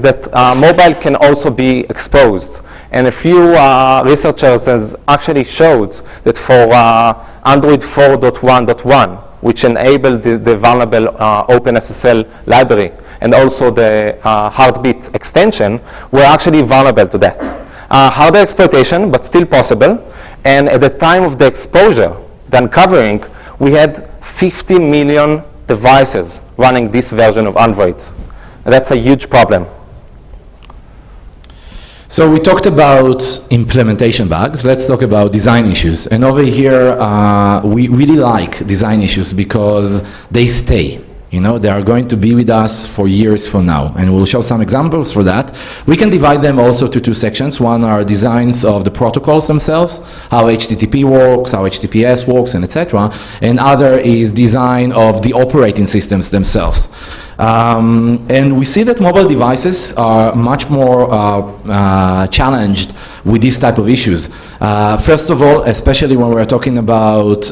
that mobile can also be exposed. And a few researchers has actually showed that for Android 4.1.1, which enabled the vulnerable OpenSSL library and also the heartbeat extension, were actually vulnerable to that. Harder exploitation, but still possible. And at the time of the exposure, the uncovering, we had 50 million devices running this version of Android. That's a huge problem. So we talked about implementation bugs. Let's talk about design issues. And over here, we really like design issues because they stay. You know, they are going to be with us for years from now. And we'll show some examples for that. We can divide them also to two sections. One are designs of the protocols themselves, how HTTP works, how HTTPS works, and etc. And other is design of the operating systems themselves. And we see that mobile devices are much more challenged with these type of issues. First of all, especially when we're talking about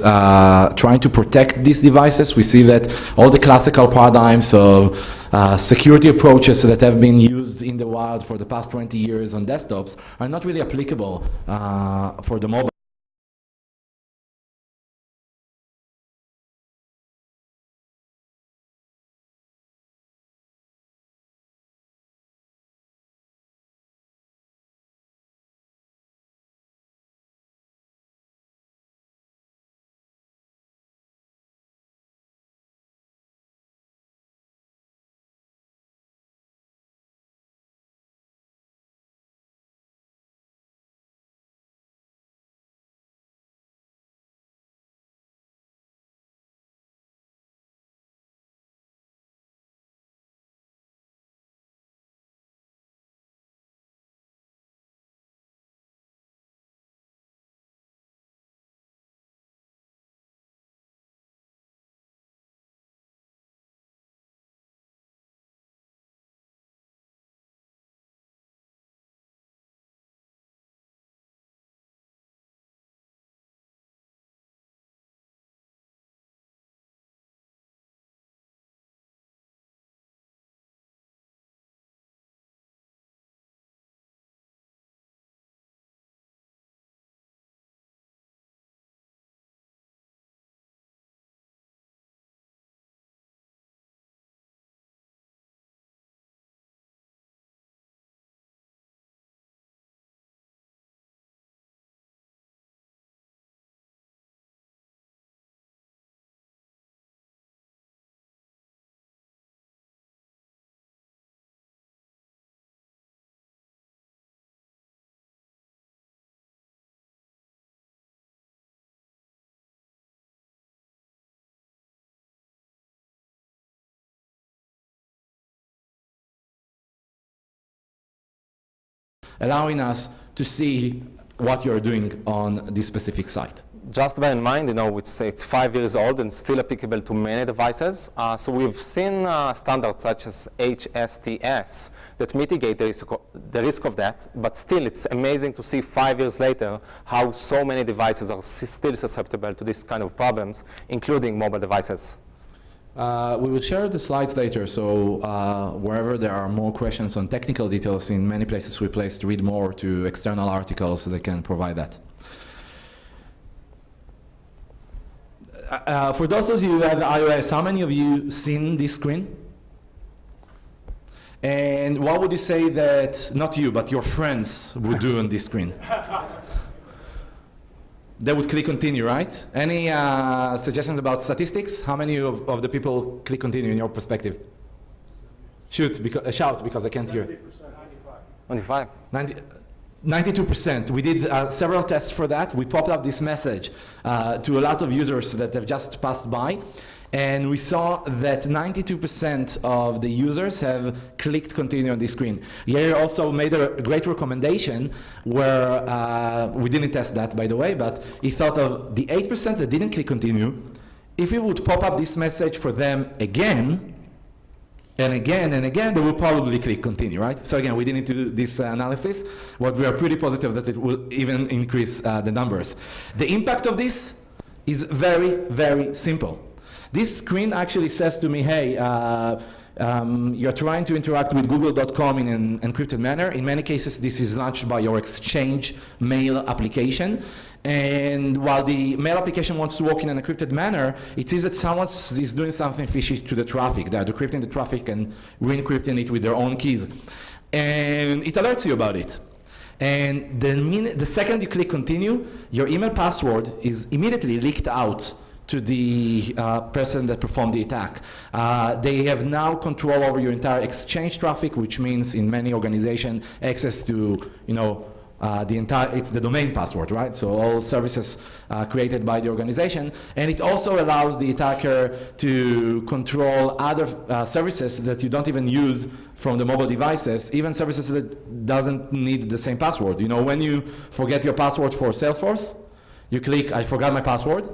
trying to protect these devices, we see that all the classical paradigms of security approaches that have been used in the wild for the past 20 years on desktops are not really applicable for the mobile. Allowing us to see what you're doing on this specific site. Just bear in mind, you know, it's 5 years old and still applicable to many devices. So we've seen standards such as HSTS that mitigate the risk of that, but still it's amazing to see 5 years later how so many devices are still susceptible to this kind of problems, including mobile devices. We will share the slides later, so wherever there are more questions on technical details, in many places we placed read more to external articles that can provide that. For those of you who have iOS, how many of you seen this screen? And what would you say that, not you, but your friends would do on this screen? They would click continue, right? Any suggestions about statistics? How many of the people click continue in your perspective? Shout, because I can't hear. 95. 92%. We did several tests for that. We popped up this message to a lot of users that have just passed by. And we saw that 92% of the users have clicked continue on this screen. Yair also made a great recommendation where, we didn't test that by the way, but he thought of the 8% that didn't click continue, if he would pop up this message for them again, and again and again, they will probably click continue, right? So again, we didn't do this analysis, but we are pretty positive that it will even increase the numbers. The impact of this is very, very simple. This screen actually says to me, hey, You're trying to interact with google.com in an encrypted manner. In many cases, this is launched by your Exchange mail application. And while the mail application wants to work in an encrypted manner, it sees that someone is doing something fishy to the traffic. They're decrypting the traffic and re-encrypting it with their own keys. And it alerts you about it. And the second you click continue, your email password is immediately leaked out to the person that performed the attack. They have now control over your entire Exchange traffic, which means in many organizations access to, it's the domain password, right? So all services created by the organization. And it also allows the attacker to control other services that you don't even use from the mobile devices, even services that doesn't need the same password. When you forget your password for Salesforce, you click, I forgot my password,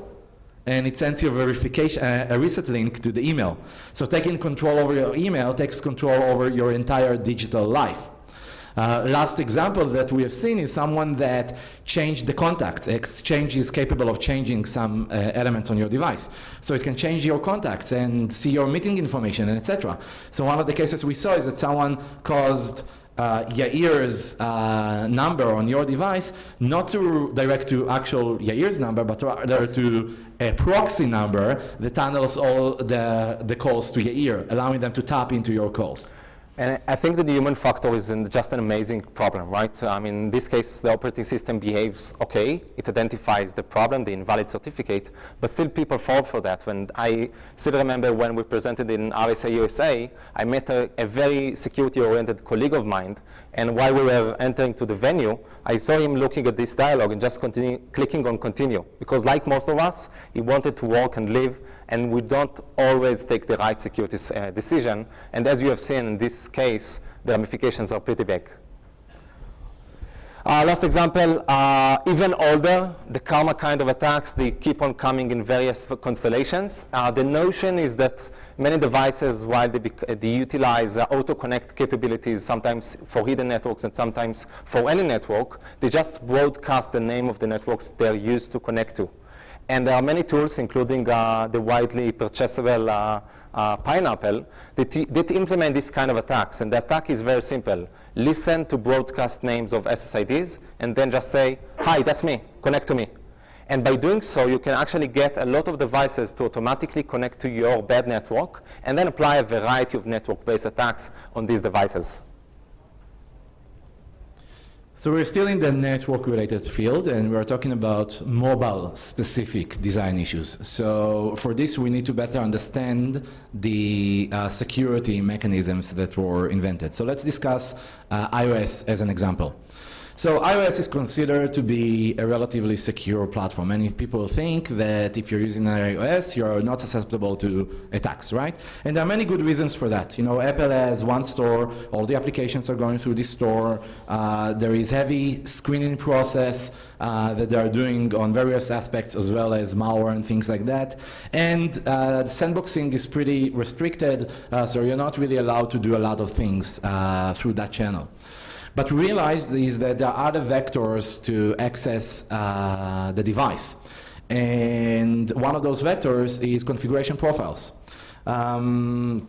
and it sends you a verification, a reset link to the email. So taking control over your email takes control over your entire digital life. Last example that we have seen is someone that changed the contacts. Exchange is capable of changing some elements on your device. So it can change your contacts and see your meeting information, and etc. So one of the cases we saw is that someone caused Yair's number on your device not to direct to actual Yair's number, but rather to a proxy number that tunnels all the calls to Yair, allowing them to tap into your calls. And I think that the human factor is just an amazing problem, right? So, in this case, the operating system behaves okay. It identifies the problem, the invalid certificate, but still people fall for that. When I still remember when we presented in AppSecUSA, I met a very security-oriented colleague of mine, and while we were entering to the venue, I saw him looking at this dialogue and just clicking on continue, because like most of us, he wanted to work and live, and we don't always take the right security decision. And as you have seen in this case, the ramifications are pretty big. Last example, even older, the karma kind of attacks, they keep on coming in various constellations. The notion is that many devices, while they utilize auto-connect capabilities, sometimes for hidden networks and sometimes for any network, they just broadcast the name of the networks they're used to connect to. And there are many tools, including the widely purchasable Pineapple, that implement this kind of attacks. And the attack is very simple. Listen to broadcast names of SSIDs, and then just say, hi, that's me, connect to me. And by doing so, you can actually get a lot of devices to automatically connect to your bad network, and then apply a variety of network-based attacks on these devices. So we're still in the network-related field, and we're talking about mobile-specific design issues. So for this, we need to better understand the security mechanisms that were invented. So let's discuss iOS as an example. So iOS is considered to be a relatively secure platform. Many people think that if you're using iOS, you're not susceptible to attacks, right? And there are many good reasons for that. Apple has one store, all the applications are going through this store. There is heavy screening process that they are doing on various aspects, as well as malware and things like that. And sandboxing is pretty restricted, so you're not really allowed to do a lot of things through that channel. But we realized is that there are other vectors to access the device. And one of those vectors is configuration profiles. And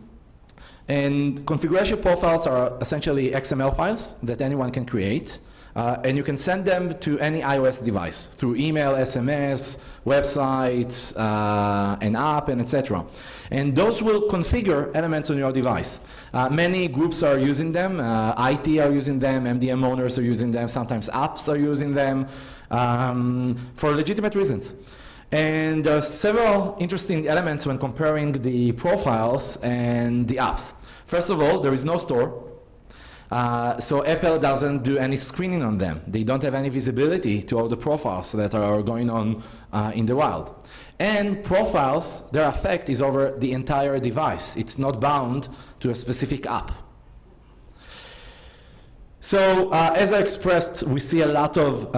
configuration profiles are essentially XML files that anyone can create. And you can send them to any iOS device through email, SMS, website, an app, and etc. And those will configure elements on your device. Many groups are using them. IT are using them. MDM owners are using them. Sometimes apps are using them for legitimate reasons. And there are several interesting elements when comparing the profiles and the apps. First of all, there is no store. So Apple doesn't do any screening on them. They don't have any visibility to all the profiles that are going on in the wild. And profiles, their effect is over the entire device. It's not bound to a specific app. So as I expressed, we see a lot of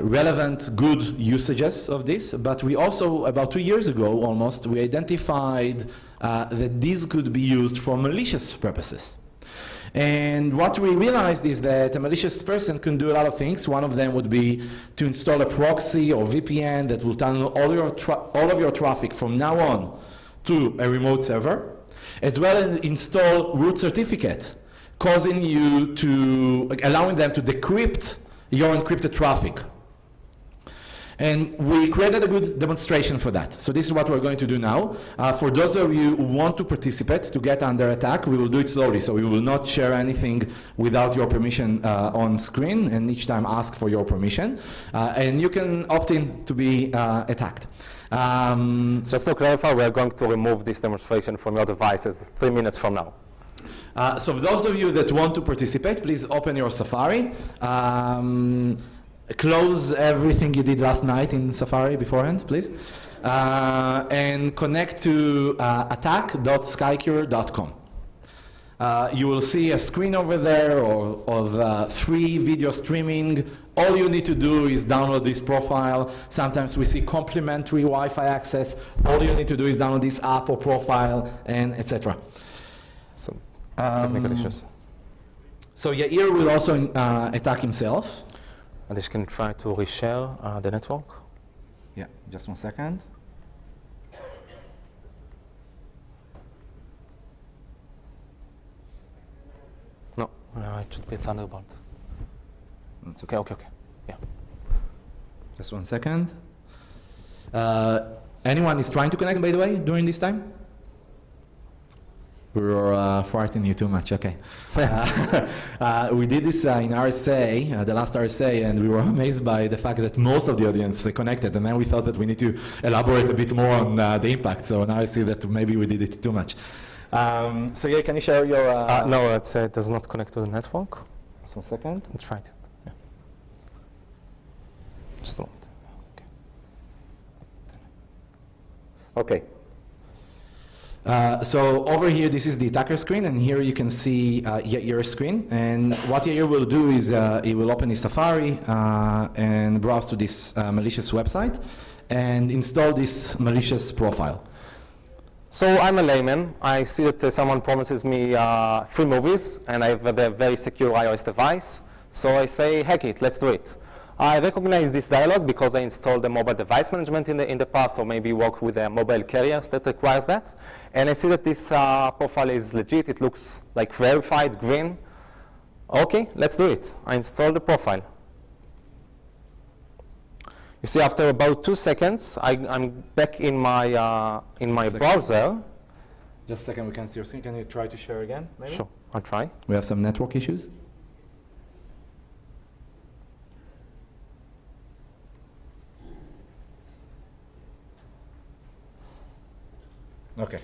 relevant, good usages of this, but we also, about 2 years ago almost, we identified that these could be used for malicious purposes. And what we realized is that a malicious person can do a lot of things. One of them would be to install a proxy or VPN that will tunnel all of your traffic from now on to a remote server. as well as install root certificate, causing you to, allowing them to decrypt your encrypted traffic. And we created a good demonstration for that. So this is what we're going to do now. For those of you who want to participate, to get under attack, we will do it slowly. So we will not share anything without your permission on screen, and each time ask for your permission. And you can opt in to be attacked. Just to clarify, we are going to remove this demonstration from your devices 3 minutes from now. So for those of you that want to participate, please open your Safari. Close everything you did last night in Safari beforehand, please. And connect to attack.skycure.com. You will see a screen over there of free video streaming. All you need to do is download this profile. Sometimes we see complimentary Wi-Fi access. All you need to do is download this app or profile, and etc. Some technical issues. So Yair will also attack himself. And this can try to reshare the network. Yeah, just 1 second. No, it should be Thunderbolt. That's Okay. Yeah. Just 1 second. Anyone is trying to connect, by the way, during this time? We were frightening you too much, okay. We did this in RSA, the last RSA, and we were amazed by the fact that most of the audience connected, and then we thought that we need to elaborate a bit more on the impact, so now I see that maybe we did it too much. So yeah, can you share your... No, it does not connect to the network. Just 1 second. Let's try it. Yeah. Just a moment. Okay. So over here, this is the attacker screen, and here you can see Yair's screen. And what Yair will do is he will open his Safari and browse to this malicious website and install this malicious profile. So I'm a layman. I see that someone promises me free movies, and I have a very secure iOS device. So I say, heck it, let's do it. I recognize this dialog because I installed the mobile device management in the past, or maybe work with mobile carriers that requires that. And I see that this profile is legit. It looks like verified, green. Okay, let's do it. I installed the profile. You see, after about 2 seconds, I'm back in my browser. Just a second, we can see your screen. Can you try to share again, maybe? Sure, I'll try. We have some network issues. Okay.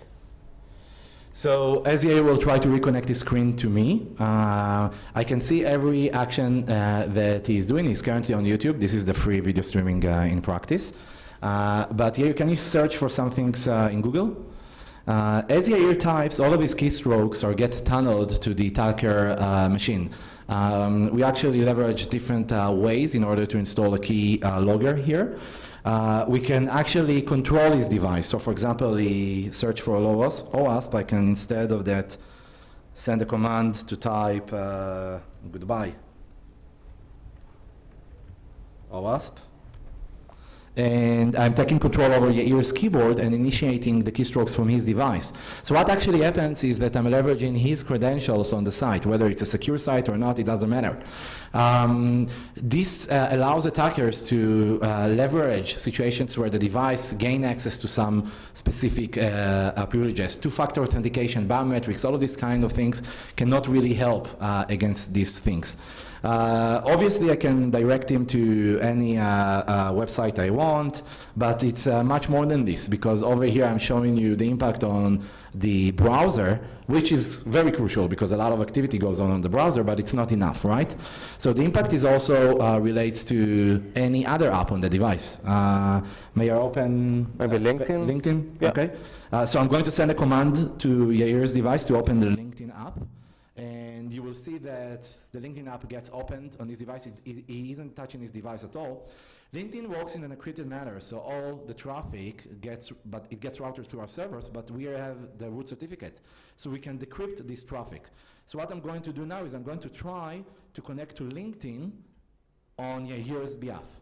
So as Yair will try to reconnect his screen to me, I can see every action that he is doing. He's currently on YouTube. This is the free video streaming in practice. But Yair, can you search for some things in Google? As Yair types, all of his keystrokes get tunneled to the attacker machine. We actually leverage different ways in order to install a key logger here. We can actually control his device. So for example, he search for OWASP. I can, instead of that, send a command to type goodbye OWASP. And I'm taking control over Yair's keyboard and initiating the keystrokes from his device. So what actually happens is that I'm leveraging his credentials on the site. Whether it's a secure site or not, it doesn't matter. This allows attackers to leverage situations where the device gain access to some specific privileges. Two-factor authentication, biometrics, all of these kind of things cannot really help against these things. Obviously, I can direct him to any website I want, but it's much more than this, because over here I'm showing you the impact on the browser, which is very crucial because a lot of activity goes on the browser, but it's not enough, right? So the impact is also relates to any other app on the device. May I open? Maybe LinkedIn? LinkedIn, yeah. Okay. So I'm going to send a command to Yair's device to open the LinkedIn app. And you will see that the LinkedIn app gets opened on this device. He isn't touching his device at all. LinkedIn works in an encrypted manner, so all the traffic gets routed to our servers, but we have the root certificate. So we can decrypt this traffic. So what I'm going to do now is I'm going to try to connect to LinkedIn on Yair's behalf.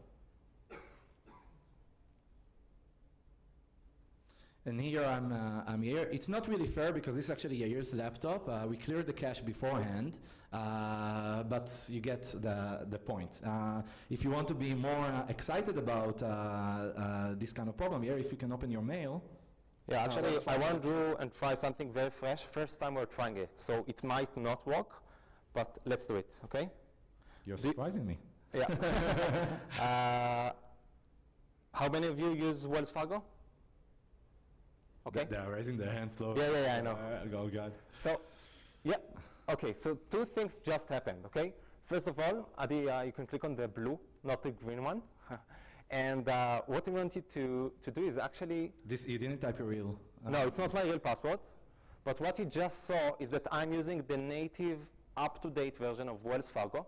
And here I'm here. It's not really fair because this is actually Yair's laptop. We cleared the cache beforehand, but you get the point. If you want to be more excited about this kind of problem, Yair, if you can open your mail. Yeah, actually, I want to do and try something very fresh. First time we're trying it, so it might not work, but let's do it, okay? You're surprising me. Yeah. How many of you use Wells Fargo? Okay. They're raising their hands slowly. Yeah, I know. Oh, God. So, yeah. Okay, so two things just happened, okay? First of all, you can click on the blue, not the green one. And what we want you to do is actually... You didn't type your real... No, it's not my real password. But what you just saw is that I'm using the native, up-to-date version of Wells Fargo,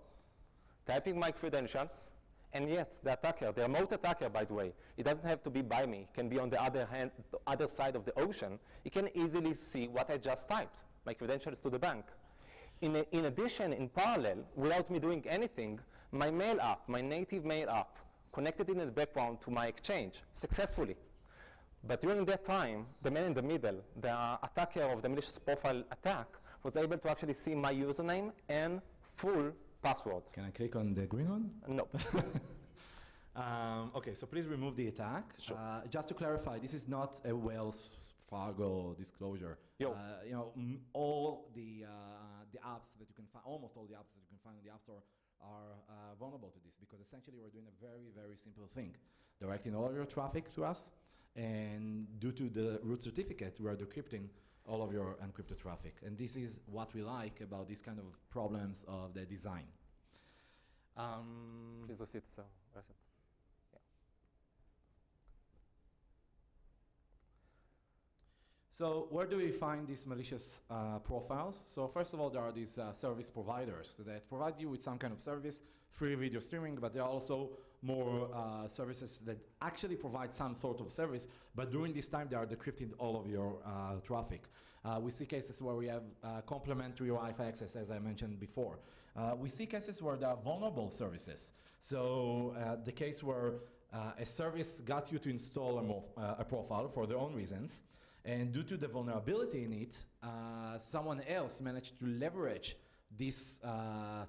typing my credentials, and yet the attacker, the remote attacker, by the way, it doesn't have to be by me. It can be on the other side of the ocean. It can easily see what I just typed, my credentials to the bank. In addition, in parallel, without me doing anything, my mail app, my native mail app, connected in the background to my exchange successfully. But during that time, the man in the middle, the attacker of the malicious profile attack, was able to actually see my username and full password. Can I click on the green one? No. Okay, so please remove the attack. Sure. Just to clarify, this is not a Wells Fargo disclosure. Yo. You know, all the apps that you can find, almost all the apps that you can find in the App Store are vulnerable to this, because essentially we're doing a very, very simple thing. Directing all of your traffic to us, and due to the root certificate, we are decrypting all of your encrypted traffic. And this is what we like about these kind of problems of the design. Please reset, sir. Reset. Yeah. So where do we find these malicious profiles? So first of all, there are these service providers that provide you with some kind of service, free video streaming, but there are also more services that actually provide some sort of service, but during this time they are decrypting all of your traffic. We see cases where we have complementary Wi-Fi access, as I mentioned before. We see cases where there are vulnerable services. So the case where a service got you to install a profile for their own reasons, and due to the vulnerability in it, someone else managed to leverage this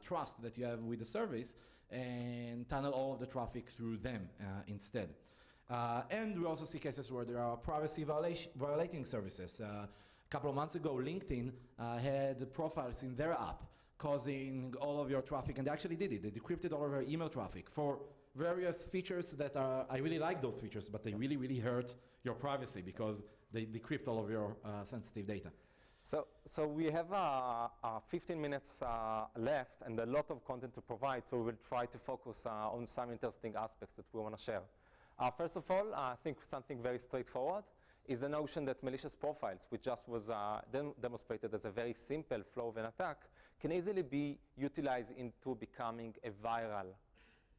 trust that you have with the service and tunnel all of the traffic through them instead. And we also see cases where there are privacy violating services. A couple of months ago, LinkedIn had profiles in their app causing all of your traffic, and they actually did it. They decrypted all of your email traffic for various features that are, I really like those features, but they really, really hurt your privacy because they decrypt all of your sensitive data. So we have 15 minutes left and a lot of content to provide, so we will try to focus on some interesting aspects that we want to share. First of all, I think something very straightforward is the notion that malicious profiles, which just was demonstrated as a very simple flow of an attack, can easily be utilized into becoming a viral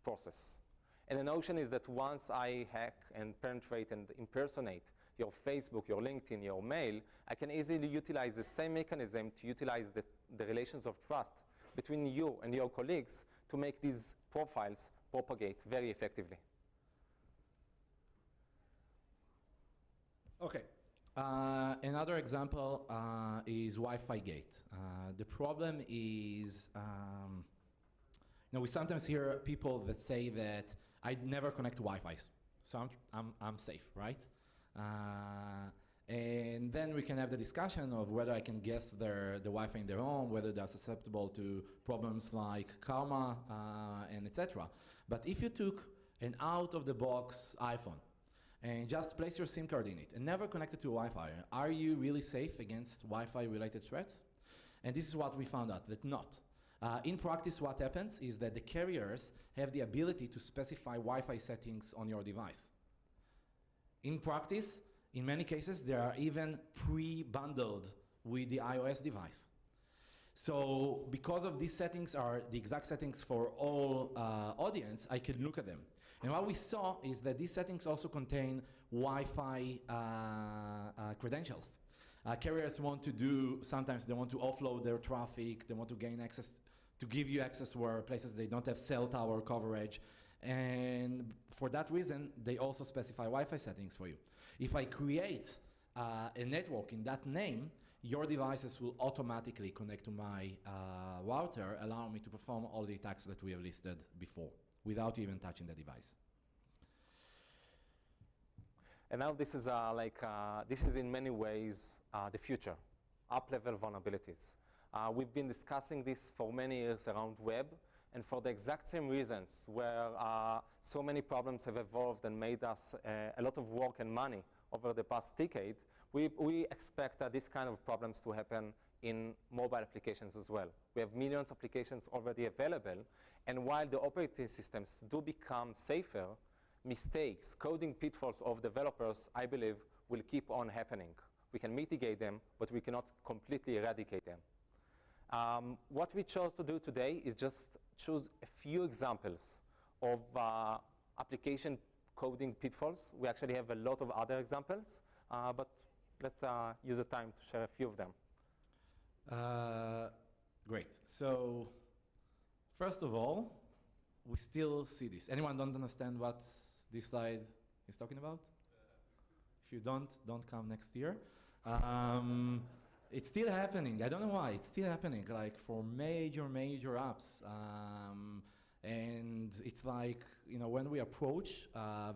process. And the notion is that once I hack and penetrate and impersonate your Facebook, your LinkedIn, your mail, I can easily utilize the same mechanism to utilize the relations of trust between you and your colleagues to make these profiles propagate very effectively. Okay. Another example is Wi-Fi gate. The problem is, we sometimes hear people that say that I never connect to Wi-Fi, so I'm safe, right? And then we can have the discussion of whether I can guess the Wi-Fi in their home, whether they're susceptible to problems like karma and etc. But if you took an out-of-the-box iPhone and just place your SIM card in it and never connect it to Wi-Fi, are you really safe against Wi-Fi related threats? And this is what we found out, that not. In practice, what happens is that the carriers have the ability to specify Wi-Fi settings on your device. In practice, in many cases, they are even pre-bundled with the iOS device. So because of these settings are the exact settings for all audience, I can look at them. And what we saw is that these settings also contain Wi-Fi credentials. Carriers want to do, sometimes they want to offload their traffic, they want to gain access, to give you access where places they don't have cell tower coverage. And for that reason, they also specify Wi-Fi settings for you. If I create a network in that name, your devices will automatically connect to my router, allowing me to perform all the attacks that we have listed before, without even touching the device. And now this is this is in many ways the future, up-level vulnerabilities. We've been discussing this for many years around web, and for the exact same reasons, where so many problems have evolved and made us a lot of work and money over the past decade, we expect this kind of problems to happen in mobile applications as well. We have millions of applications already available, and while the operating systems do become safer, mistakes, coding pitfalls of developers, I believe, will keep on happening. We can mitigate them, but we cannot completely eradicate them. What we chose to do today is just choose a few examples of application coding pitfalls. We actually have a lot of other examples, but let's use the time to share a few of them. Great. So, first of all, we still see this. Anyone don't understand what this slide is talking about? If you don't come next year. It's still happening. I don't know why. It's still happening, like for major apps. And it's like, you know, when we approach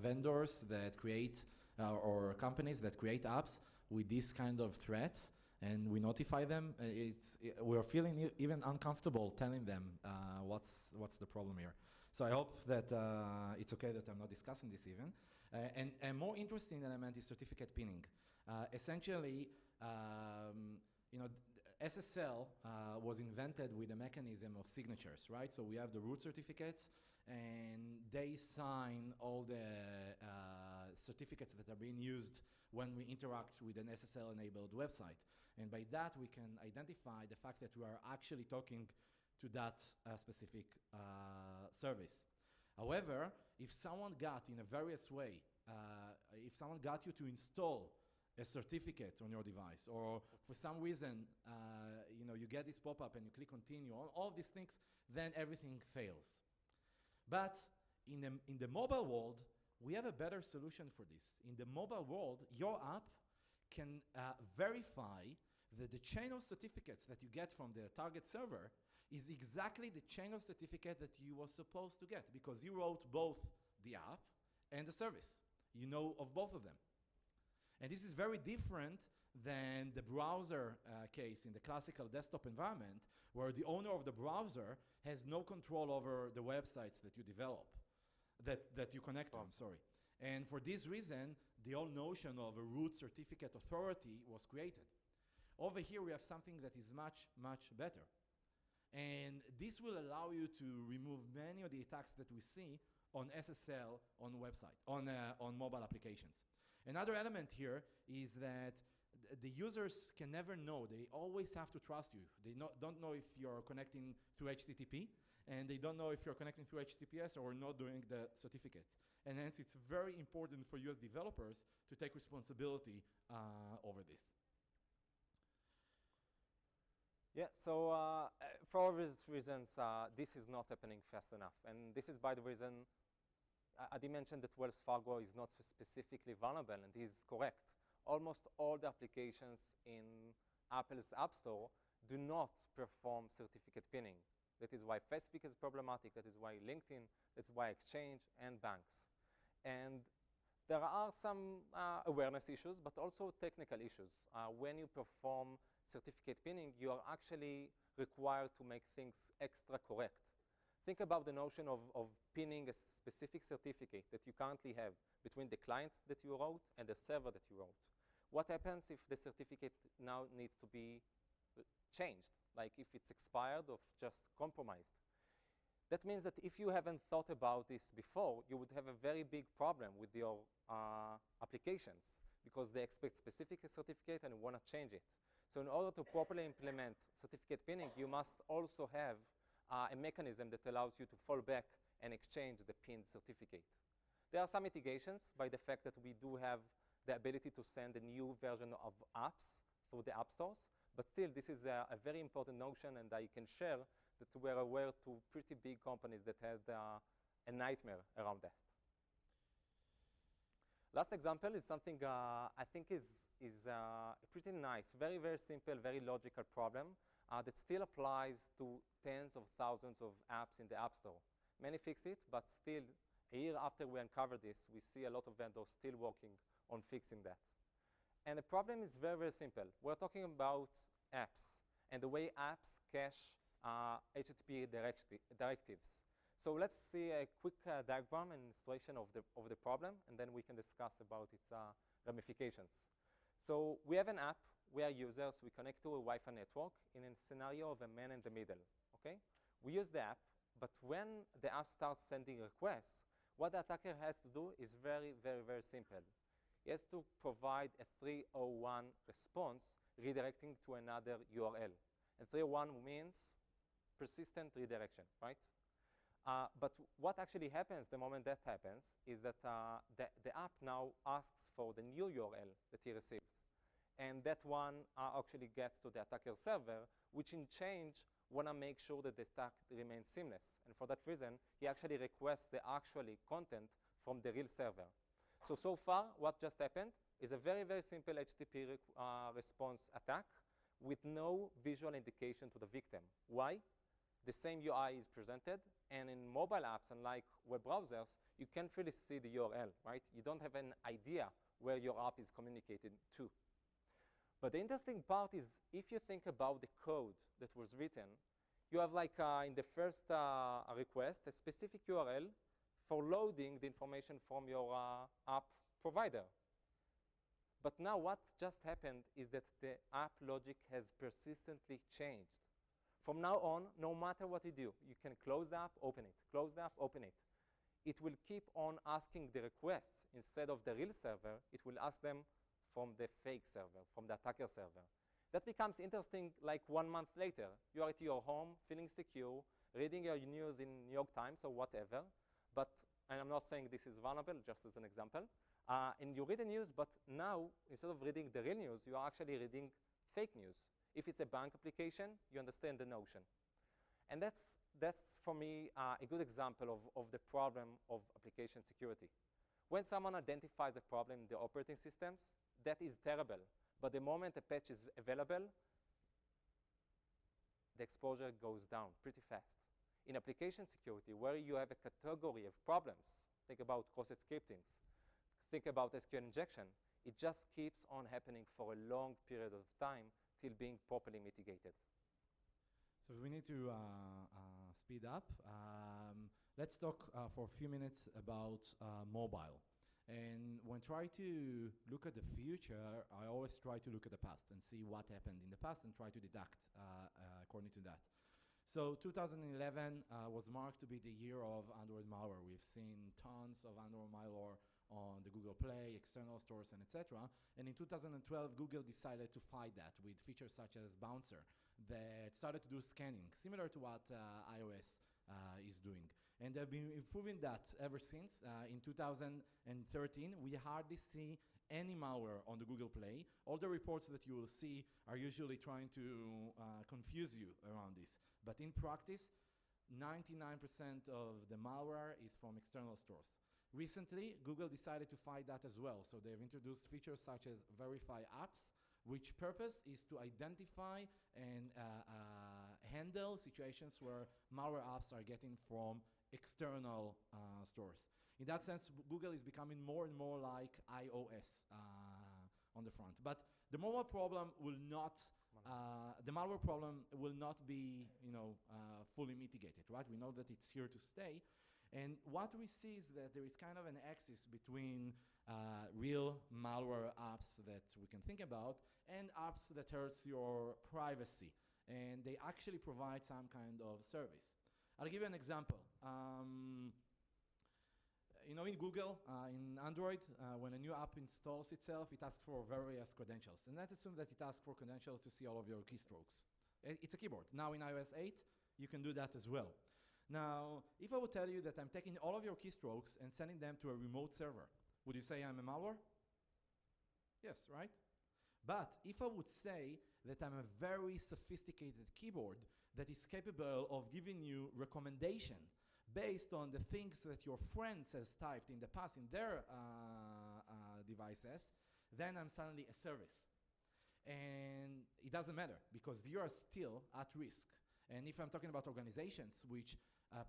vendors that create, or companies that create apps with these kind of threats, and we notify them, we're feeling even uncomfortable telling them what's the problem here. So I hope that it's okay that I'm not discussing this even. And a more interesting element is certificate pinning. Essentially, you know, SSL was invented with a mechanism of signatures, right? So we have the root certificates, and they sign all the certificates that are being used when we interact with an SSL-enabled website. And by that, we can identify the fact that we are actually talking to that specific service. However, if someone got, in a various way, if someone got you to install a certificate on your device, or for some reason, you know, you get this pop-up and you click continue, all of these things, then everything fails. But in the mobile world, we have a better solution for this. In the mobile world, your app can verify that the chain of certificates that you get from the target server is exactly the chain of certificate that you were supposed to get, because you wrote both the app and the service. You know of both of them. And this is very different than the browser case in the classical desktop environment, where the owner of the browser has no control over the websites that you develop, that you connect to, I'm sorry. And for this reason, the whole notion of a root certificate authority was created. Over here, we have something that is much better. And this will allow you to remove many of the attacks that we see on SSL on website, on mobile applications. Another element here is that the users can never know. They always have to trust you. They don't know if you're connecting through HTTP, and they don't know if you're connecting through HTTPS or not doing the certificates. And hence, it's very important for you as developers to take responsibility over this. Yeah, so for obvious reasons, this is not happening fast enough. And this is by the reason Adi mentioned that Wells Fargo is not specifically vulnerable, and he's correct. Almost all the applications in Apple's App Store do not perform certificate pinning. That is why Facebook is problematic. That is why LinkedIn. That's why Exchange and banks. And there are some awareness issues, but also technical issues. When you perform certificate pinning, you are actually required to make things extra correct. Think about the notion of pinning a specific certificate that you currently have between the client that you wrote and the server that you wrote. What happens if the certificate now needs to be changed, like if it's expired or just compromised? That means that if you haven't thought about this before, you would have a very big problem with your applications, because they expect specific certificate and want to change it. So in order to properly implement certificate pinning, you must also have a mechanism that allows you to fall back and exchange the pinned certificate. There are some mitigations by the fact that we do have the ability to send a new version of apps through the app stores, but still this is a very important notion, and I can share that we're aware to pretty big companies that had a nightmare around that. Last example is something I think is pretty nice, very, very simple, very logical problem that still applies to tens of thousands of apps in the App Store. Many fix it, but still, a year after we uncover this, we see a lot of vendors still working on fixing that. And the problem is very, very simple. We're talking about apps and the way apps cache HTTP directives. So let's see a quick diagram and illustration of the problem, and then we can discuss about its ramifications. So we have an app, we are users, we connect to a Wi-Fi network in a scenario of a man in the middle, okay? We use the app, but when the app starts sending requests, what the attacker has to do is very, very, very simple. He has to provide a 301 response redirecting to another URL. And 301 means persistent redirection, right? But what actually happens the moment that happens is that the app now asks for the new URL that he receives. And that one actually gets to the attacker server, which in change want to make sure that the attack remains seamless. And for that reason, he actually requests the actual content from the real server. So far, what just happened is a very, very simple HTTP response attack with no visual indication to the victim. Why? The same UI is presented, and in mobile apps, unlike web browsers, you can't really see the URL, right? You don't have an idea where your app is communicated to. But the interesting part is, if you think about the code that was written, you have like in the first request, a specific URL for loading the information from your app provider. But now what just happened is that the app logic has persistently changed. From now on, no matter what you do, you can close the app, open it, close the app, open it. It will keep on asking the requests. Instead of the real server, it will ask them from the fake server, from the attacker server. That becomes interesting like 1 month later. You are at your home, feeling secure, reading your news in New York Times or whatever. But, and I'm not saying this is vulnerable, just as an example. And you read the news, but now, instead of reading the real news, you are actually reading fake news. If it's a bank application, you understand the notion. And that's for me, a good example of the problem of application security. When someone identifies a problem in the operating systems, that is terrible. But the moment a patch is available, the exposure goes down pretty fast. In application security, where you have a category of problems, think about cross-site scriptings, think about SQL injection, it just keeps on happening for a long period of time till being properly mitigated. So we need to speed up. Let's talk for a few minutes about mobile. And when try to look at the future, I always try to look at the past and see what happened in the past and try to deduct according to that. So 2011 was marked to be the year of Android malware. We've seen tons of Android malware on the Google Play, external stores, and etc. And in 2012, Google decided to fight that with features such as Bouncer that started to do scanning, similar to what iOS is doing. And they've been improving that ever since. In 2013, we hardly see any malware on the Google Play. All the reports that you will see are usually trying to confuse you around this. But in practice, 99% of the malware is from external stores. Recently, Google decided to fight that as well. So they've introduced features such as Verify Apps, which purpose is to identify and handle situations where malware apps are getting from external stores. In that sense, Google is becoming more and more like iOS on the front. But the mobile problem will not, the malware problem will not be, fully mitigated, right? We know that it's here to stay. And what we see is that there is kind of an axis between real malware apps that we can think about and apps that hurts your privacy. And they actually provide some kind of service. I'll give you an example. In Google, in Android, when a new app installs itself, it asks for various credentials. And let's assume that it asks for credentials to see all of your keystrokes. It's a keyboard. Now in iOS 8, you can do that as well. Now, if I would tell you that I'm taking all of your keystrokes and sending them to a remote server, would you say I'm a malware? Yes, right? But if I would say that I'm a very sophisticated keyboard that is capable of giving you recommendations based on the things that your friends has typed in the past in their devices, then I'm suddenly a service. And it doesn't matter because you are still at risk. And if I'm talking about organizations which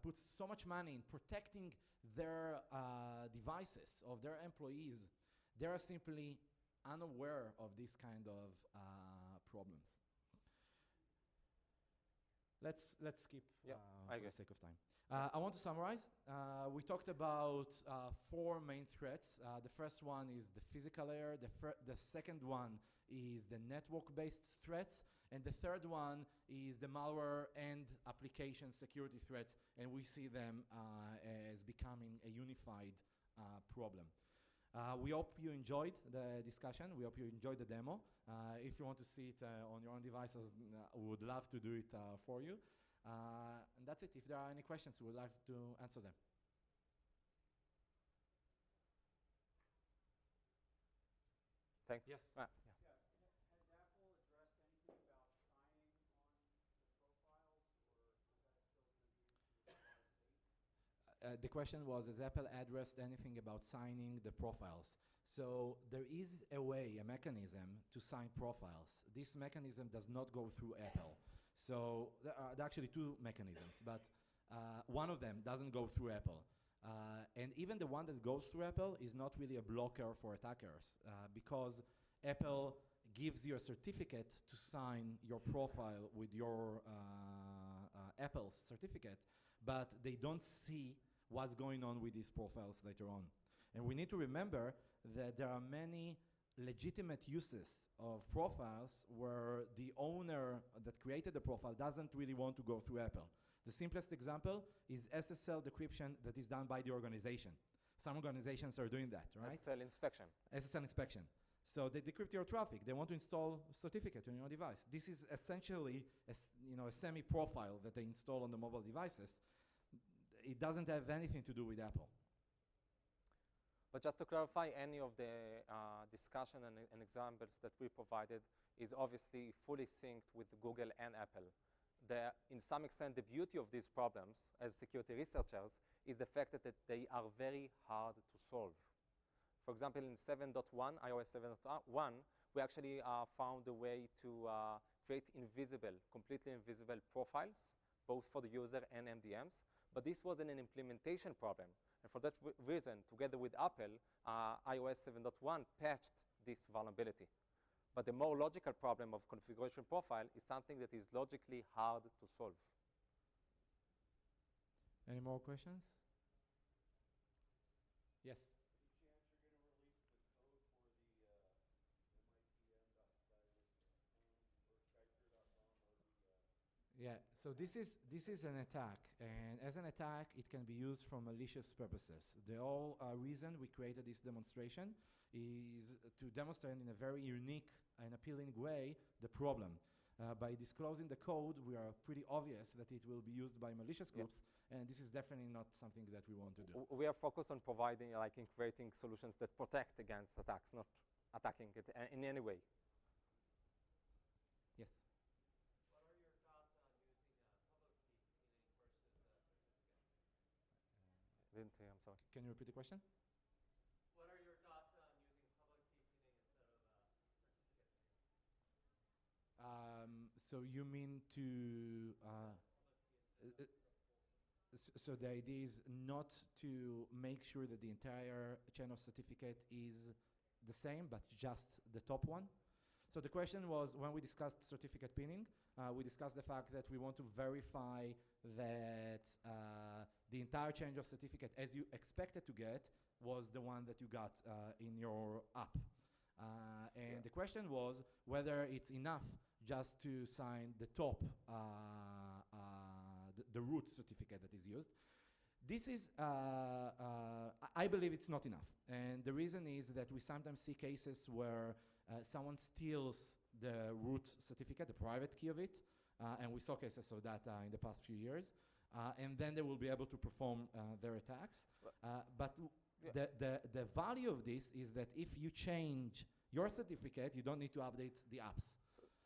put so much money in protecting their devices of their employees, they are simply unaware of this kind of problems. Let's skip for the sake of time. I want to summarize. We talked about 4 main threats. The first one is the physical layer. The second one is the network-based threats. And the third one is the malware and application security threats. And we see them as becoming a unified problem. We hope you enjoyed the discussion. We hope you enjoyed the demo. If you want to see it on your own devices, we would love to do it for you. And that's it. If there are any questions, we would like to answer them. Thanks. Yes. Yeah. Has Apple addressed anything about signing on the profiles, or is that still going to be a state? The question was, has Apple addressed anything about signing the profiles? So there is a way, a mechanism to sign profiles. This mechanism does not go through Apple. So there are actually 2 mechanisms, but one of them doesn't go through Apple. And even the one that goes through Apple is not really a blocker for attackers because Apple gives you a certificate to sign your profile with your Apple certificate, but they don't see what's going on with these profiles later on. And we need to remember that there are many legitimate uses of profiles where the owner that created the profile doesn't really want to go through Apple. The simplest example is SSL decryption that is done by the organization. Some organizations are doing that, right? SSL inspection. SSL inspection. So they decrypt your traffic. They want to install certificate on your device. This is essentially a semi-profile that they install on the mobile devices. It doesn't have anything to do with Apple. But just to clarify, any of the discussion and examples that we provided is obviously fully synced with Google and Apple. In some extent, the beauty of these problems as security researchers is the fact that they are very hard to solve. For example, in 7.1, iOS 7.1, we actually found a way to create invisible, completely invisible profiles, both for the user and MDMs. But this wasn't an implementation problem. And for that reason, together with Apple, iOS 7.1 patched this vulnerability. But the more logical problem of configuration profile is something that is logically hard to solve. Any more questions? Yes. Any chance you're going to release the code for the mitm.skype.com or skype.com or the Yeah, so this is an attack, and as an attack, it can be used for malicious purposes. The whole reason we created this demonstration is to demonstrate in a very unique and appealing way the problem. By disclosing the code, we are pretty obvious that it will be used by malicious groups, and this is definitely not something that we want to do. We are focused on providing, in creating solutions that protect against attacks, not attacking it in any way. Yes. What are your thoughts on using public key cleaning versus certificate? Didn't hear, I'm sorry. Can you repeat the question? What are your thoughts on using public key cleaning instead of certificate cleaning? So you mean to... So the idea is not to make sure that the entire chain of certificate is the same, but just the top one? So the question was, when we discussed certificate pinning, we discussed the fact that we want to verify that the entire change of certificate as you expected to get was the one that you got in your app. And the question was whether it's enough just to sign the top, the root certificate that is used. This is, I believe it's not enough. And the reason is that we sometimes see cases where someone steals the root certificate, the private key of it, and we saw cases of that in the past few years. And then they will be able to perform their attacks. But the value of this is that if you change your certificate, you don't need to update the apps.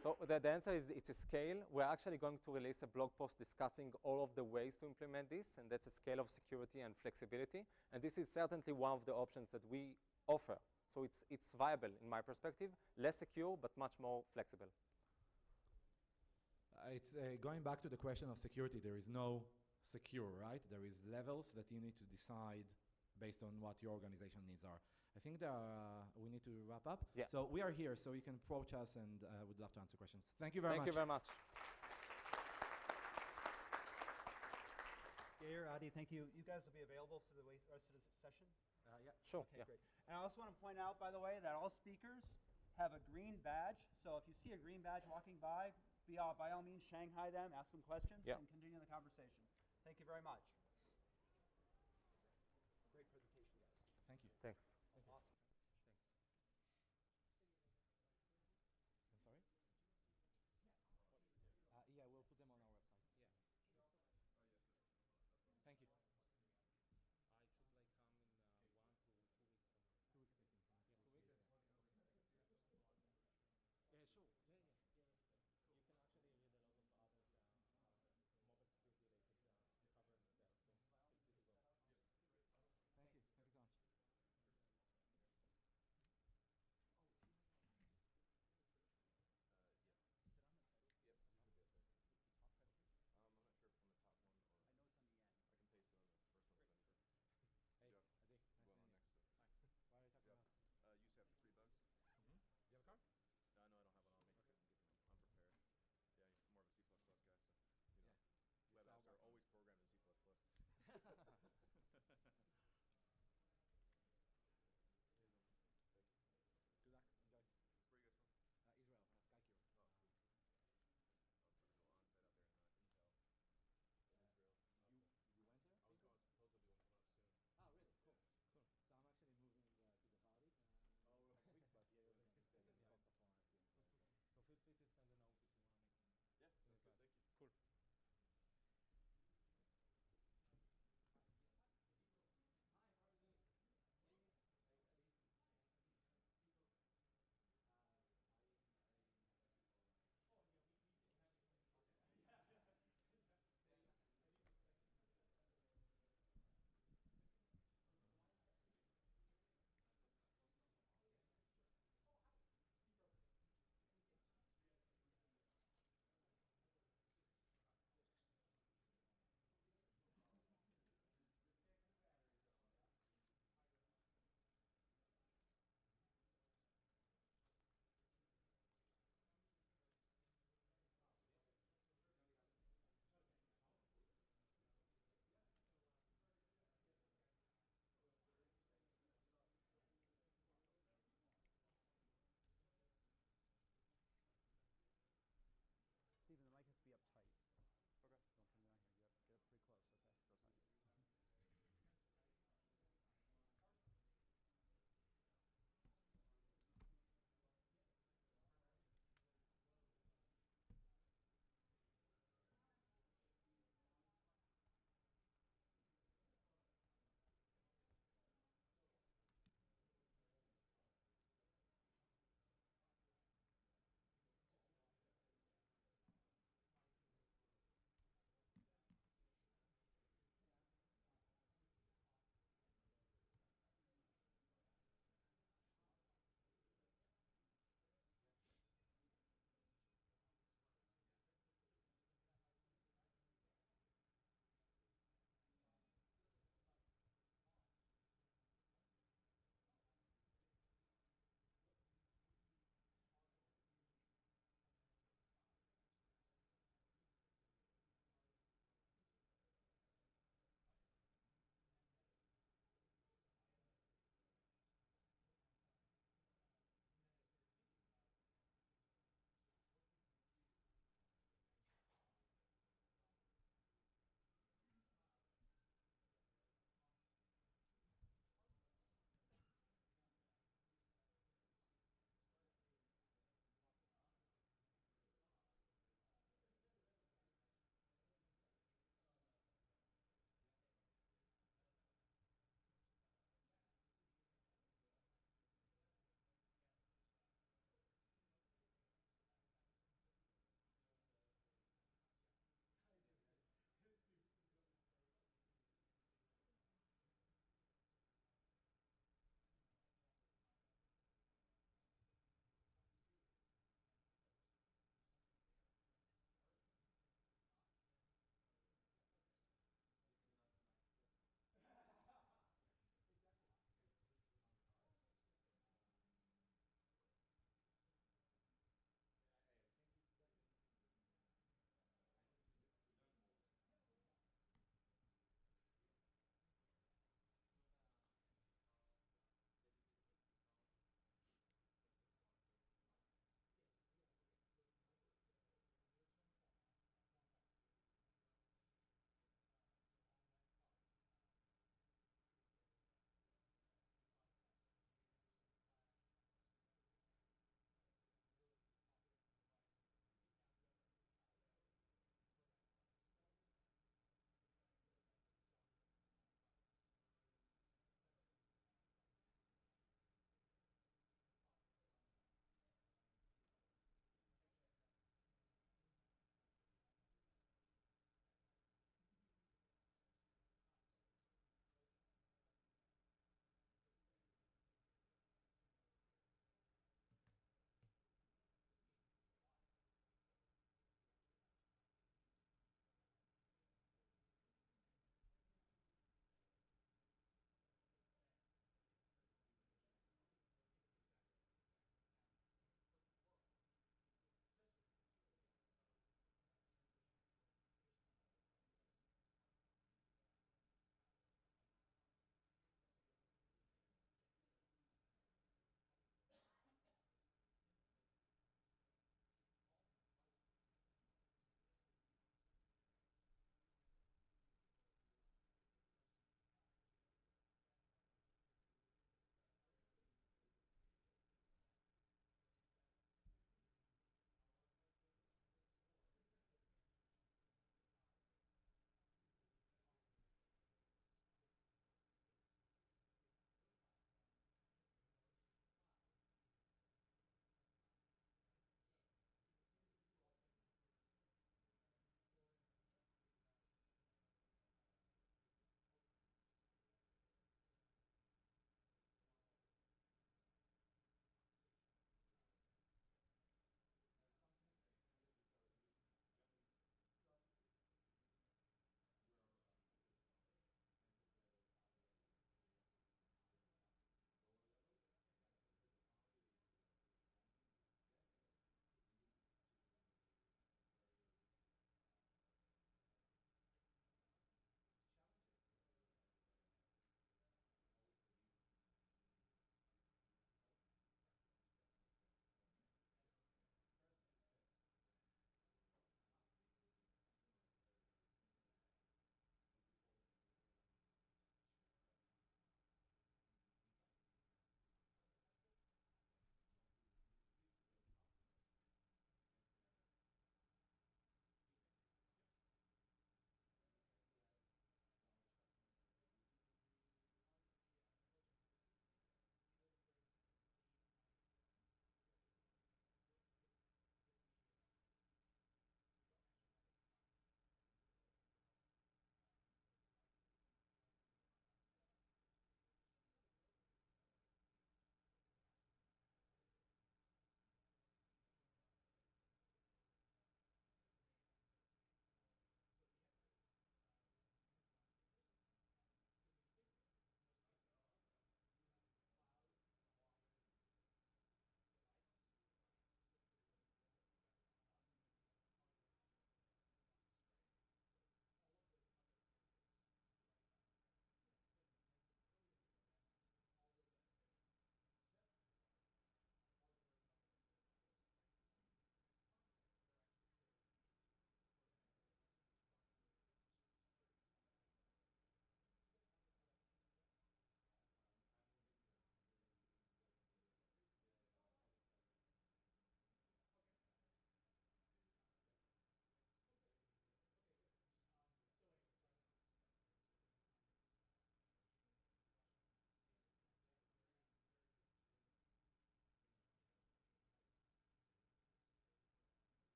So the answer is it's a scale. We're actually going to release a blog post discussing all of the ways to implement this, and that's a scale of security and flexibility. And this is certainly one of the options that we offer So it's viable in my perspective, less secure, but much more flexible. It's going back to the question of security. There is no secure, right? There is levels that you need to decide based on what your organization needs are. I think that we need to wrap up. Yeah. So we are here, so you can approach us, and we'd love to answer questions. Thank you very much. Thank you very much. Yair, Adi, thank you. You guys will be available for the rest of the session? Yeah. Sure. Okay, Yeah. great. And I also want to point out, by the way, that all speakers have a green badge. So if you see a green badge walking by all means, Shanghai them, ask them questions, Yeah. and continue the conversation. Thank you very much. Great presentation, guys. Thank you. Thanks. Awesome. Thanks. I'm sorry? Yeah, we'll put them on our website. Yeah. Thank you. I should like come in 1 to 2 weeks from now. 2 weeks, I think. Yeah, 2 weeks. Yeah, sure. Yeah. You can actually read a lot of other mobile security related covering there, so feel free to go. Thank you. Thank you so much.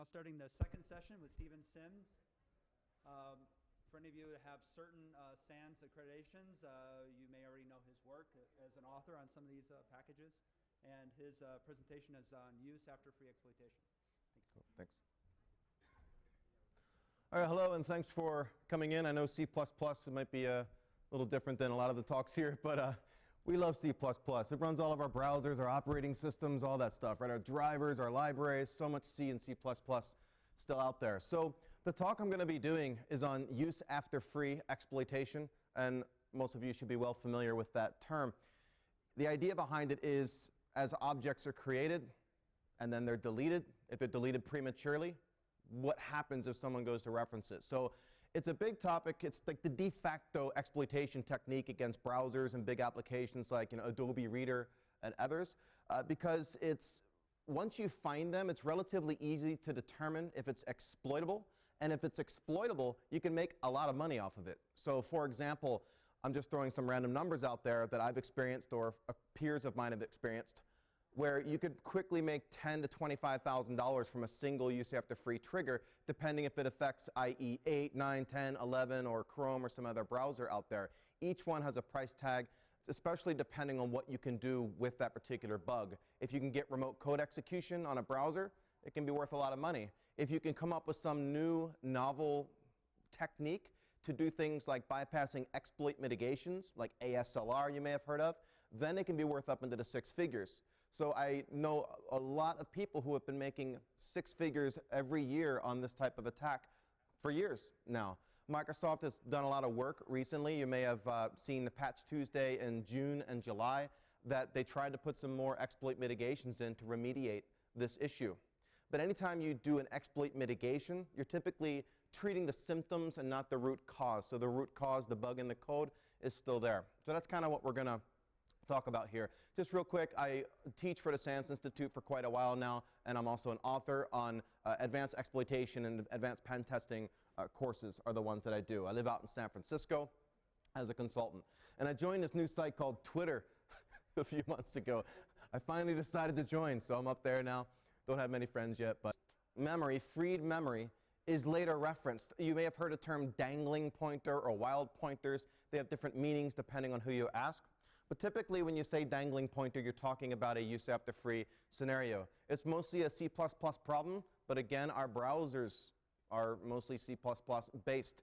now starting the second session with Stephen Sims. For any of you that have certain SANS accreditations, you may already know his work as an author on some of these packages, and his presentation is on use after free exploitation. Thanks. Cool. Thanks. All right, hello, and thanks for coming in. I know C++ it might be a little different than a lot of the talks here, but we love C++. It runs all of our browsers, our operating systems, all that stuff, right? Our drivers, our libraries, so much C and C++ still out there. So the talk I'm going to be doing is on use after free exploitation, and most of you should be well familiar with that term. The idea behind it is as objects are created and then they're deleted, if they're deleted prematurely, what happens if someone goes to reference it? So it's a big topic. It's like the de facto exploitation technique against browsers and big applications like Adobe Reader and others, because it's once you find them, it's relatively easy to determine if it's exploitable. And if it's exploitable, you can make a lot of money off of it. So for example, I'm just throwing some random numbers out there that I've experienced or peers of mine have experienced, where you could quickly make $10,000 to $25,000 from a single use after free trigger, depending if it affects IE 8, 9, 10, 11, or Chrome or some other browser out there. Each one has a price tag, especially depending on what you can do with that particular bug. If you can get remote code execution on a browser, it can be worth a lot of money. If you can come up with some new novel technique to do things like bypassing exploit mitigations, like ASLR you may have heard of, then it can be worth up into the six figures. So I know a lot of people who have been making six figures every year on this type of attack for years now. Microsoft has done a lot of work recently. You may have seen the Patch Tuesday in June and July that they tried to put some more exploit mitigations in to remediate this issue. But anytime you do an exploit mitigation, you're typically treating the symptoms and not the root cause. So the root cause, the bug in the code, is still there. So that's kind of what we're going to talk about here. Just real quick, I teach for the SANS Institute for quite a while now, and I'm also an author on advanced exploitation and advanced pen testing courses are the ones that I do. I live out in San Francisco as a consultant. And I joined this new site called Twitter a few months ago. I finally decided to join, so I'm up there now. Don't have many friends yet, but memory, freed memory, is later referenced. You may have heard the term dangling pointer or wild pointers. They have different meanings depending on who you ask. But typically when you say dangling pointer, you're talking about a use after free scenario. It's mostly a C++ problem, but again, our browsers are mostly C++ based.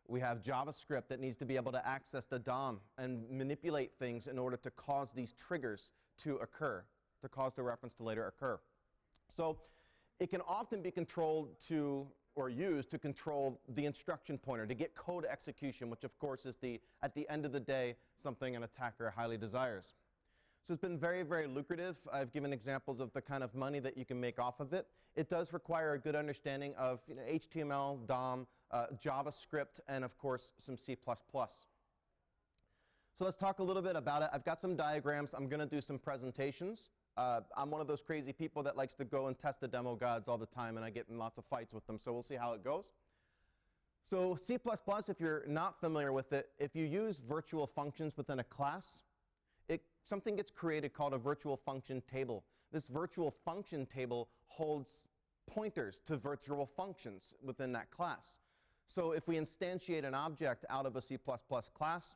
We have JavaScript that needs to be able to access the DOM and manipulate things in order to cause these triggers to occur, to cause the reference to later occur. So it can often be controlled to, or used to control the instruction pointer, to get code execution, which of course is at the end of the day, something an attacker highly desires. So it's been very, very lucrative. I've given examples of the kind of money that you can make off of it. It does require a good understanding of HTML, DOM, JavaScript, and of course some C++. So let's talk a little bit about it. I've got some diagrams. I'm going to do some presentations. I'm one of those crazy people that likes to go and test the demo gods all the time, and I get in lots of fights with them, so we'll see how it goes. So C++, if you're not familiar with it, if you use virtual functions within a class, something gets created called a virtual function table. This virtual function table holds pointers to virtual functions within that class. So if we instantiate an object out of a C++ class,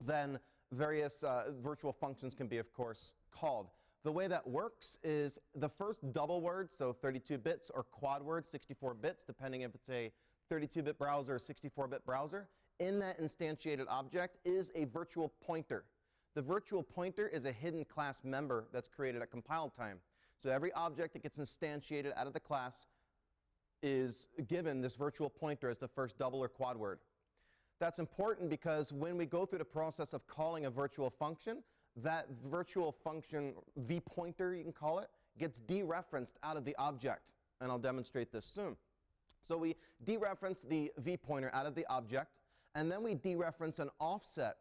then various virtual functions can be, of course, called. The way that works is the first double word, so 32 bits, or quad word, 64 bits, depending if it's a 32-bit browser or 64-bit browser, in that instantiated object is a virtual pointer. The virtual pointer is a hidden class member that's created at compile time. So every object that gets instantiated out of the class is given this virtual pointer as the first double or quad word. That's important because when we go through the process of calling a virtual function, that virtual function vPointer, you can call it, gets dereferenced out of the object. And I'll demonstrate this soon. So we dereference the vPointer out of the object, and then we dereference an offset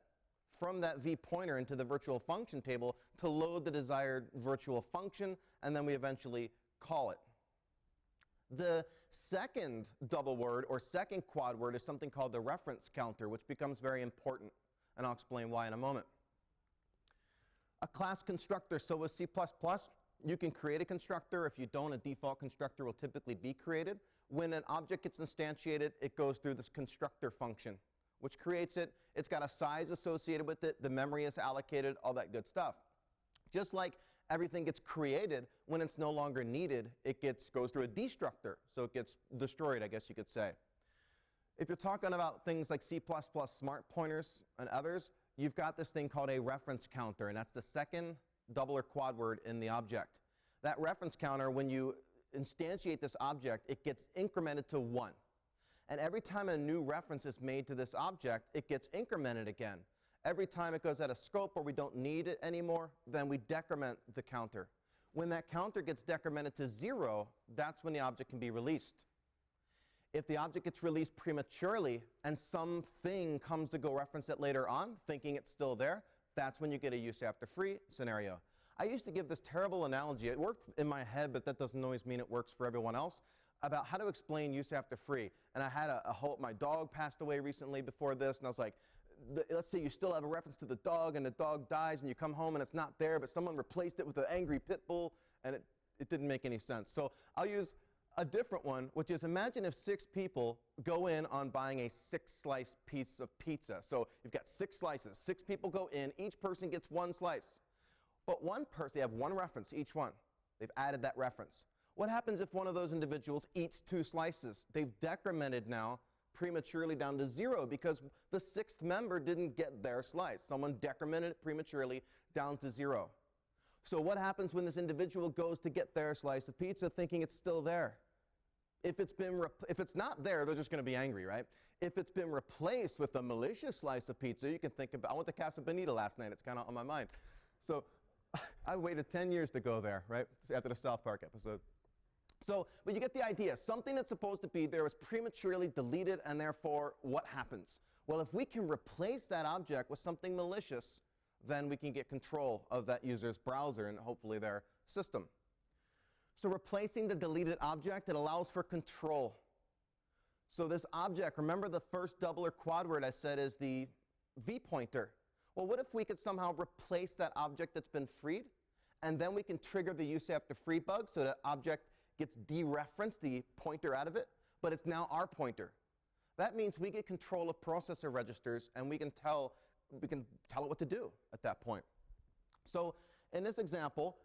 from that vPointer into the virtual function table to load the desired virtual function, and then we eventually call it. The second double word or second quad word is something called the reference counter, which becomes very important, and I'll explain why in a moment. A class constructor, so with C++, You can create a constructor. If you don't, a default constructor will typically be created. When an object gets instantiated, it goes through this constructor function, which creates it. It's got a size associated with it. The memory is allocated, all that good stuff. Just like everything gets created, when it's no longer needed, it goes through a destructor. So it gets destroyed, I guess you could say. If you're talking about things like C++ smart pointers and others, you've got this thing called a reference counter, and that's the second double or quad word in the object. That reference counter, when you instantiate this object, it gets incremented to 1. And every time a new reference is made to this object, it gets incremented again. Every time it goes out of scope or we don't need it anymore, then we decrement the counter. When that counter gets decremented to 0, that's when the object can be released. If the object gets released prematurely and something comes to go reference it later on, thinking it's still there, that's when you get a use after free scenario. I used to give this terrible analogy. It worked in my head, but that doesn't always mean it works for everyone else, about how to explain use after free. And I had my dog passed away recently before this, and I was like, let's say you still have a reference to the dog, and the dog dies, and you come home and it's not there, but someone replaced it with an angry pit bull, and it didn't make any sense. So I'll use a different one, which is imagine if 6 people go in on buying a 6-slice piece of pizza. So you've got 6 slices. 6 people go in. Each person gets 1 slice. But one person, they have 1 reference, each one. They've added that reference. What happens if one of those individuals eats 2 slices? They've decremented now prematurely down to 0 because the 6th member didn't get their slice. Someone decremented it prematurely down to 0. So what happens when this individual goes to get their slice of pizza thinking it's still there? If it's not there, they're just going to be angry, right? If it's been replaced with a malicious slice of pizza, you can think about, I went to Casa Bonita last night. It's kind of on my mind. So I waited 10 years to go there, right, after the South Park episode. So, but you get the idea. Something that's supposed to be there is prematurely deleted, and therefore, what happens? Well, if we can replace that object with something malicious, then we can get control of that user's browser and hopefully their system. So replacing the deleted object, it allows for control. So this object, remember the first double or quad word I said is the V pointer. Well, what if we could somehow replace that object that's been freed, and then we can trigger the use after free bug so that object gets dereferenced, the pointer out of it, but it's now our pointer. That means we get control of processor registers, and we can tell it what to do at that point. So in this example,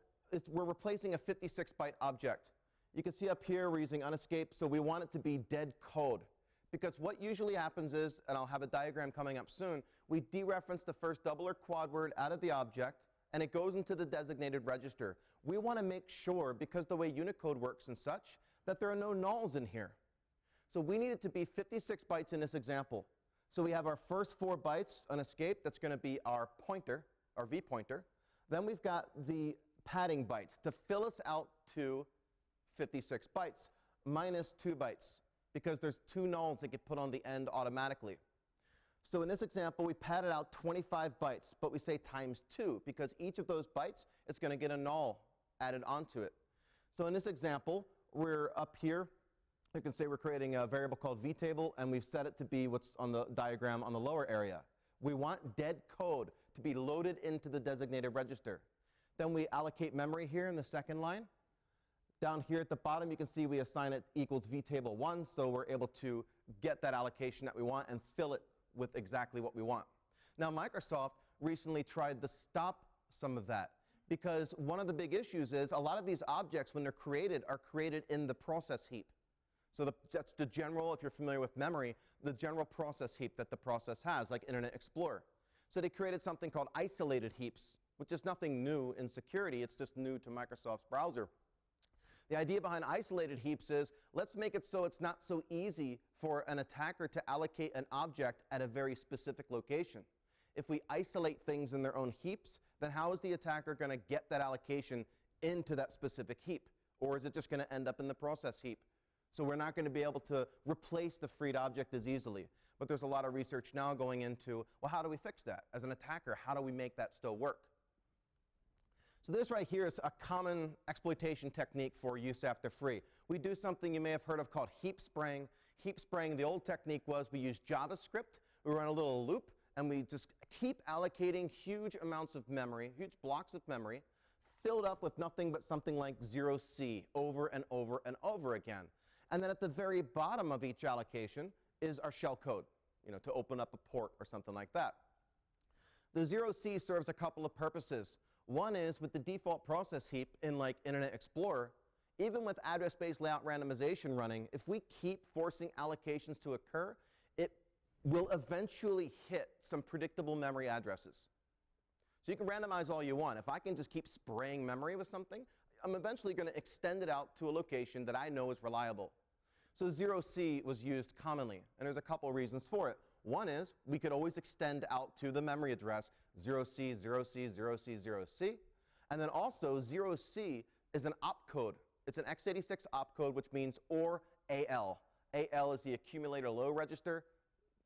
we're replacing a 56-byte object. You can see up here we're using unescape, so we want it to be dead code. Because what usually happens is, and I'll have a diagram coming up soon, we dereference the first double or quad word out of the object, and it goes into the designated register. We want to make sure, because the way Unicode works and such, that there are no nulls in here. So we need it to be 56 bytes in this example. So we have our first 4 bytes on escape. That's going to be our pointer, our V pointer. Then we've got the padding bytes to fill us out to 56 bytes, minus 2 bytes, because there's 2 nulls that get put on the end automatically. So in this example, we padded out 25 bytes, but we say times 2, because each of those bytes is going to get a null added onto it. So in this example, we're up here. You can say we're creating a variable called vtable, and we've set it to be what's on the diagram on the lower area. We want dead code to be loaded into the designated register. Then we allocate memory here in the second line. Down here at the bottom, you can see we assign it equals vtable1, so we're able to get that allocation that we want and fill it with exactly what we want. Now, Microsoft recently tried to stop some of that, because one of the big issues is a lot of these objects, when they're created, are created in the process heap. So that's the general, if you're familiar with memory, the general process heap that the process has, like Internet Explorer. So they created something called isolated heaps, which is nothing new in security. It's just new to Microsoft's browser. The idea behind isolated heaps is, let's make it so it's not so easy for an attacker to allocate an object at a very specific location. If we isolate things in their own heaps, then how is the attacker going to get that allocation into that specific heap? Or is it just going to end up in the process heap? So we're not going to be able to replace the freed object as easily. But there's a lot of research now going into, well, how do we fix that? As an attacker, how do we make that still work? So this right here is a common exploitation technique for use after free. We do something you may have heard of called heap spraying. Heap spraying, the old technique was we use JavaScript, we run a little loop, and we just keep allocating huge amounts of memory, huge blocks of memory, filled up with nothing but something like 0C over and over and over again. And then at the very bottom of each allocation is our shell code, to open up a port or something like that. The 0C serves a couple of purposes. One is with the default process heap in like Internet Explorer, even with address-based layout randomization running, if we keep forcing allocations to occur, it will eventually hit some predictable memory addresses. So you can randomize all you want. If I can just keep spraying memory with something, I'm eventually going to extend it out to a location that I know is reliable. So 0C was used commonly, and there's a couple of reasons for it. One is we could always extend out to the memory address 0C, 0C, 0C, 0C. And then also 0C is an opcode. It's an x86 opcode, which means OR AL. AL is the accumulator low register,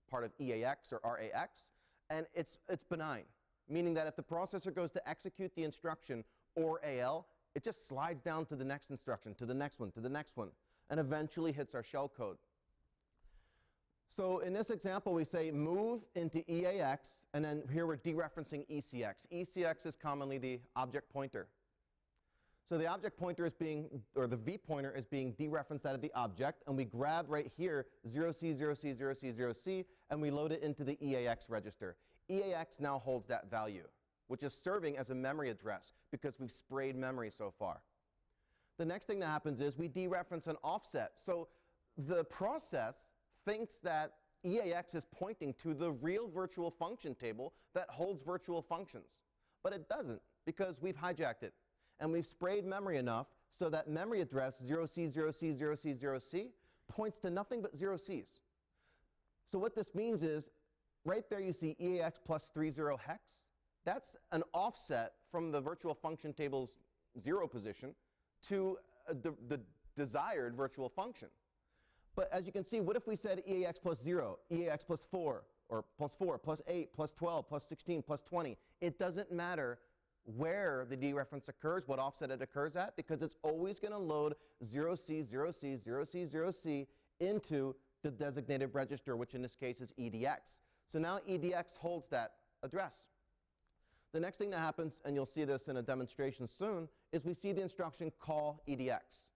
part of EAX or RAX, and it's benign, meaning that if the processor goes to execute the instruction OR AL, it just slides down to the next instruction, to the next one, to the next one, and eventually hits our shell code. So in this example, we say move into EAX, and then here we're dereferencing ECX. ECX is commonly the object pointer. So the object pointer is being, or the V pointer is being dereferenced out of the object, and we grab right here 0C, 0C, 0C, 0C, and we load it into the EAX register. EAX now holds that value, which is serving as a memory address because we've sprayed memory so far. The next thing that happens is we dereference an offset. So the process thinks that EAX is pointing to the real virtual function table that holds virtual functions. But it doesn't, because we've hijacked it. And we've sprayed memory enough so that memory address 0C, 0C, 0C, 0C points to nothing but 0Cs. So what this means is, right there you see EAX plus 30 hex. That's an offset from the virtual function table's 0 position to the desired virtual function. But as you can see, what if we said EAX plus 0, EAX plus 4, or plus 4, plus 8, plus 12, plus 16, plus 20? It doesn't matter where the dereference occurs, what offset it occurs at, because it's always going to load 0C, 0C, 0C, 0C into the designated register, which in this case is EDX. So now EDX holds that address. The next thing that happens, and you'll see this in a demonstration soon, is we see the instruction call EDX.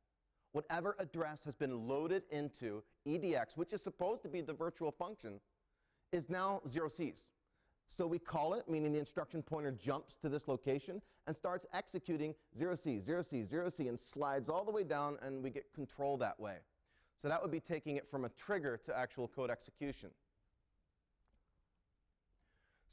Whatever address has been loaded into EDX, which is supposed to be the virtual function, is now 0Cs. So we call it, meaning the instruction pointer jumps to this location and starts executing 0C, 0C, 0C, and slides all the way down, and we get control that way. So that would be taking it from a trigger to actual code execution.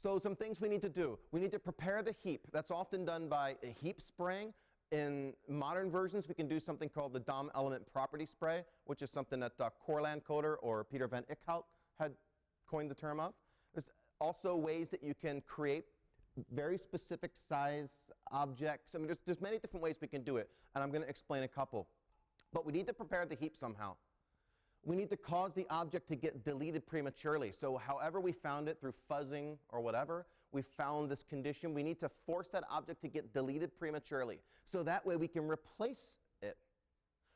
So some things we need to do. We need to prepare the heap. That's often done by a heap spraying. In modern versions, we can do something called the DOM element property spray, which is something that Corland Coder or Peter van Ickhout had coined the term of. There's also ways that you can create very specific size objects. I mean, there's many different ways we can do it, and I'm going to explain a couple. But we need to prepare the heap somehow. We need to cause the object to get deleted prematurely. So however we found it through fuzzing or whatever, we found this condition. We need to force that object to get deleted prematurely. So that way we can replace it.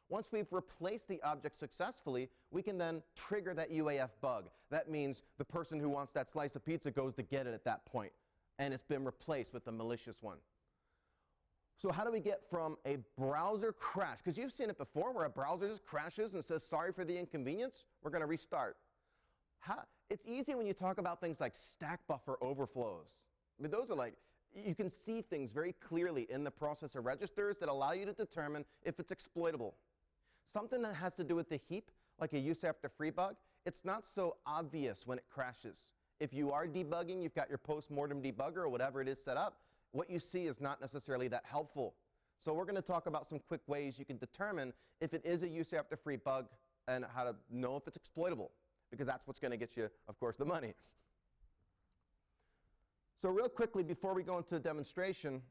Once we've replaced the object successfully, we can then trigger that UAF bug. That means the person who wants that slice of pizza goes to get it at that point, and it's been replaced with a malicious one. So how do we get from a browser crash, because you've seen it before where a browser just crashes and says, sorry for the inconvenience, we're going to restart. It's easy when you talk about things like stack buffer overflows. I mean, those are like, you can see things very clearly in the processor registers that allow you to determine if it's exploitable. Something that has to do with the heap, like a use after free bug, it's not so obvious when it crashes. If you are debugging, you've got your post-mortem debugger or whatever it is set up, what you see is not necessarily that helpful. So we're going to talk about some quick ways you can determine if it is a use after free bug and how to know if it's exploitable, because that's what's going to get you, of course, the money. So real quickly, before we go into the demonstration,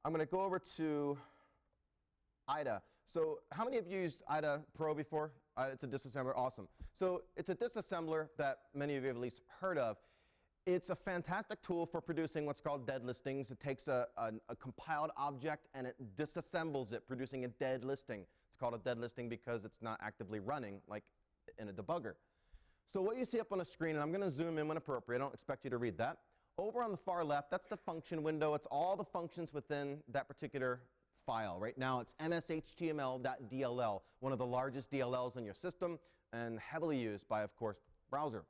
I'm going to go over to IDA. So how many of you used IDA Pro before? It's a disassembler. Awesome. So it's a disassembler that many of you have at least heard of. It's a fantastic tool for producing what's called dead listings. It takes a compiled object and it disassembles it, producing a dead listing. It's called a dead listing because it's not actively running like in a debugger. So what you see up on the screen, and I'm going to zoom in when appropriate. I don't expect you to read that. Over on the far left, that's the function window. It's all the functions within that particular file. Right now, it's mshtml.dll, one of the largest DLLs in your system, and heavily used by, of course, browser.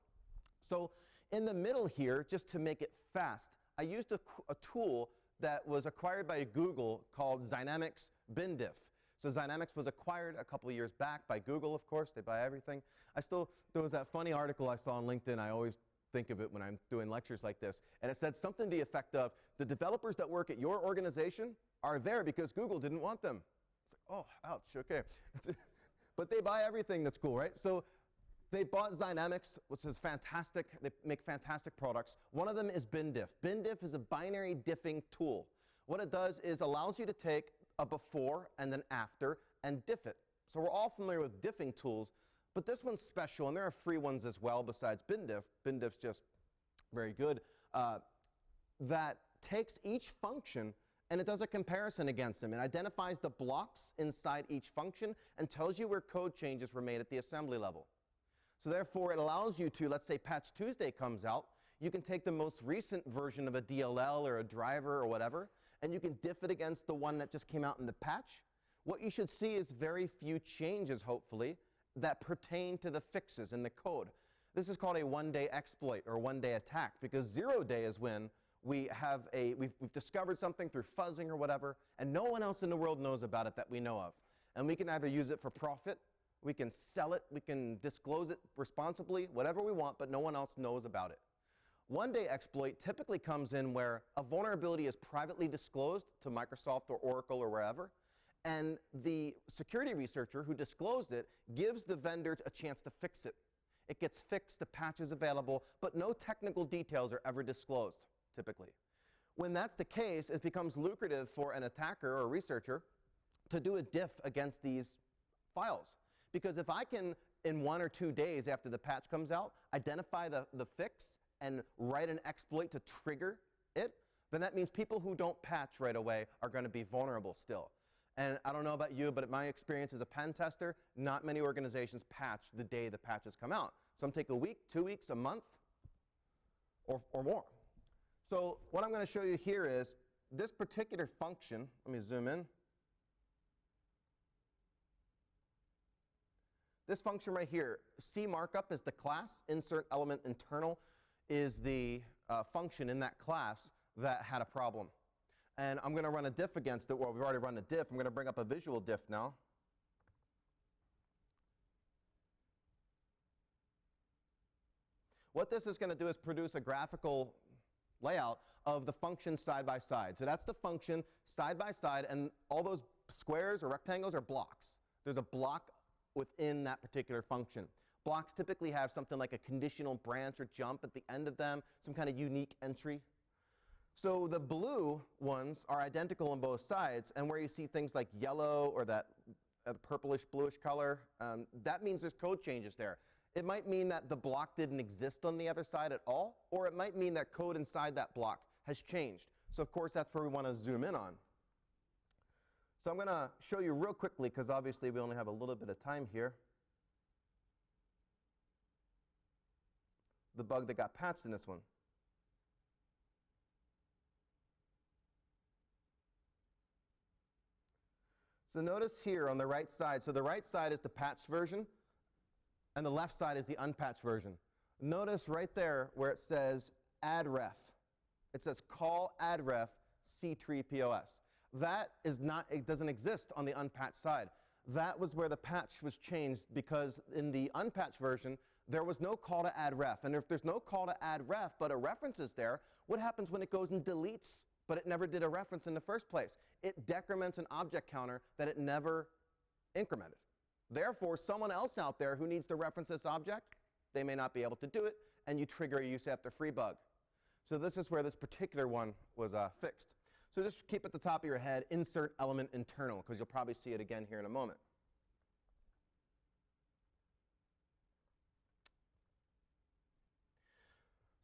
So in the middle here, just to make it fast, I used a tool that was acquired by Google called Zynamics BinDiff. So Zynamics was acquired a couple of years back by Google, of course. They buy everything. There was that funny article I saw on LinkedIn. I always think of it when I'm doing lectures like this. And it said something to the effect of, the developers that work at your organization are there because Google didn't want them. It's like, oh, ouch, okay. But they buy everything that's cool, right? So they bought Zynamics, which is fantastic. They make fantastic products. One of them is BinDiff. BinDiff is a binary diffing tool. What it does is allows you to take a before and then after and diff it. So we're all familiar with diffing tools, but this one's special, and there are free ones as well besides BinDiff. BinDiff's just very good. That takes each function and it does a comparison against them. It identifies the blocks inside each function and tells you where code changes were made at the assembly level. So therefore, it allows you to, let's say Patch Tuesday comes out, you can take the most recent version of a DLL or a driver or whatever, and you can diff it against the one that just came out in the patch. What you should see is very few changes, hopefully, that pertain to the fixes in the code. This is called a one-day exploit or one-day attack, because 0 day is when we've discovered something through fuzzing or whatever, and no one else in the world knows about it that we know of. And we can either use it for profit, we can sell it, we can disclose it responsibly, whatever we want, but no one else knows about it. One-day exploit typically comes in where a vulnerability is privately disclosed to Microsoft or Oracle or wherever, and the security researcher who disclosed it gives the vendor a chance to fix it. It gets fixed, the patch is available, but no technical details are ever disclosed, typically. When that's the case, it becomes lucrative for an attacker or a researcher to do a diff against these files. Because if I can, in 1 or 2 days after the patch comes out, identify the fix and write an exploit to trigger it, then that means people who don't patch right away are going to be vulnerable still. And I don't know about you, but in my experience as a pen tester, not many organizations patch the day the patches come out. Some take a week, 2 weeks, a month, or more. So what I'm going to show you here is this particular function. Let me zoom in. This function right here, C markup is the class, insert element internal is the function in that class that had a problem. And I'm going to run a diff against it. Well, we've already run a diff. I'm going to bring up a visual diff now. What this is going to do is produce a graphical layout of the function side by side. So that's the function side by side, and all those squares or rectangles are blocks. There's a block within that particular function. Blocks typically have something like a conditional branch or jump at the end of them, some kind of unique entry. So the blue ones are identical on both sides, and where you see things like yellow or that purplish bluish color, that means there's code changes there. It might mean that the block didn't exist on the other side at all, or it might mean that code inside that block has changed. So of course, that's where we want to zoom in on. So I'm going to show you real quickly, because obviously we only have a little bit of time here, the bug that got patched in this one. So notice here on the right side, so the right side is the patched version, and the left side is the unpatched version. Notice right there where it says add ref. It says call add ref C3POS. That is not, it doesn't exist on the unpatched side. That was where the patch was changed, because in the unpatched version, there was no call to add ref. And if there's no call to add ref, but a reference is there, what happens when it goes and deletes, but it never did a reference in the first place? It decrements an object counter that it never incremented. Therefore, someone else out there who needs to reference this object, they may not be able to do it, and you trigger a use after free bug. So this is where this particular one was fixed. So just keep at the top of your head, insert element internal, because you'll probably see it again here in a moment.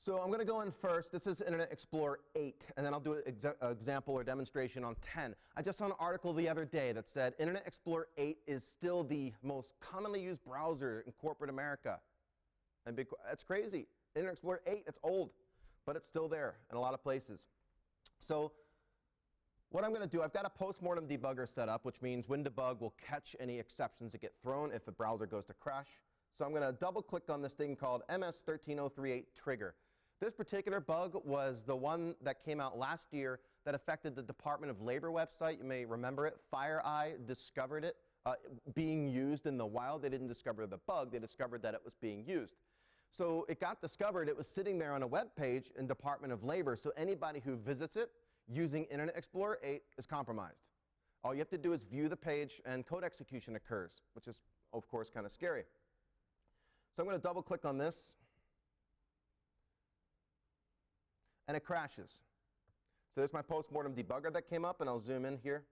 So I'm going to go in first. This is Internet Explorer 8, and then I'll do an example or demonstration on 10. I just saw an article the other day that said Internet Explorer 8 is still the most commonly used browser in corporate America. And that's crazy. Internet Explorer 8, it's old. but it's still there in a lot of places. So what I'm going to do, I've got a postmortem debugger set up, which means WinDebug will catch any exceptions that get thrown if a browser goes to crash. So I'm going to double click on this thing called MS13038 trigger. This particular bug was the one that came out last year that affected the Department of Labor website. You may remember it. FireEye discovered it being used in the wild. They didn't discover the bug. They discovered that it was being used. So it got discovered. It was sitting there on a web page in Department of Labor. So anybody who visits it using Internet Explorer 8 is compromised. All you have to do is view the page, and code execution occurs, which is, of course, kind of scary. So I'm going to double click on this, and it crashes. So there's my postmortem debugger that came up, and I'll zoom in here.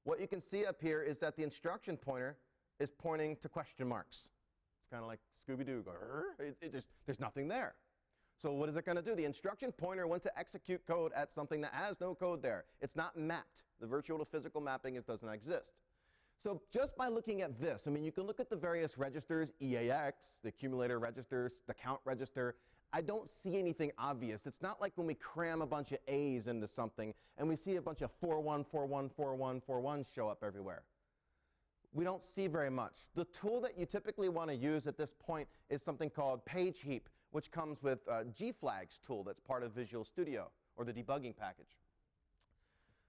What you can see up here is that the instruction pointer is pointing to question marks. It's kind of like Scooby-Doo. There's nothing there. So what is it going to do? The instruction pointer went to execute code at something that has no code there. It's not mapped. The virtual to physical mapping does not exist. So just by looking at this, I mean, you can look at the various registers, EAX, the accumulator registers, the count register. I don't see anything obvious. It's not like when we cram a bunch of A's into something and we see a bunch of 41, 41, 41, 41 show up everywhere. We don't see very much. The tool that you typically want to use at this point is something called page heap, which comes with gflags tool that's part of Visual Studio, or the debugging package.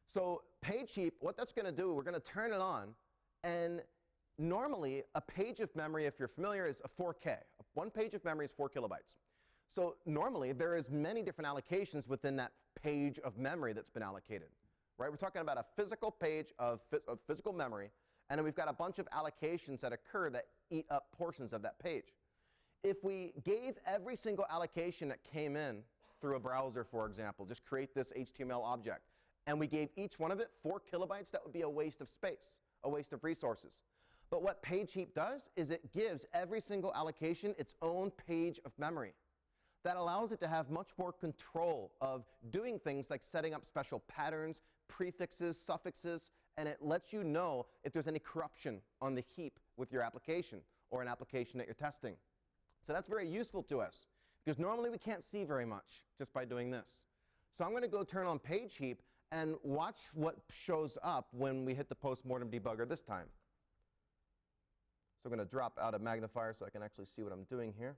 So page heap, what that's going to do, we're going to turn it on, and normally a page of memory, if you're familiar, is a 4K. One page of memory is 4 kilobytes. So normally there is many different allocations within that page of memory that's been allocated. Right? We're talking about a physical page of physical memory, and then we've got a bunch of allocations that occur that eat up portions of that page. If we gave every single allocation that came in through a browser, for example, just create this HTML object, and we gave each one of it 4 kilobytes, that would be a waste of space, a waste of resources. But what page heap does is it gives every single allocation its own page of memory. That allows it to have much more control of doing things like setting up special patterns, prefixes, suffixes, and it lets you know if there's any corruption on the heap with your application or an application that you're testing. So that's very useful to us, because normally we can't see very much just by doing this. So I'm going to go turn on page heap and watch what shows up when we hit the postmortem debugger this time. So I'm going to drop out of magnifier so I can actually see what I'm doing here.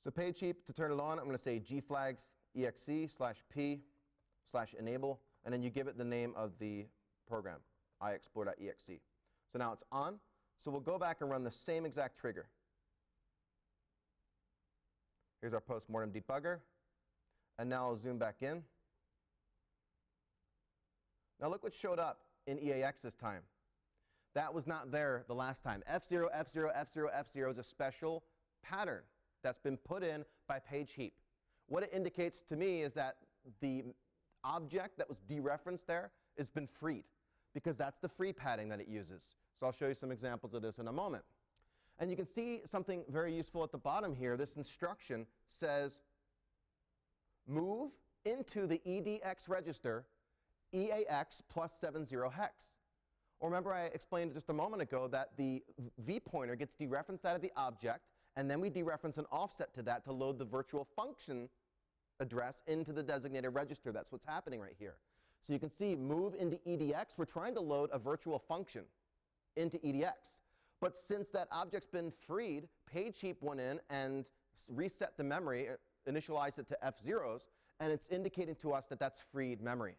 So page heap, to turn it on, I'm going to say gflags exe/p/enable, and then you give it the name of the program, iexplore.exe. So now it's on. So we'll go back and run the same exact trigger. Here's our postmortem debugger. And now I'll zoom back in. Now look what showed up in EAX this time. That was not there the last time. F0, F0, F0, F0 is a special pattern that's been put in by page heap. What it indicates to me is that the object that was dereferenced there has been freed, because that's the free padding that it uses. So I'll show you some examples of this in a moment. And you can see something very useful at the bottom here. This instruction says move into the EDX register EAX plus 70 hex. Or remember I explained just a moment ago that the V pointer gets dereferenced out of the object, and then we dereference an offset to that to load the virtual function address into the designated register. That's what's happening right here. So you can see move into EDX. We're trying to load a virtual function into EDX. But since that object's been freed, page heap went in and reset the memory, initialized it to F0s, and it's indicating to us that that's freed memory.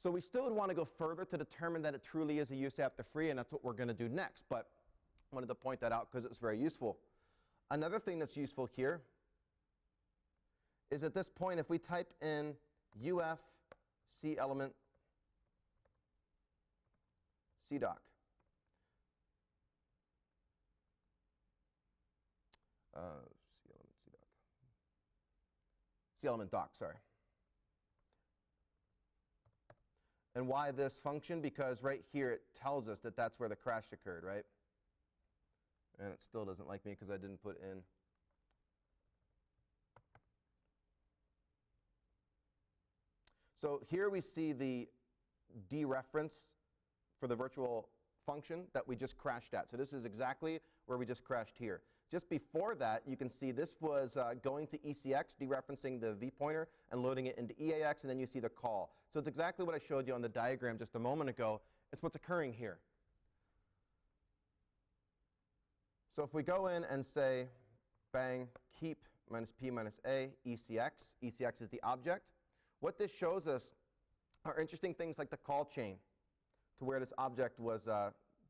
So we still would want to go further to determine that it truly is a use after free, and that's what we're going to do next. But I wanted to point that out because it's very useful. Another thing that's useful here is at this point, if we type in UF C element CDoc, C element doc, sorry. And why this function? Because right here it tells us that that's where the crash occurred, right? And it still doesn't like me because I didn't put in. So here we see the dereference for the virtual function that we just crashed at. So this is exactly where we just crashed here. Just before that, you can see this was going to ECX, dereferencing the V pointer, and loading it into EAX, and then you see the call. So it's exactly what I showed you on the diagram just a moment ago. It's what's occurring here. So if we go in and say, bang, keep minus P minus A, ECX. ECX is the object. What this shows us are interesting things like the call chain to where this object was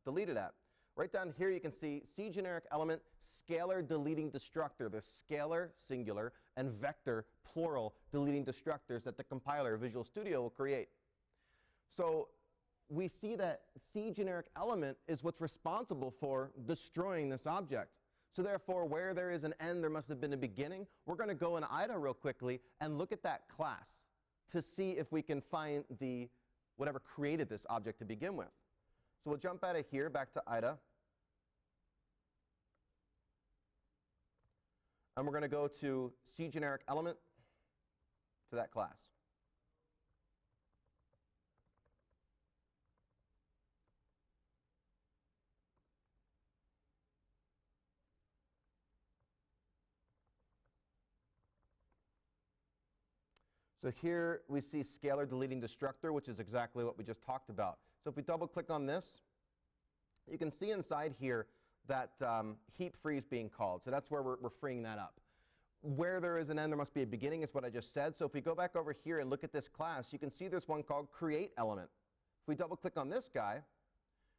deleted at. Right down here you can see C generic element, scalar deleting destructor. There's scalar, singular, and vector, plural, deleting destructors that the compiler, Visual Studio, will create. So we see that C generic element is what's responsible for destroying this object. So therefore, where there is an end, there must have been a beginning. We're going to go in IDA real quickly and look at that class to see if we can find the whatever created this object to begin with. So we'll jump out of here back to IDA. And we're going to go to C generic element to that class. So here we see scalar deleting destructor, which is exactly what we just talked about. So if we double click on this, you can see inside here that heap free is being called. So that's where we're freeing that up. Where there is an end, there must be a beginning, is what I just said. So if we go back over here and look at this class, you can see there's one called create element. If we double click on this guy,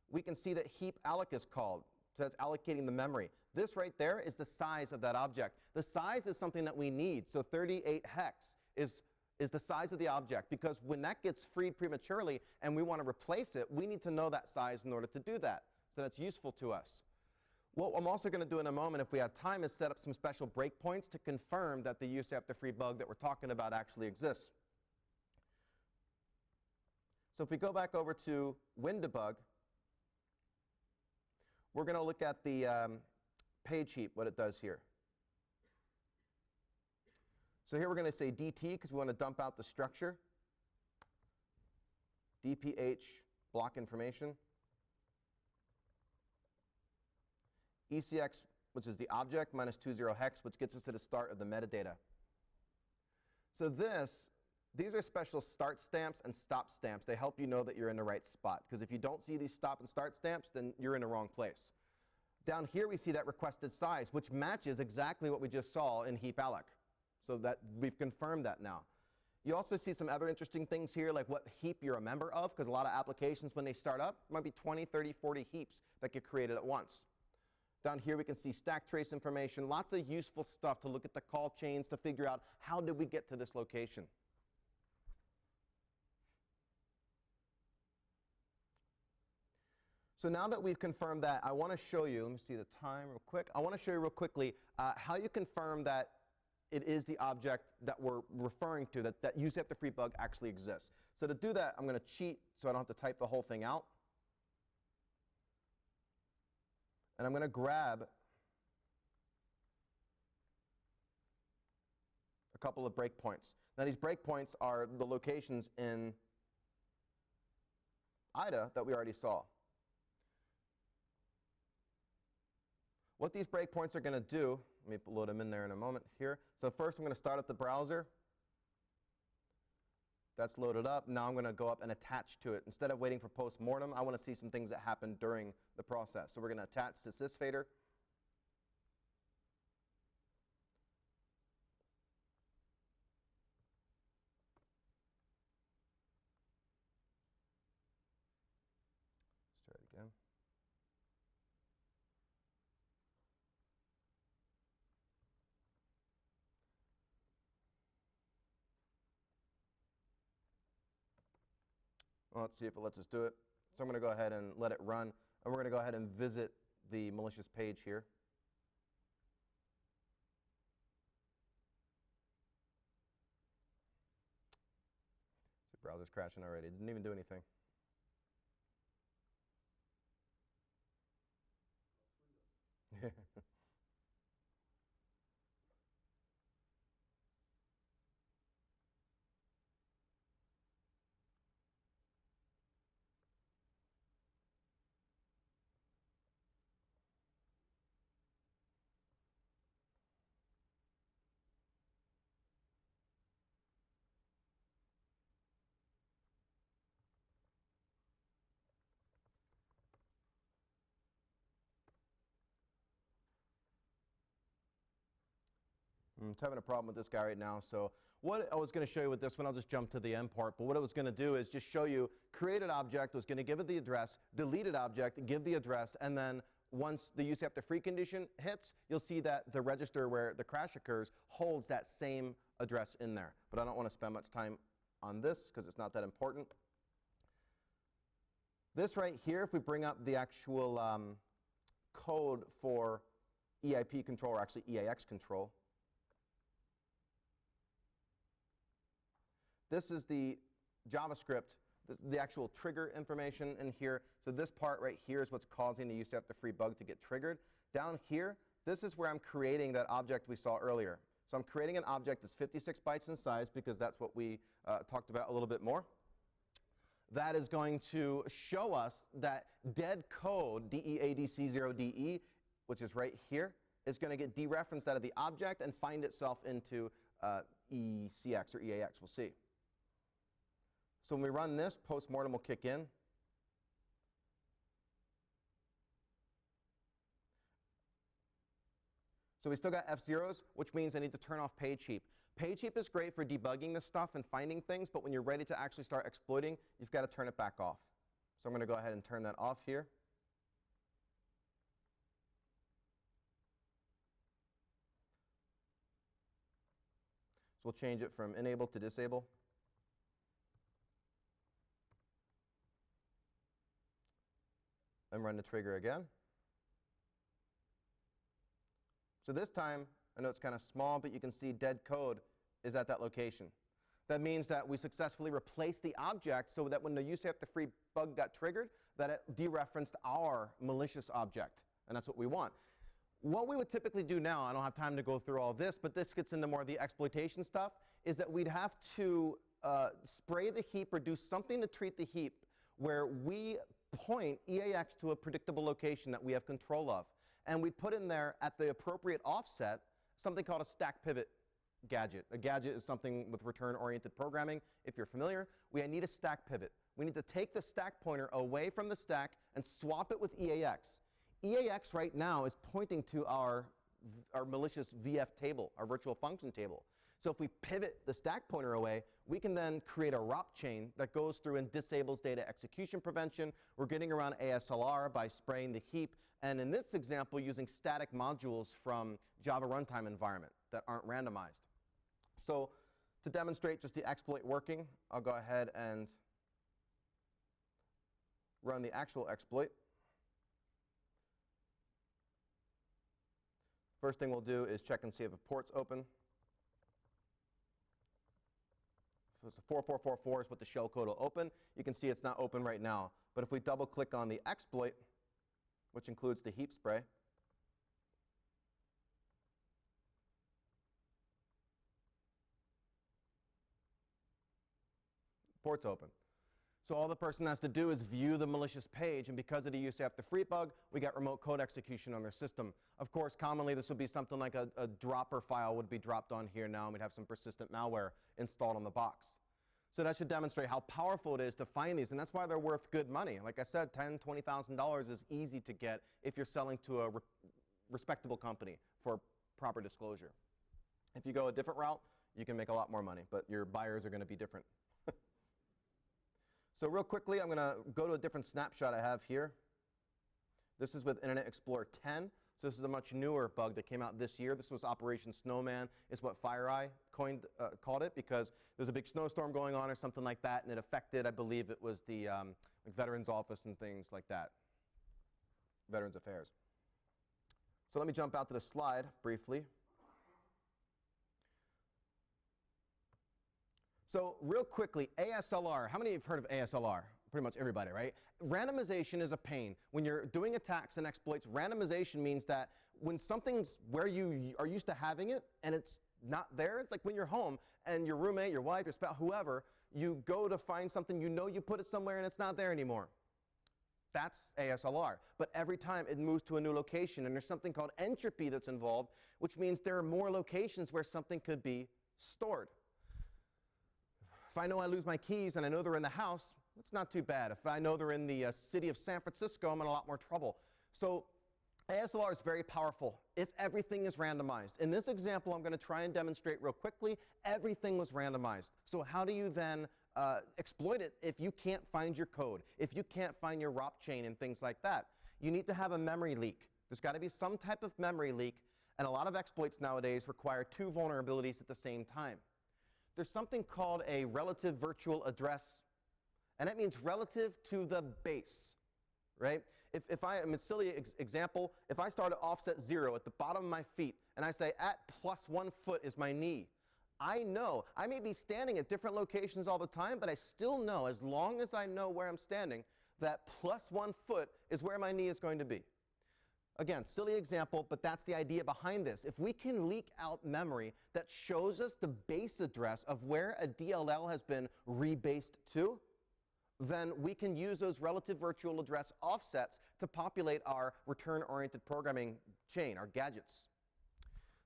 we can see that heap alloc is called. So that's allocating the memory. This right there is the size of that object. The size is something that we need. So 38 hex is the size of the object, because when that gets freed prematurely and we want to replace it, we need to know that size in order to do that. So that's useful to us. What I'm also going to do in a moment, if we have time, is set up some special breakpoints to confirm that the use after free bug that we're talking about actually exists. So if we go back over to WinDebug, we're going to look at the page heap, what it does here. So here we're going to say DT because we want to dump out the structure. DPH, block information. ECX, which is the object, minus 20 hex, which gets us to the start of the metadata. So these are special start stamps and stop stamps. They help you know that you're in the right spot, because if you don't see these stop and start stamps, then you're in the wrong place. Down here we see that requested size, which matches exactly what we just saw in heap alloc. So that we've confirmed that now. You also see some other interesting things here, like what heap you're a member of, because a lot of applications, when they start up, might be 20, 30, 40 heaps that get created at once. Down here we can see stack trace information, lots of useful stuff to look at the call chains to figure out how did we get to this location. So now that we've confirmed that, I want to show you, let me see the time real quick. I want to show you real quickly how you confirm that it is the object that we're referring to, that use after free bug actually exists. So to do that, I'm going to cheat so I don't have to type the whole thing out. And I'm going to grab a couple of breakpoints. Now these breakpoints are the locations in IDA that we already saw. What these breakpoints are going to do, let me load them in there in a moment here. So first I'm going to start up the browser. That's loaded up. Now I'm going to go up and attach to it. Instead of waiting for post-mortem, I want to see some things that happen during the process. So we're going to attach to sysfader. Let's try it again. Well, let's see if it lets us do it. So I'm going to go ahead and let it run. And we're going to go ahead and visit the malicious page here. The browser's crashing already. It didn't even do anything. I'm having a problem with this guy right now. So what I was going to show you with this one, I'll just jump to the end part. But what I was going to do is just show you created object, was going to give it the address, deleted object, give the address, and then once the use after free condition hits, you'll see that the register where the crash occurs holds that same address in there. But I don't want to spend much time on this because it's not that important. This right here, if we bring up the actual code for EIP control, or actually EAX control, this is the JavaScript, the actual trigger information in here. So this part right here is what's causing the use after free bug to get triggered. Down here, this is where I'm creating that object we saw earlier. So I'm creating an object that's 56 bytes in size because that's what we talked about a little bit more. That is going to show us that dead code, DEADC0DE, which is right here, is going to get dereferenced out of the object and find itself into ECX or EAX. We'll see. So when we run this, postmortem will kick in. So we still got F0s, which means I need to turn off page heap. Page heap is great for debugging this stuff and finding things, but when you're ready to actually start exploiting, you've got to turn it back off. So I'm going to go ahead and turn that off here. So we'll change it from enable to disable. And run the trigger again. So this time, I know it's kind of small, but you can see dead code is at that location. That means that we successfully replaced the object so that when the use after free bug got triggered, that it dereferenced our malicious object. And that's what we want. What we would typically do now, I don't have time to go through all this, but this gets into more of the exploitation stuff, is that we'd have to spray the heap or do something to treat the heap where we point EAX to a predictable location that we have control of. And we'd put in there at the appropriate offset something called a stack pivot gadget. A gadget is something with return-oriented programming. If you're familiar, we need a stack pivot. We need to take the stack pointer away from the stack and swap it with EAX. EAX right now is pointing to our malicious VF table, our virtual function table. So if we pivot the stack pointer away, we can then create a ROP chain that goes through and disables data execution prevention. We're getting around ASLR by spraying the heap, and in this example, using static modules from Java runtime environment that aren't randomized. So to demonstrate just the exploit working, I'll go ahead and run the actual exploit. First thing we'll do is check and see if a port's open. So it's a 4444 is what the shell code will open. You can see it's not open right now. But if we double click on the exploit, which includes the heap spray, port's open. So all the person has to do is view the malicious page, and because of the use after free bug, we got remote code execution on their system. Of course, commonly this would be something like a dropper file would be dropped on here now, and we'd have some persistent malware installed on the box. So that should demonstrate how powerful it is to find these, and that's why they're worth good money. Like I said, $10,000, $20,000 is easy to get if you're selling to a respectable company for proper disclosure. If you go a different route, you can make a lot more money, but your buyers are going to be different. So real quickly, I'm going to go to a different snapshot I have here. This is with Internet Explorer 10. So this is a much newer bug that came out this year. This was Operation Snowman. It's what FireEye called it, because there's a big snowstorm going on or something like that, and it affected, I believe it was the Veterans Office and things like that, Veterans Affairs. So let me jump out to the slide briefly. So real quickly, ASLR. How many have heard of ASLR? Pretty much everybody, right? Randomization is a pain. When you're doing attacks and exploits, randomization means that when something's where you are used to having it and it's not there, it's like when you're home and your roommate, your wife, your spouse, whoever, you go to find something, you know you put it somewhere and it's not there anymore. That's ASLR. But every time it moves to a new location, and there's something called entropy that's involved, which means there are more locations where something could be stored. If I know I lose my keys and I know they're in the house, it's not too bad. If I know they're in the city of San Francisco, I'm in a lot more trouble. So ASLR is very powerful if everything is randomized. In this example, I'm going to try and demonstrate real quickly, everything was randomized. So how do you then exploit it if you can't find your code, if you can't find your ROP chain and things like that? You need to have a memory leak. There's got to be some type of memory leak, and a lot of exploits nowadays require two vulnerabilities at the same time. There's something called a relative virtual address, and that means relative to the base. Right? If I am a silly example, if I start at offset 0 at the bottom of my feet and I say at +1 foot is my knee, I know I may be standing at different locations all the time, but I still know, as long as I know where I'm standing, that +1 foot is where my knee is going to be. Again, silly example, but that's the idea behind this. If we can leak out memory that shows us the base address of where a DLL has been rebased to, then we can use those relative virtual address offsets to populate our return-oriented programming chain, our gadgets.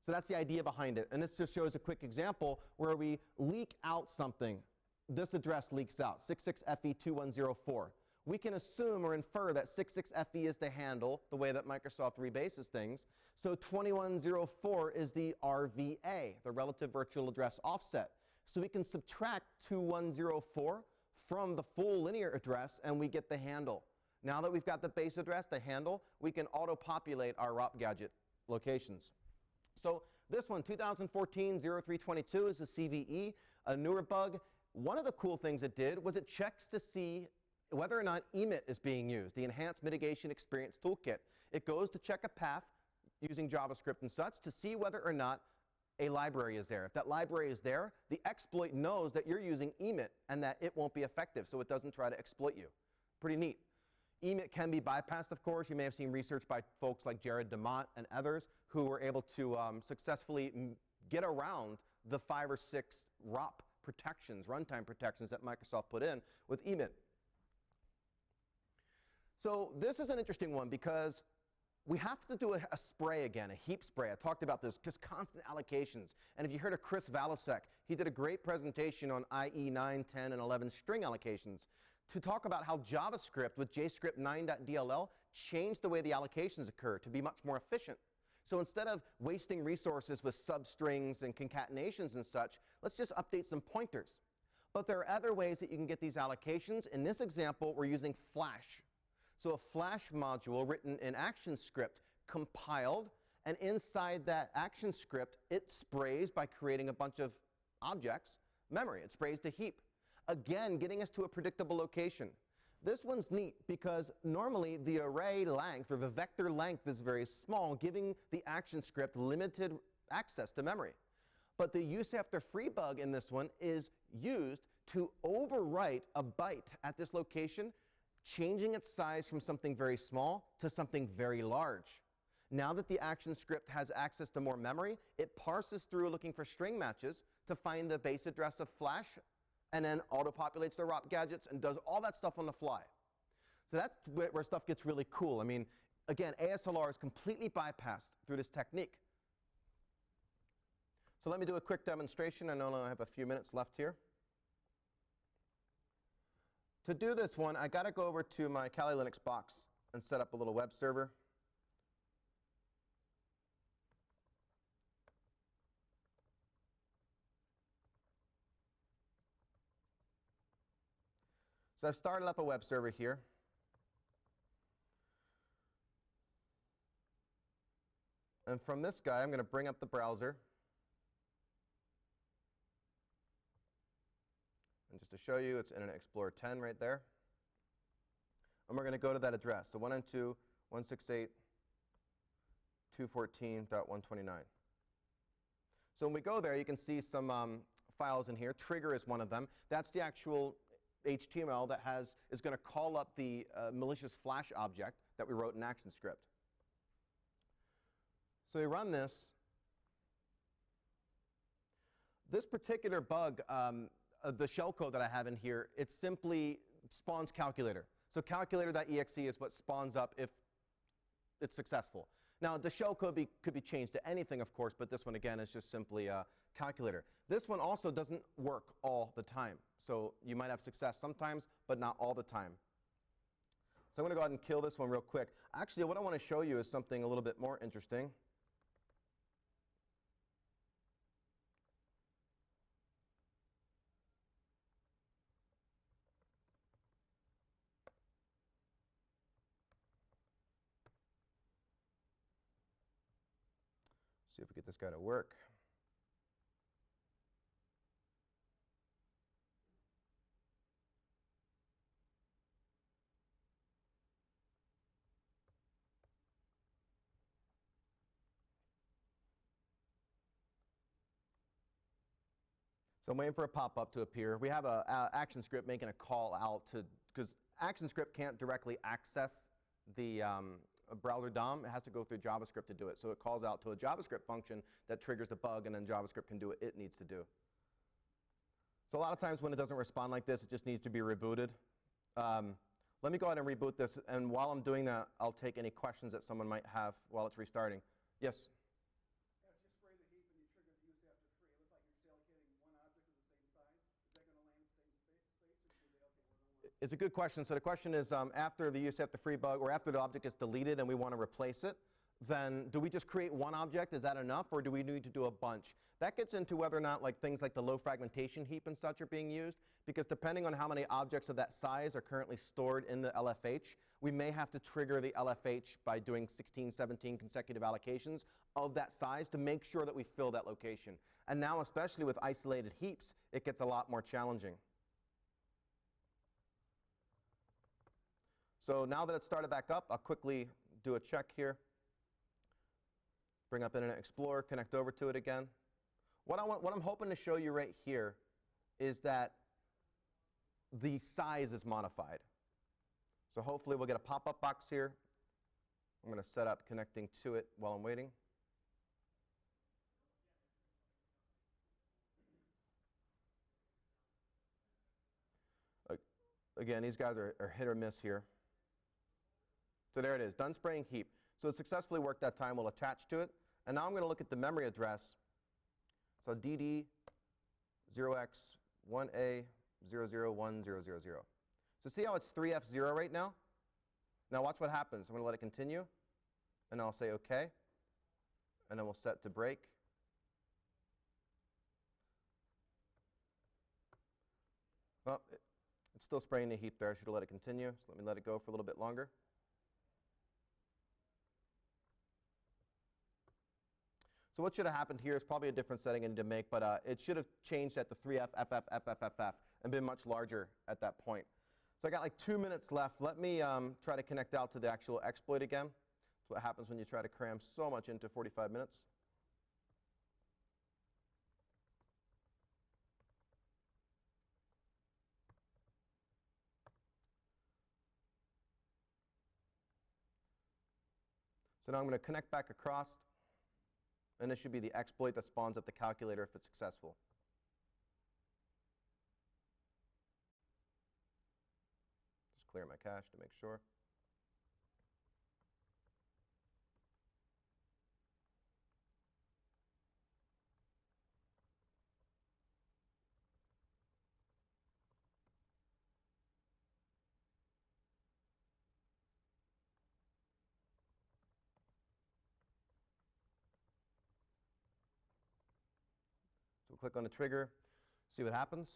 So that's the idea behind it. And this just shows a quick example where we leak out something. This address leaks out, 66FE2104. We can assume or infer that 66FE is the handle, the way that Microsoft rebases things. So 2104 is the RVA, the relative virtual address offset. So we can subtract 2104 from the full linear address, and we get the handle. Now that we've got the base address, the handle, we can auto-populate our ROP gadget locations. So this one, 2014-0322, is a CVE, a newer bug. One of the cool things it did was it checks to see whether or not EMIT is being used, the Enhanced Mitigation Experience Toolkit. It goes to check a path using JavaScript and such to see whether or not a library is there. If that library is there, the exploit knows that you're using EMIT and that it won't be effective, so it doesn't try to exploit you. Pretty neat. EMIT can be bypassed, of course. You may have seen research by folks like Jared DeMott and others who were able to successfully get around the 5 or 6 ROP protections, runtime protections that Microsoft put in with EMIT. So this is an interesting one because we have to do a spray again, a heap spray. I talked about this, just constant allocations. And if you heard of Chris Valasek, he did a great presentation on IE 9, 10, and 11 string allocations to talk about how JavaScript with JScript 9.dll changed the way the allocations occur to be much more efficient. So instead of wasting resources with substrings and concatenations and such, let's just update some pointers. But there are other ways that you can get these allocations. In this example, we're using Flash. So a Flash module written in ActionScript compiled, and inside that ActionScript, it sprays by creating a bunch of objects, memory. It sprays to heap. Again, getting us to a predictable location. This one's neat because normally the array length or the vector length is very small, giving the ActionScript limited access to memory. But the use after free bug in this one is used to overwrite a byte at this location, changing its size from something very small to something very large. Now that the ActionScript has access to more memory, it parses through looking for string matches to find the base address of Flash, and then auto-populates the ROP gadgets and does all that stuff on the fly. So that's where stuff gets really cool. I mean, again, ASLR is completely bypassed through this technique. So let me do a quick demonstration. I know I have a few minutes left here. To do this one, I got to go over to my Kali Linux box and set up a little web server. So I've started up a web server here. And from this guy, I'm going to bring up the browser. And just to show you, it's Internet Explorer 10 right there. And we're going to go to that address, so 192.168.214.129. So when we go there, you can see some files in here. Trigger is one of them. That's the actual HTML that is going to call up the malicious Flash object that we wrote in ActionScript. So we run this. This particular bug, the shellcode that I have in here, it simply spawns calculator. So calculator.exe is what spawns up if it's successful. Now, the shellcode could be changed to anything, of course, but this one, again, is just simply calculator. This one also doesn't work all the time. So you might have success sometimes, but not all the time. So I'm going to go ahead and kill this one real quick. Actually, what I want to show you is something a little bit more interesting. See if we get this guy to work. So I'm waiting for a pop-up to appear. We have an action script making a call out to, because action script can't directly access the browser DOM. It has to go through JavaScript to do it. So it calls out to a JavaScript function that triggers the bug, and then JavaScript can do what it needs to do. So a lot of times when it doesn't respond like this, it just needs to be rebooted. Let me go ahead and reboot this, and while I'm doing that, I'll take any questions that someone might have while it's restarting. Yes? If you spray the heap and you trigger the use after free, it looks like you're allocating one object of the same size. Is that going to land in the same space, or should they, okay, we're going to want? It's a good question. So the question is, after the use after free bug, or after the object is deleted and we want to replace it, then do we just create one object? Is that enough, or do we need to do a bunch? That gets into whether or not things like the low fragmentation heap and such are being used, because depending on how many objects of that size are currently stored in the LFH, we may have to trigger the LFH by doing 16, 17 consecutive allocations of that size to make sure that we fill that location. And now, especially with isolated heaps, it gets a lot more challenging. So now that it's started back up, I'll quickly do a check here. Bring up Internet Explorer, connect over to it again. What I'm hoping to show you right here is that the size is modified. So hopefully we'll get a pop-up box here. I'm going to set up connecting to it while I'm waiting. Again, these guys are hit or miss here. So there it is, done spraying heap. So it successfully worked that time. We'll attach to it. And now I'm going to look at the memory address. So dd 0x1a001000. So see how it's 3f0 right now? Now watch what happens. I'm going to let it continue. And I'll say OK. And then we'll set to break. Well, it's still spraying the heap there. I should have let it continue. So let me let it go for a little bit longer. So what should have happened here is probably a different setting I need to make, but it should have changed at the 3f, and been much larger at that point. So I got like 2 minutes left. Let me try to connect out to the actual exploit again. That's what happens when you try to cram so much into 45 minutes. So now I'm going to connect back across. And this should be the exploit that spawns up the calculator if it's successful. Just clear my cache to make sure. So we'll click on the trigger, see what happens.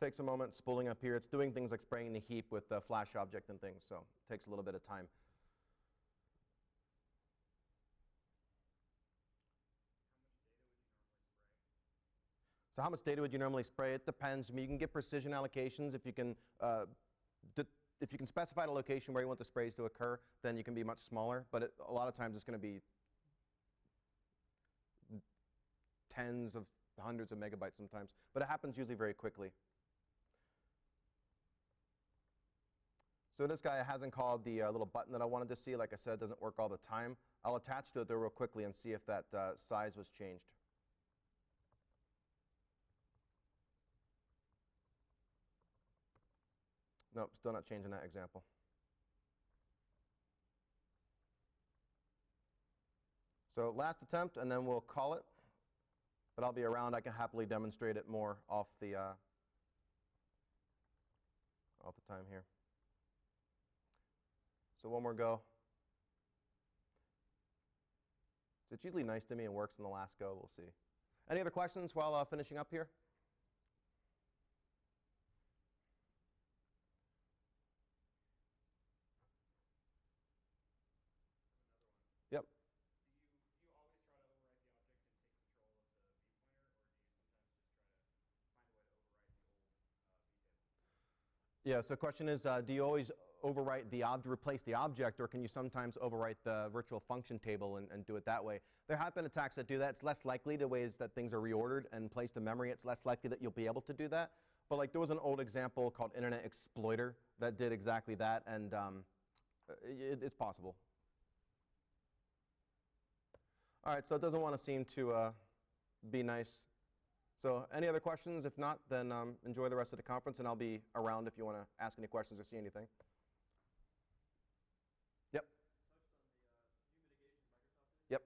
Takes a moment, spooling up here. It's doing things like spraying the heap with the flash object and things, so it takes a little bit of time. So how much data would you normally spray? It depends. I mean, you can get precision allocations. If you can specify the location where you want the sprays to occur, then you can be much smaller. But a lot of times it's going to be tens of hundreds of megabytes sometimes. But it happens usually very quickly. So this guy hasn't called the little button that I wanted to see. Like I said, it doesn't work all the time. I'll attach to it though real quickly and see if that size was changed. Nope, still not changing that example. So last attempt, and then we'll call it but I'll be around. I can happily demonstrate it more off the time here. So one more go. It's usually nice to me and works in the last go. We'll see. Any other questions while finishing up here? Yep. Do you always try to overwrite the object and take control of the v pointer, or do you sometimes just try to find a way to overwrite the old v table? Yeah, so the question is, do you always overwrite the object, replace the object, or can you sometimes overwrite the virtual function table and do it that way? There have been attacks that do that. It's less likely the ways that things are reordered and placed in memory. It's less likely that you'll be able to do that. But like there was an old example called Internet Exploiter that did exactly that, and it's possible. All right, so it doesn't want to seem to be nice. So any other questions? If not, then enjoy the rest of the conference, and I'll be around if you want to ask any questions or see anything. Yep. Touched on the new mitigations Microsoft did. Yep.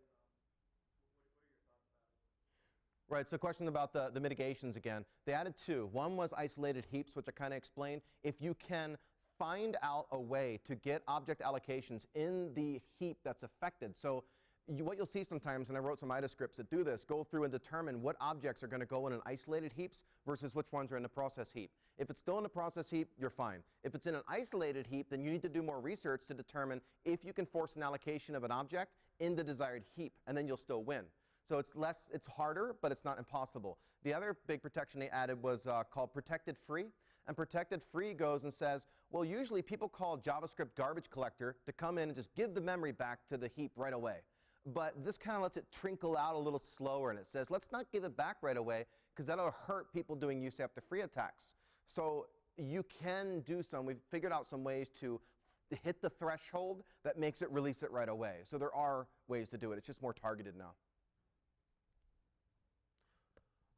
What are your thoughts about it? Right, so question about the mitigations again. They added two. One was isolated heaps, which I kind of explained. If you can find out a way to get object allocations in the heap that's affected. So what you'll see sometimes, and I wrote some IDA scripts that do this, go through and determine what objects are going to go in an isolated heaps versus which ones are in the process heap. If it's still in the process heap, you're fine. If it's in an isolated heap, then you need to do more research to determine if you can force an allocation of an object in the desired heap, and then you'll still win. So it's harder, but it's not impossible. The other big protection they added was called protected free. And protected free goes and says, well, usually people call JavaScript garbage collector to come in and just give the memory back to the heap right away. But this kind of lets it trickle out a little slower, and it says, let's not give it back right away, because that'll hurt people doing use after free attacks. So you can do we've figured out some ways to hit the threshold that makes it release it right away. So there are ways to do it. It's just more targeted now.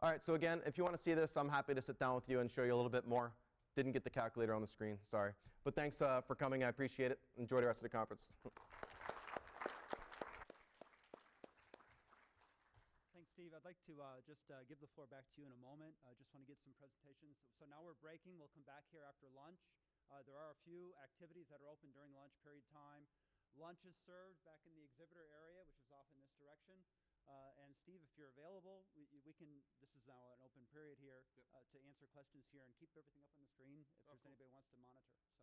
All right, so again, if you want to see this, I'm happy to sit down with you and show you a little bit more. Didn't get the calculator on the screen, sorry. But thanks for coming. I appreciate it. Enjoy the rest of the conference. Thanks, Steve. I'd like to just give the floor back to you in a moment. I just want to get some presentations. So now we're breaking. We'll come back here after lunch. There are a few activities that are open during the lunch period time. Lunch is served back in the exhibitor area, which is off in this direction. And Steve, if you're available, we can, this is now an open period here, to answer questions here and keep everything up on the screen if there's anybody who wants to monitor. So.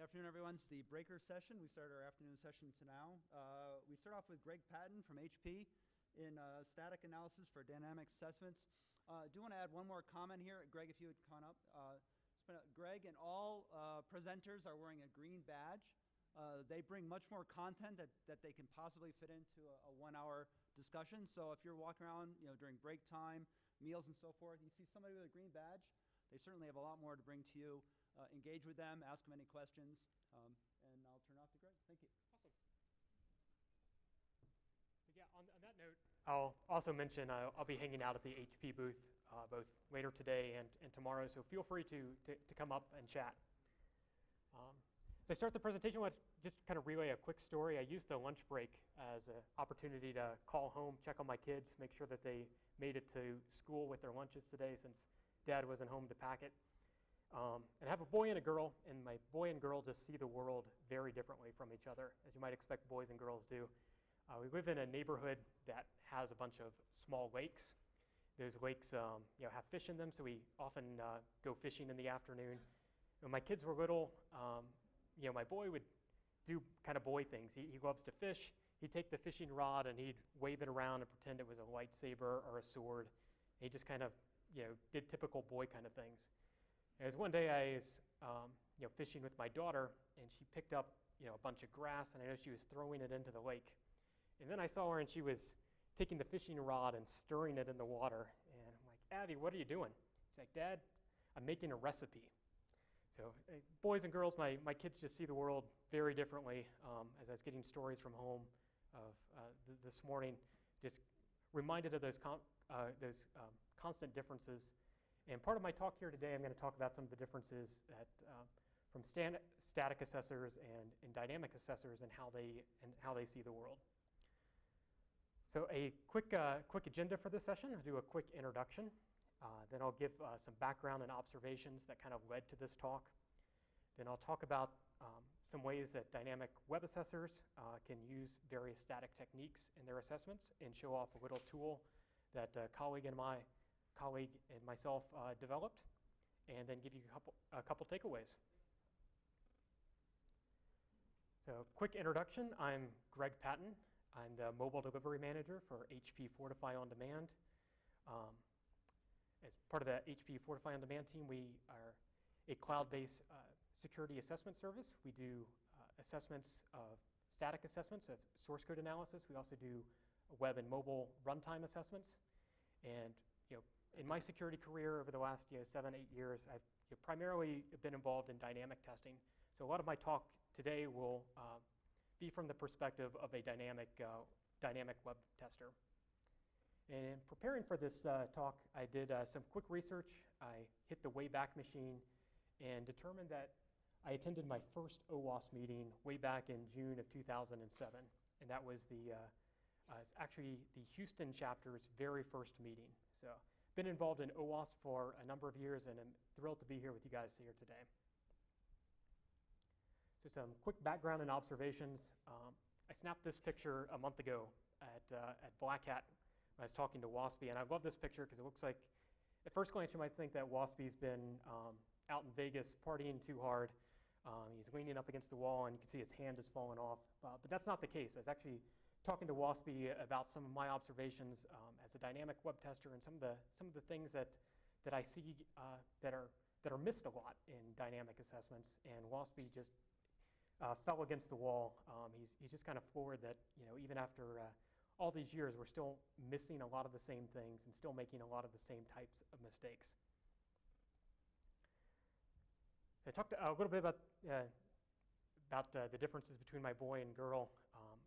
Good afternoon, everyone. It's the breaker session. We started our afternoon session to now. We start off with Greg Patton from HP in static analysis for dynamic assessments. I do want to add one more comment here. Greg, if you would come up. Greg and all presenters are wearing a green badge. They bring much more content that they can possibly fit into a 1 hour discussion. So if you're walking around during break time, meals and so forth, you see somebody with a green badge, they certainly have a lot more to bring to you. Engage with them, ask them any questions, and I'll turn it off to Greg. Thank you. Awesome. So yeah, on that note, I'll also mention I'll be hanging out at the HP booth both later today and tomorrow, so feel free to come up and chat. As I start the presentation, let's just kind of relay a quick story. I used the lunch break as an opportunity to call home, check on my kids, make sure that they made it to school with their lunches today since Dad wasn't home to pack it. And I have a boy and a girl, and my boy and girl just see the world very differently from each other, as you might expect boys and girls do. We live in a neighborhood that has a bunch of small lakes. Those lakes have fish in them, so we often go fishing in the afternoon. When my kids were little, my boy would do kind of boy things. He loves to fish. He'd take the fishing rod and he'd wave it around and pretend it was a lightsaber or a sword. He just kind of did typical boy kind of things. As one day I was fishing with my daughter, and she picked up a bunch of grass, and I know she was throwing it into the lake. And then I saw her, and she was taking the fishing rod and stirring it in the water. And I'm like, Abby, what are you doing? She's like, Dad, I'm making a recipe. So boys and girls, my kids just see the world very differently. As I was getting stories from home of this morning, just reminded of those constant differences. And part of my talk here today, I'm going to talk about some of the differences that from static assessors and dynamic assessors and how they see the world. So a quick agenda for this session. I'll do a quick introduction. Then I'll give some background and observations that kind of led to this talk. Then I'll talk about some ways that dynamic web assessors can use various static techniques in their assessments and show off a little tool that a colleague and myself developed, and then give you a couple takeaways. So quick introduction, I'm Greg Patton. I'm the mobile delivery manager for HP Fortify On Demand. As part of the HP Fortify On Demand team, we are a cloud-based security assessment service. We do static assessments of source code analysis. We also do web and mobile runtime assessments. And in my security career over the last 7-8 years, I've primarily been involved in dynamic testing. So a lot of my talk today will be from the perspective of a dynamic web tester. And in preparing for this talk, I did some quick research. I hit the Wayback Machine and determined that I attended my first OWASP meeting way back in June of 2007. And that was it's actually the Houston chapter's very first meeting. So been involved in OWASP for a number of years, and I'm thrilled to be here with you guys here today. So some quick background and observations. I snapped this picture a month ago at Black Hat when I was talking to Waspy, and I love this picture because it looks like, at first glance, you might think that Waspy's been out in Vegas partying too hard. He's leaning up against the wall, and you can see his hand is falling off. But that's not the case. I was actually talking to Waspy about some of my observations as a dynamic web tester and some of the things that I see that are missed a lot in dynamic assessments. And Waspy just fell against the wall. He's just kind of floored that even after all these years, we're still missing a lot of the same things and still making a lot of the same types of mistakes. So I talked a little bit about the differences between my boy and girl.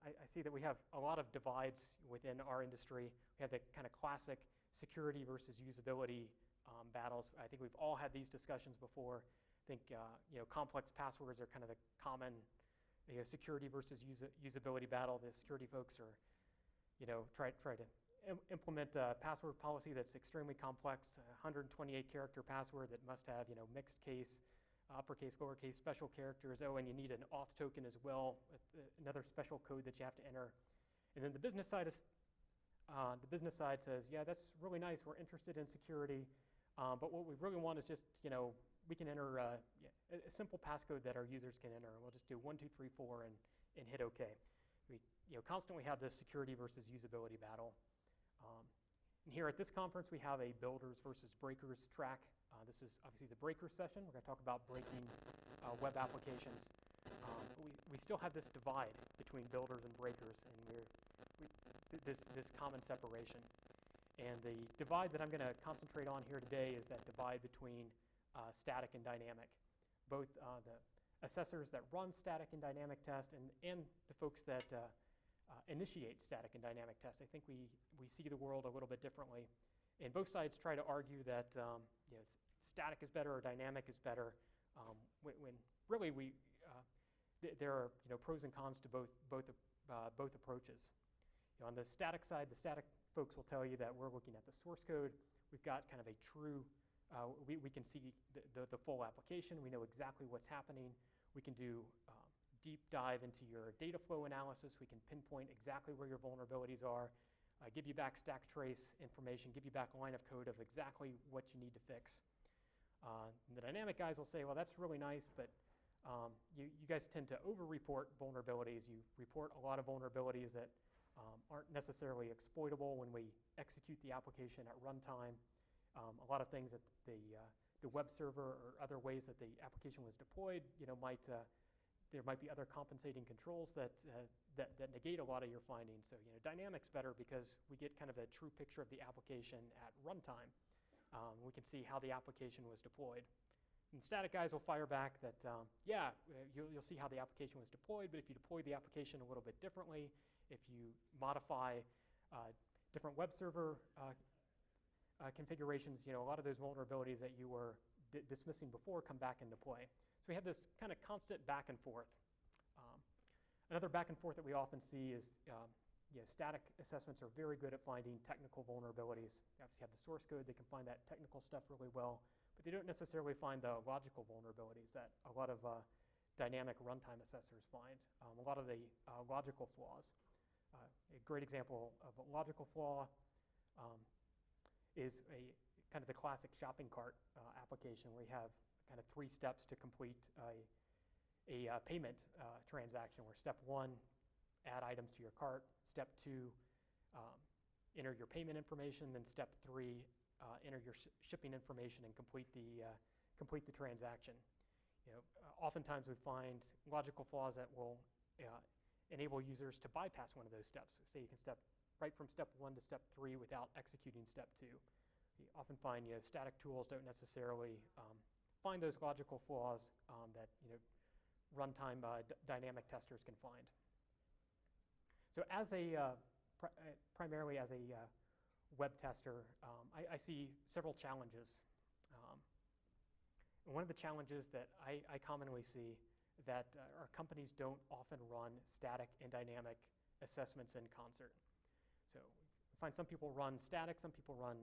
I see that we have a lot of divides within our industry. We have the kind of classic security versus usability battles. I think we've all had these discussions before. I think complex passwords are kind of the common security versus usability battle. The security folks are try to implement a password policy that's extremely complex, a 128 character password that must have mixed case, uppercase, lowercase, special characters. Oh, and you need an auth token as well, another special code that you have to enter. And then the business side says, yeah, that's really nice. We're interested in security, but what we really want is just we can enter a simple passcode that our users can enter. We'll just do 1, 2, 3, 4 and hit OK. We constantly have this security versus usability battle. And here at this conference, we have a builders versus breakers track. This is obviously the breakers session. We're going to talk about breaking web applications. We still have this divide between builders and breakers, and this common separation. And the divide that I'm going to concentrate on here today is that divide between static and dynamic. Both the assessors that run static and dynamic tests and the folks that initiate static and dynamic tests. I think we see the world a little bit differently. And both sides try to argue that static is better or dynamic is better, when really there are pros and cons to both approaches. On the static side, the static folks will tell you that we're looking at the source code. We've got kind of a true, we can see the full application. We know exactly what's happening. We can do deep dive into your data flow analysis. We can pinpoint exactly where your vulnerabilities are, give you back stack trace information, give you back line of code of exactly what you need to fix. And the dynamic guys will say, well, that's really nice, but you guys tend to over-report vulnerabilities. You report a lot of vulnerabilities that aren't necessarily exploitable when we execute the application at runtime. A lot of things that the web server or other ways that the application was deployed, there might be other compensating controls that negate a lot of your findings. So dynamic's better because we get kind of a true picture of the application at runtime. We can see how the application was deployed. And static guys will fire back that, you'll see how the application was deployed, but if you deploy the application a little bit differently, if you modify different web server configurations, a lot of those vulnerabilities that you were dismissing before come back into play. So we have this kind of constant back and forth. Another back and forth that we often see is static assessments are very good at finding technical vulnerabilities. They obviously have the source code. They can find that technical stuff really well, but they don't necessarily find the logical vulnerabilities that a lot of dynamic runtime assessors find, a lot of the logical flaws. A great example of a logical flaw is kind of the classic shopping cart application where you have kind of 3 steps to complete a payment transaction, where step 1, add items to your cart, step 2, enter your payment information, then step 3, enter your shipping information and complete the transaction. Oftentimes we find logical flaws that will enable users to bypass one of those steps. Say you can step right from step 1 to step 3 without executing step 2. You often find static tools don't necessarily find those logical flaws that runtime dynamic testers can find. So as primarily as a web tester, I see several challenges. And one of the challenges that I commonly see that our companies don't often run static and dynamic assessments in concert. So we find some people run static, some people run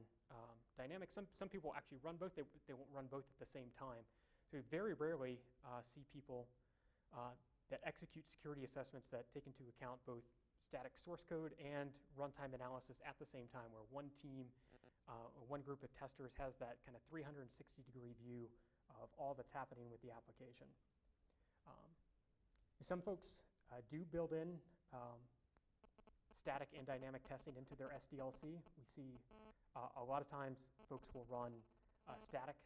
dynamic, some people actually run both. They won't run both at the same time. So we very rarely see people that execute security assessments that take into account both static source code and runtime analysis at the same time, where one team, one group of testers has that kind of 360-degree view of all that's happening with the application. Some folks do build in static and dynamic testing into their SDLC. We see a lot of times folks will run static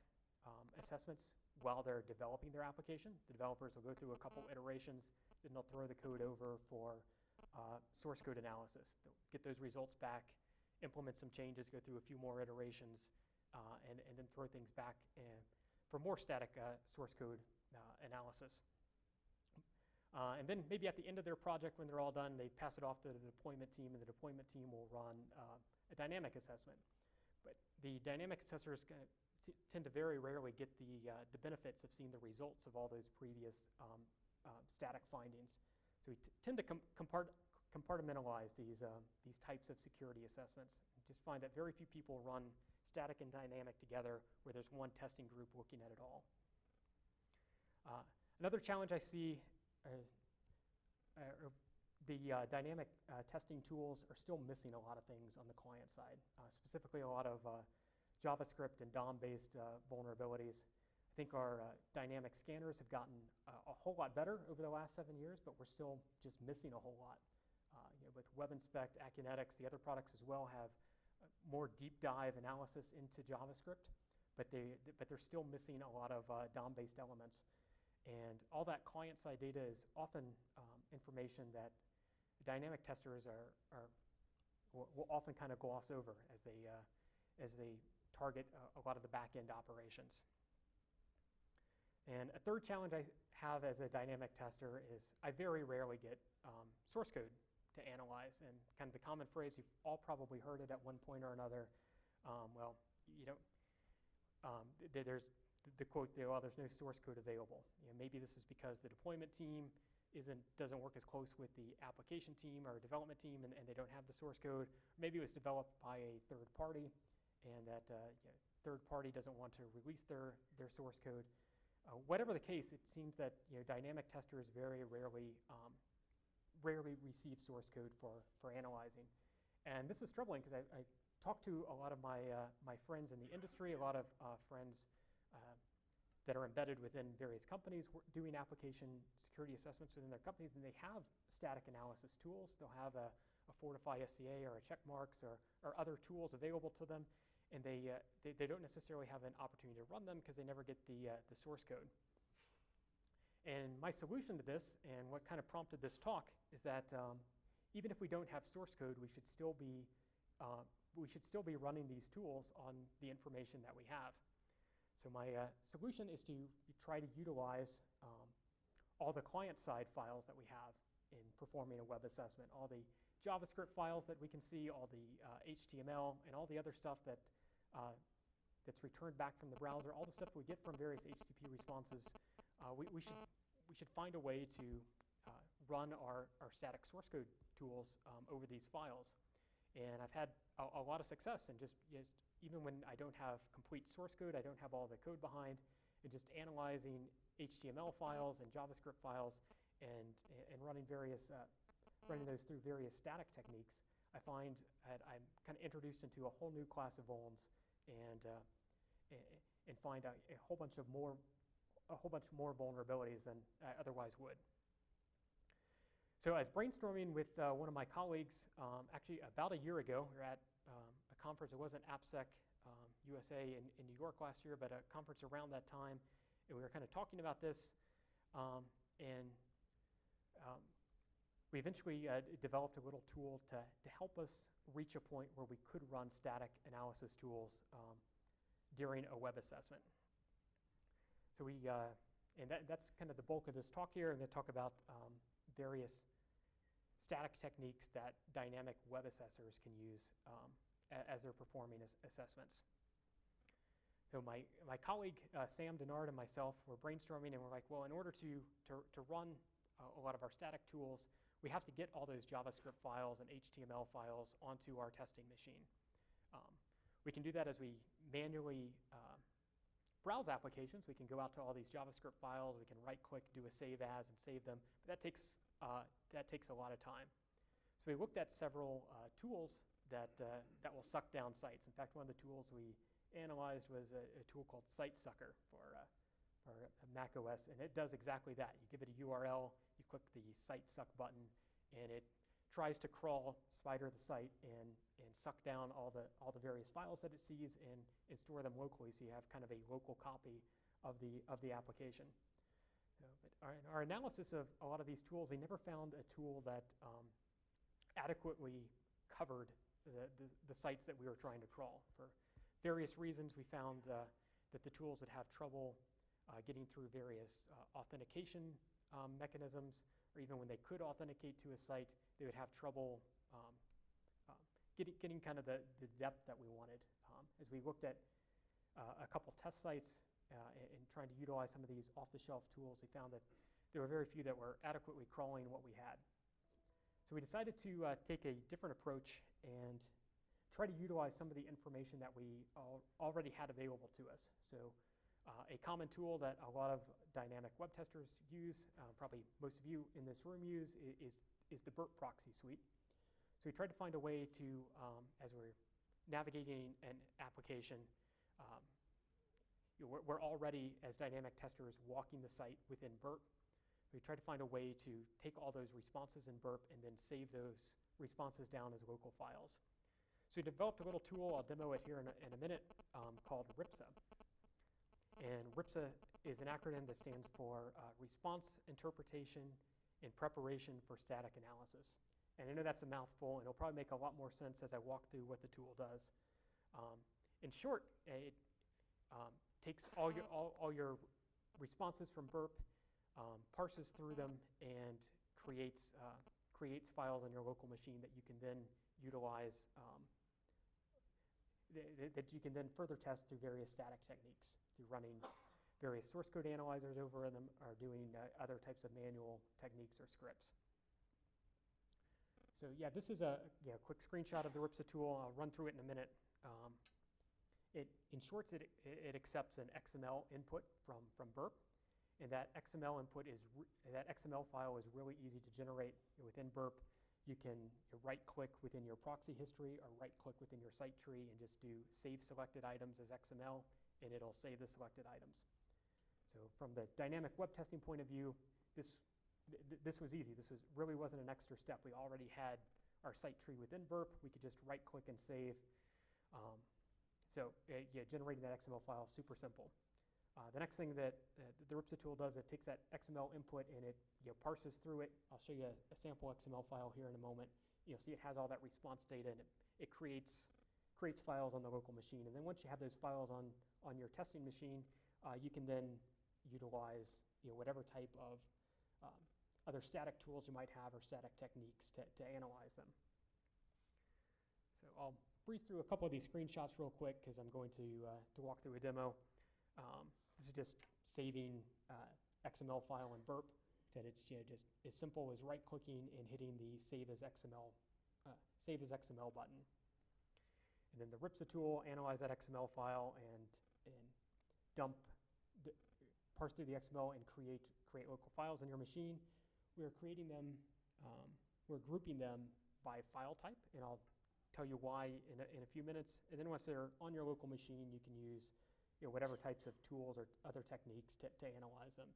assessments while they're developing their application. The developers will go through a couple iterations, then they'll throw the code over for source code analysis. They'll get those results back, implement some changes, go through a few more iterations, and then throw things back for more static source code analysis. And then maybe at the end of their project, when they're all done, they pass it off to the deployment team, and the deployment team will run a dynamic assessment. But the dynamic assessors tend to very rarely get the benefits of seeing the results of all those previous static findings. So we tend to compartmentalize these types of security assessments. We just find that very few people run static and dynamic together where there's one testing group looking at it all. Another challenge I see is the dynamic testing tools are still missing a lot of things on the client side, specifically a lot of JavaScript and DOM-based vulnerabilities. I think our dynamic scanners have gotten a whole lot better over the last 7 years, but we're still just missing a whole lot. With WebInspect, Acunetics, the other products as well have more deep dive analysis into JavaScript, but they're still missing a lot of DOM-based elements. And all that client-side data is often information that dynamic testers will often kind of gloss over as they target a lot of the back-end operations. And a third challenge I have as a dynamic tester is I very rarely get source code to analyze. And kind of the common phrase, you've all probably heard it at one point or another. Well, you know, there's the quote there, well, there's no source code available. You know, maybe this is because the deployment team doesn't work as close with the application team or development team, and they don't have the source code. Maybe it was developed by a third party, and that third party doesn't want to release their source code. Whatever the case, it seems that dynamic testers very rarely receive source code for analyzing. And this is troubling because I talked to a lot of my friends in the industry, a lot of friends that are embedded within various companies doing application security assessments within their companies, and they have static analysis tools. They'll have a Fortify SCA or a Checkmarks or other tools available to them, and they don't necessarily have an opportunity to run them because they never get the source code. And my solution to this, and what kind of prompted this talk, is that even if we don't have source code, we should still be running these tools on the information that we have. So my solution is to try to utilize all the client-side files that we have in performing a web assessment, all the JavaScript files that we can see, all the HTML, and all the other stuff that's returned back from the browser, all the stuff we get from various HTTP responses. We should find a way to run our static source code tools over these files. And I've had a lot of success in just even when I don't have complete source code, I don't have all the code behind, and just analyzing HTML files and JavaScript files and running those through various static techniques, I find that I'm kind of introduced into a whole new class of vulns and find a whole bunch more vulnerabilities than I otherwise would. So I was brainstorming with one of my colleagues actually about a year ago. We were at a conference. It wasn't AppSecUSA in New York last year, but a conference around that time, and we were kind of talking about this, and we eventually developed a little tool to help us reach a point where we could run static analysis tools during a web assessment. So and that's kind of the bulk of this talk here. I'm going to talk about various static techniques that dynamic web assessors can use as they're performing assessments. So my colleague, Sam Denard, and myself were brainstorming, and we're like, well, in order to run a lot of our static tools, we have to get all those JavaScript files and HTML files onto our testing machine. We can do that as we manually browse applications. We can go out to all these JavaScript files. We can right-click, do a save as, and save them. But that takes a lot of time. So we looked at several tools that will suck down sites. In fact, one of the tools we analyzed was a tool called SiteSucker for Mac OS, and it does exactly that. You give it a URL, you click the site suck button, and it tries to crawl, spider the site, and suck down all the various files that it sees and store them locally, so you have kind of a local copy of the application. But our analysis of a lot of these tools, we never found a tool that adequately covered the sites that we were trying to crawl. For various reasons, we found that the tools would have trouble getting through various authentication mechanisms, or even when they could authenticate to a site, they would have trouble getting kind of the depth that we wanted. As we looked at a couple test sites and trying to utilize some of these off-the-shelf tools, we found that there were very few that were adequately crawling what we had. So we decided to take a different approach and try to utilize some of the information that we already had available to us. So a common tool that a lot of dynamic web testers use, probably most of you in this room use, is the burp proxy suite. So we tried to find a way to, as we're navigating an application, we're already, as dynamic testers, walking the site within burp. We try to find a way to take all those responses in burp and then save those responses down as local files. So we developed a little tool, I'll demo it here in a minute, called RIPSA. And RIPSA is an acronym that stands for Response Interpretation in Preparation for Static Analysis. And I know that's a mouthful, and it'll probably make a lot more sense as I walk through what the tool does. In short, it takes all your responses from burp, parses through them, and creates files on your local machine that you can then utilize, that you can then further test through various static techniques, through running various source code analyzers over them, or doing other types of manual techniques or scripts. So yeah, this is a quick screenshot of the RIPSA tool. I'll run through it in a minute. In short, it accepts an XML input from burp, and that XML input is that XML file is really easy to generate within burp. You can right-click within your proxy history or right-click within your site tree and just do save selected items as XML, and it'll save the selected items. So from the dynamic web testing point of view, this was easy. This really wasn't an extra step. We already had our site tree within burp. We could just right-click and save. Generating that XML file is super simple. The next thing that the RIPSA tool does, it takes that XML input and it parses through it. I'll show you a sample XML file here in a moment. You'll see it has all that response data, and it creates files on the local machine. And then once you have those files on your testing machine, you can then utilize whatever type of other static tools you might have or static techniques to analyze them. So I'll breeze through a couple of these screenshots real quick because I'm going to walk through a demo. This is just saving XML file in burp. That it's just as simple as right-clicking and hitting the Save as XML button. And then the RIPSA tool analyze that XML file and parse through the XML and create local files on your machine. We're creating them, we're grouping them by file type, and I'll tell you why in a few minutes. And then once they're on your local machine, you can use whatever types of tools or other techniques to analyze them.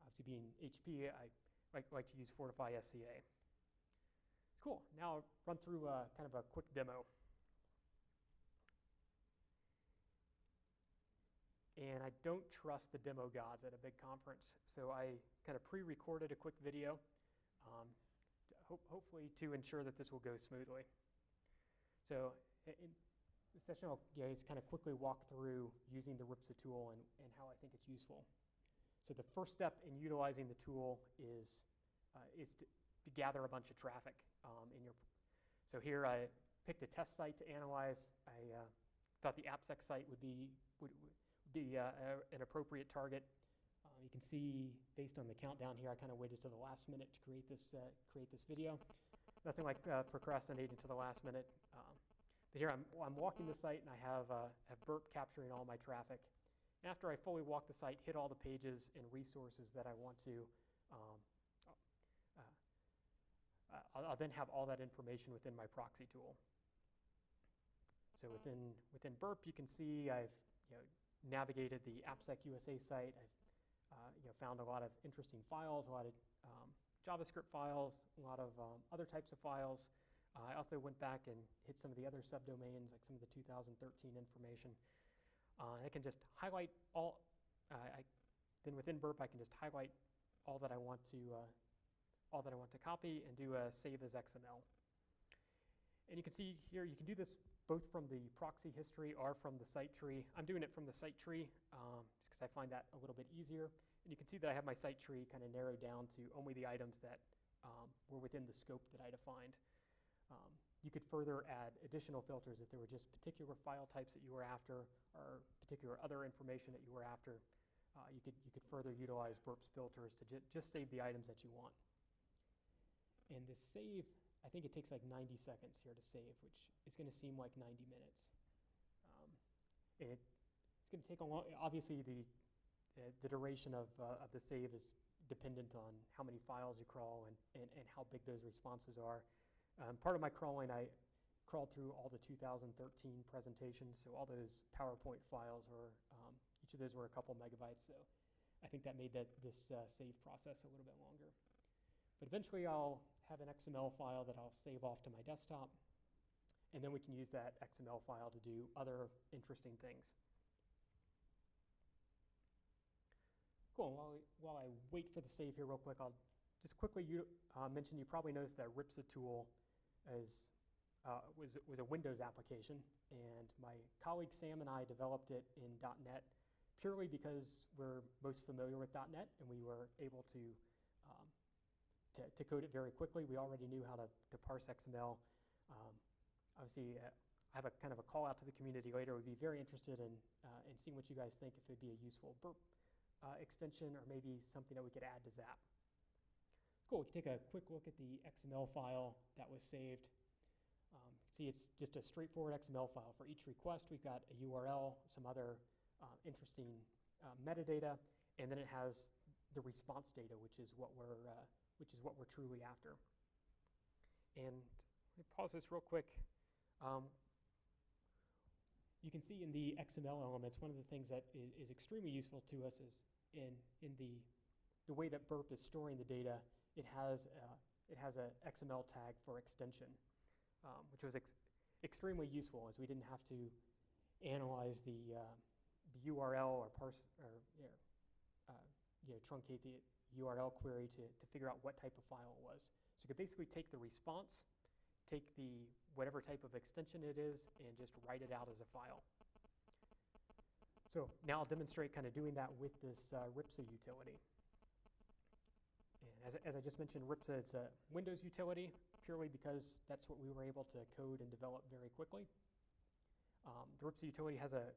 Obviously being HP, I like to use Fortify SCA. Cool, now I'll run through kind of a quick demo. And I don't trust the demo gods at a big conference, so I kind of pre-recorded a quick video, hopefully to ensure that this will go smoothly. So in this session, I'll just kind of quickly walk through using the RIPSA tool and how I think it's useful. So the first step in utilizing the tool is to gather a bunch of traffic in your. So here I picked a test site to analyze. I thought the AppSec site would be an appropriate target. You can see based on the countdown here, I kind of waited to the last minute to create this video. Nothing like procrastinating to the last minute. But here I'm walking the site and I have burp capturing all my traffic. After I fully walk the site, hit all the pages and resources that I want to, I'll then have all that information within my proxy tool. So within burp, you can see I've navigated the AppSecUSA site. I've found a lot of interesting files, a lot of JavaScript files, a lot of other types of files. I also went back and hit some of the other subdomains, like some of the 2013 information. I can just highlight all. Then within burp, I can just highlight all that I want to copy and do a save as XML. And you can see here, you can do this both from the proxy history or from the site tree. I'm doing it from the site tree just because I find that a little bit easier. And you can see that I have my site tree kind of narrowed down to only the items that were within the scope that I defined. You could further add additional filters if there were just particular file types that you were after or particular other information that you were after. You could further utilize burp's filters to just save the items that you want. And this save, I think it takes like 90 seconds here to save, which is going to seem like 90 minutes. And it's going to take a long, obviously the duration of the save is dependent on how many files you crawl and how big those responses are. Part of my crawling, I crawled through all the 2013 presentations, so all those PowerPoint files or Each of those were a couple megabytes, so I think that made this save process a little bit longer. But eventually I'll have an XML file that I'll save off to my desktop, and then we can use that XML file to do other interesting things. Cool, while I wait for the save here real quick, I'll just quickly mention you probably noticed that RIPSA tool was a Windows application, and my colleague Sam and I developed it in .NET purely because we're most familiar with .NET, and we were able to code it very quickly. We already knew how to parse XML. Obviously, I have a kind of a call out to the community later. We'd be very interested in seeing what you guys think, if it'd be a useful burp extension or maybe something that we could add to Zap. Cool, we can take a quick look at the XML file that was saved. See, it's just a straightforward XML file. For each request, we've got a URL, some other interesting metadata, and then it has the response data, which is what we're truly after. And let me pause this real quick. You can see in the XML elements, one of the things that is extremely useful to us is in the way that burp is storing the data. It has a XML tag for extension, which was extremely useful, as we didn't have to analyze the URL or parse or truncate the URL query to figure out what type of file it was. So you could basically take the response, take the whatever type of extension it is, and just write it out as a file. So now I'll demonstrate kind of doing that with this RIPSA utility. And as I just mentioned, RIPSA, it's a Windows utility, purely because that's what we were able to code and develop very quickly. The RIPSA utility has a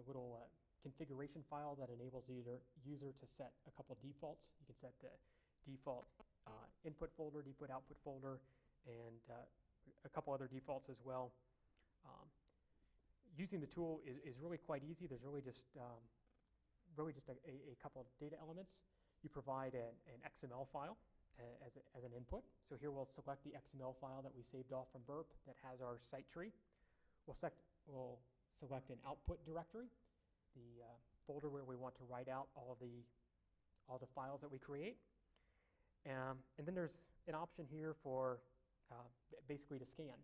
little configuration file that enables the user to set a couple defaults. You can set the default input folder, default output folder, and a couple other defaults as well. Using the tool is really quite easy. There's really just a couple of data elements. You provide an XML file as an input. So here we'll select the XML file that we saved off from burp that has our site tree. We'll select an output directory, the folder where we want to write out all the files that we create. And then there's an option here for basically to scan.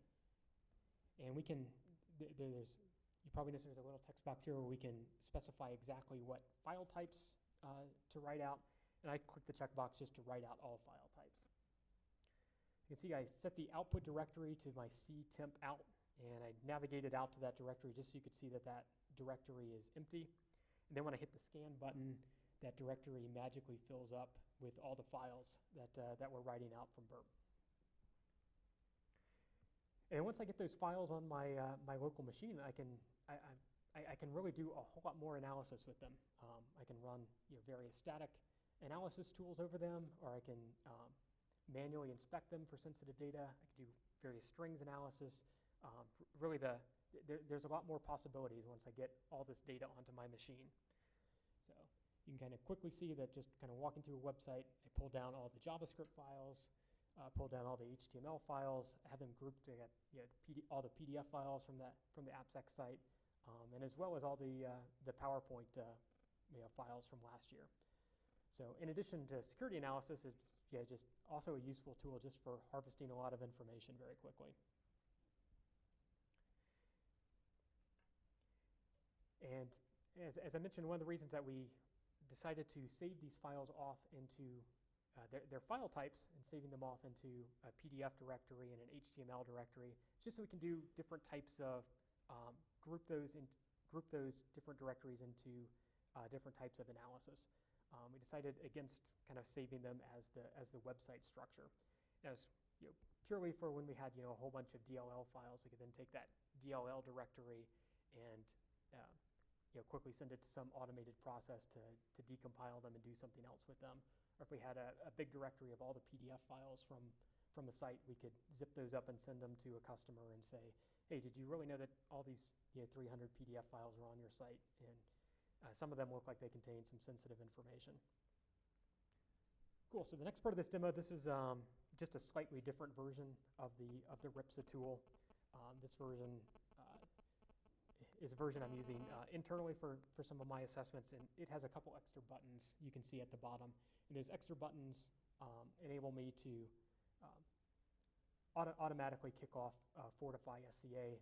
And we can, you probably notice there's a little text box here where we can specify exactly what file types to write out. And I click the checkbox just to write out all file types. You can see I set the output directory to my ctemp out, and I navigated out to that directory just so you could see that that directory is empty. And then when I hit the scan button, that directory magically fills up with all the files that we're writing out from burp. And once I get those files on my local machine, I can really do a whole lot more analysis with them. I can run various static analysis tools over them, or I can manually inspect them for sensitive data. I can do various strings analysis. Really, there's a lot more possibilities once I get all this data onto my machine. So you can kind of quickly see that just kind of walking through a website, I pull down all the JavaScript files, pull down all the HTML files, have them grouped. I got all the PDF files from the AppSec site, and as well as all the PowerPoint files from last year. So in addition to security analysis, it's just also a useful tool just for harvesting a lot of information very quickly. And as I mentioned, one of the reasons that we decided to save these files off into their file types and saving them off into a PDF directory and an HTML directory, just so we can do different types of group those different directories into different types of analysis. We decided against kind of saving them as the website structure. As purely for when we had a whole bunch of DLL files, we could then take that DLL directory and quickly send it to some automated process to decompile them and do something else with them. Or if we had a big directory of all the PDF files from the site, we could zip those up and send them to a customer and say, hey, did you really know that all these 300 PDF files are on your site? And some of them look like they contain some sensitive information. Cool, so the next part of this demo, this is just a slightly different version of the RIPSA tool. This version is a version I'm using internally for some of my assessments, and it has a couple extra buttons you can see at the bottom. And those extra buttons enable me to automatically kick off Fortify SCA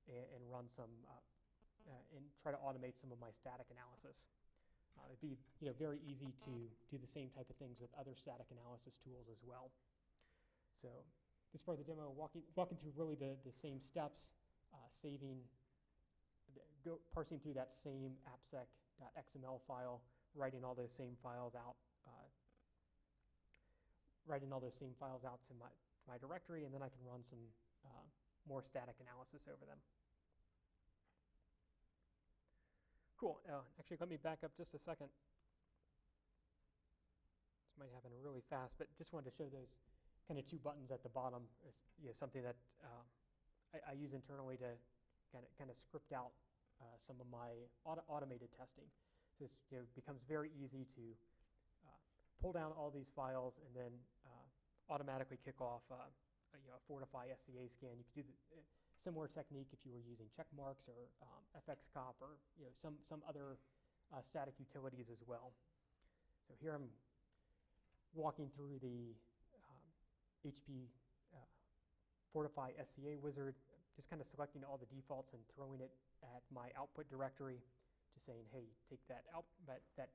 and run some, and try to automate some of my static analysis. It'd be very easy to do the same type of things with other static analysis tools as well. So this part of the demo, walking through really the same steps, parsing through that same appsec.xml file, writing all those same files out, to my directory, and then I can run some more static analysis over them. Cool. Actually, let me back up just a second. This might happen really fast, but just wanted to show those kind of two buttons at the bottom. Is something that I use internally to kind of script out some of my automated testing. So this becomes very easy to pull down all these files and then automatically kick off a Fortify SCA scan. You could do the similar technique if you were using check marks or FXCOP or some other static utilities as well. So here I'm walking through the HP Fortify SCA wizard, just kind of selecting all the defaults and throwing it at my output directory, just saying, hey, take that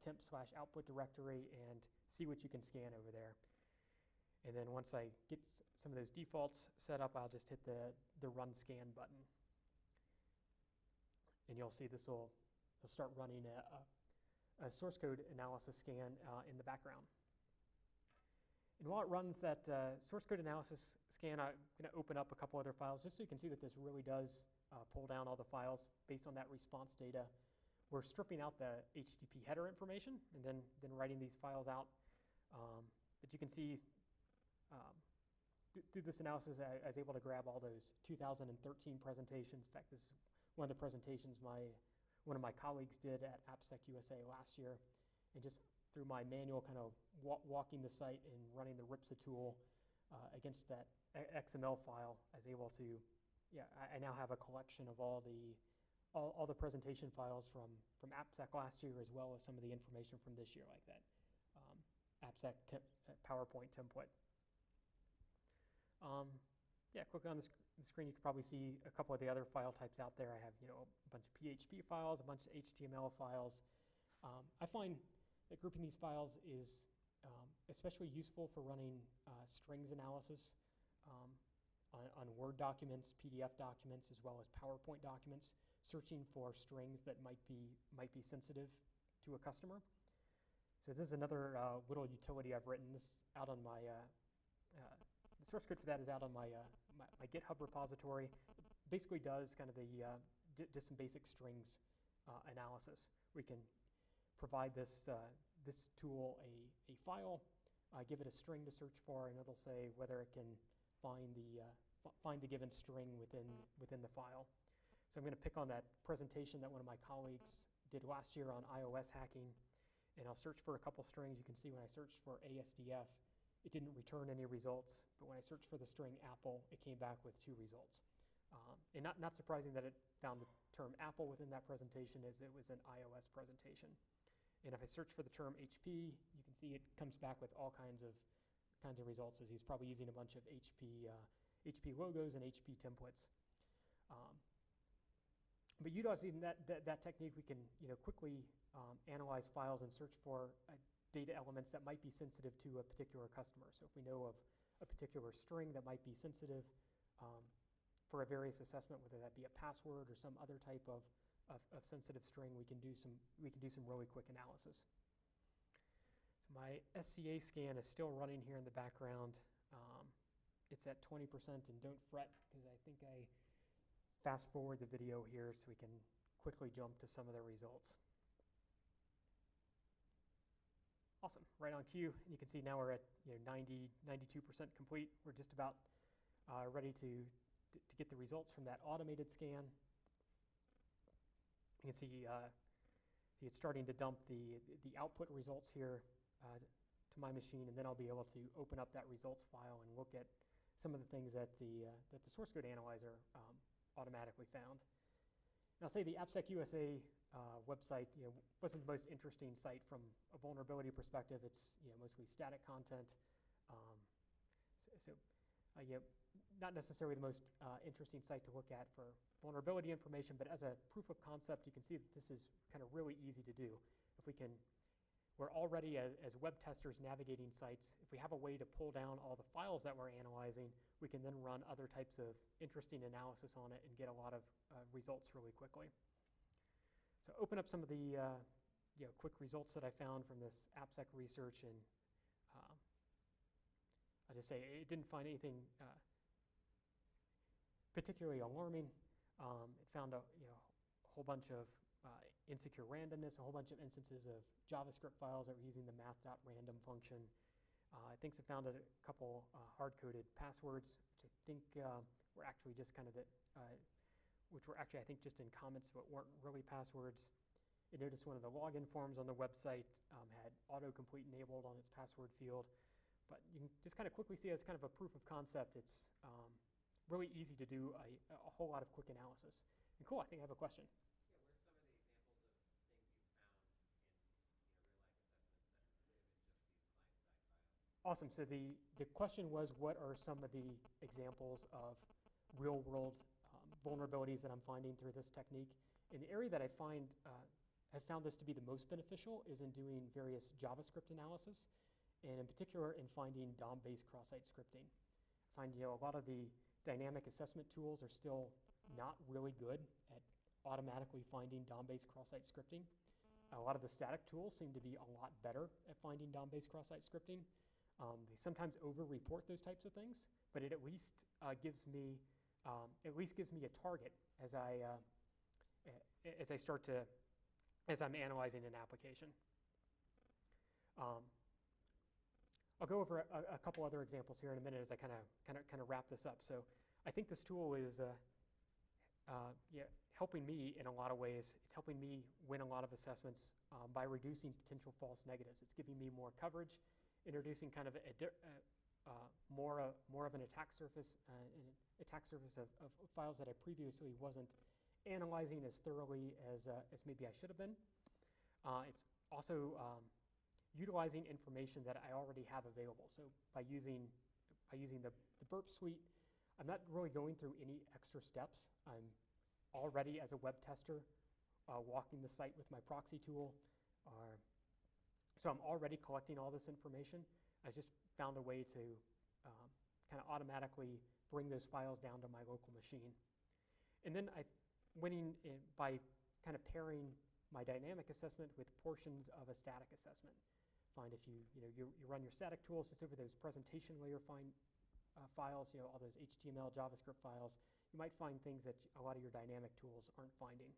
temp/output directory and see what you can scan over there. And then once I get some of those defaults set up, I'll just hit the run scan button. And you'll see this will start running a source code analysis scan in the background. And while it runs that source code analysis scan, I'm going to open up a couple other files just so you can see that this really does pull down all the files based on that response data. We're stripping out the HTTP header information and then writing these files out. But you can see through this analysis, I was able to grab all those 2013 presentations. In fact, this is one of the presentations one of my colleagues did at AppSecUSA last year. And just through my manual kind of walking the site and running the RIPSA tool against that XML file, I was able to, I now have a collection of all the presentation files from AppSec last year, as well as some of the information from this year, like that AppSec PowerPoint template. Quickly on the screen, you can probably see a couple of the other file types out there. I have a bunch of PHP files, a bunch of HTML files. I find that grouping these files is especially useful for running strings analysis on Word documents, PDF documents, as well as PowerPoint documents, searching for strings that might be sensitive to a customer. So this is another little utility I've written. This is out on my the source code for that is out on my GitHub repository. It basically does kind of just some basic strings analysis. We can provide this tool a file, give it a string to search for, and it'll say whether it can find the given string within the file. So I'm going to pick on that presentation that one of my colleagues did last year on iOS hacking, and I'll search for a couple strings. You can see when I searched for ASDF, it didn't return any results, but when I searched for the string Apple, it came back with 2 results. And not surprising that it found the term Apple within that presentation, as it was an iOS presentation. And if I search for the term HP, you can see it comes back with all kinds of results, as he's probably using a bunch of HP logos and HP templates. But utilizing that technique, we can quickly analyze files and search for data elements that might be sensitive to a particular customer. So if we know of a particular string that might be sensitive for a various assessment, whether that be a password or some other type of sensitive string, we can do some really quick analysis. So my SCA scan is still running here in the background. It's at 20%, and don't fret, because I think I fast forward the video here so we can quickly jump to some of the results. Awesome, right on cue. And you can see now we're at 92% complete. We're just about ready to get the results from that automated scan. You can see it's starting to dump the output results here to my machine, and then I'll be able to open up that results file and look at some of the things that the source code analyzer automatically found. I'll say the AppSecUSA website, wasn't the most interesting site from a vulnerability perspective. It's mostly static content, not necessarily the most interesting site to look at for vulnerability information. But as a proof of concept, you can see that this is kind of really easy to do. If we can, we're already as web testers navigating sites. If we have a way to pull down all the files that we're analyzing, we can then run other types of interesting analysis on it and get a lot of results really quickly. So open up some of the quick results that I found from this AppSec research, and I'll just say it didn't find anything particularly alarming. It found a whole bunch of insecure randomness, a whole bunch of instances of JavaScript files that were using the math.random function. I think it found a couple hard-coded passwords, which I think were actually just kind of which were actually, I think, just in comments, but weren't really passwords. It noticed one of the login forms on the website had autocomplete enabled on its password field. But you can just kind of quickly see it's kind of a proof of concept. It's really easy to do a whole lot of quick analysis. And cool, I think I have a question. Yeah, what are some of the examples of things you found in real-life assessments that could have been just these client-side files? Awesome. So the question was, what are some of the examples of real-world vulnerabilities that I'm finding through this technique? And the area that I have found this to be the most beneficial is in doing various JavaScript analysis, and in particular in finding DOM-based cross-site scripting. I find a lot of the dynamic assessment tools are still not really good at automatically finding DOM-based cross-site scripting. A lot of the static tools seem to be a lot better at finding DOM-based cross-site scripting. They sometimes over-report those types of things, but it at least gives me a target as I'm analyzing an application. I'll go over a couple other examples here in a minute as I kind of wrap this up. So I think this tool is helping me in a lot of ways. It's helping me win a lot of assessments by reducing potential false negatives. It's giving me more coverage, introducing kind of more of an attack surface of files that I previously wasn't analyzing as thoroughly as maybe I should have been. It's also utilizing information that I already have available. So by using the burp suite, I'm not really going through any extra steps. I'm already, as a web tester, walking the site with my proxy tool. So I'm already collecting all this information. I just found a way to kind of automatically bring those files down to my local machine. And then winning by kind of pairing my dynamic assessment with portions of a static assessment. Find if you run your static tools just over those presentation layer files, all those HTML, JavaScript files, you might find things that a lot of your dynamic tools aren't finding.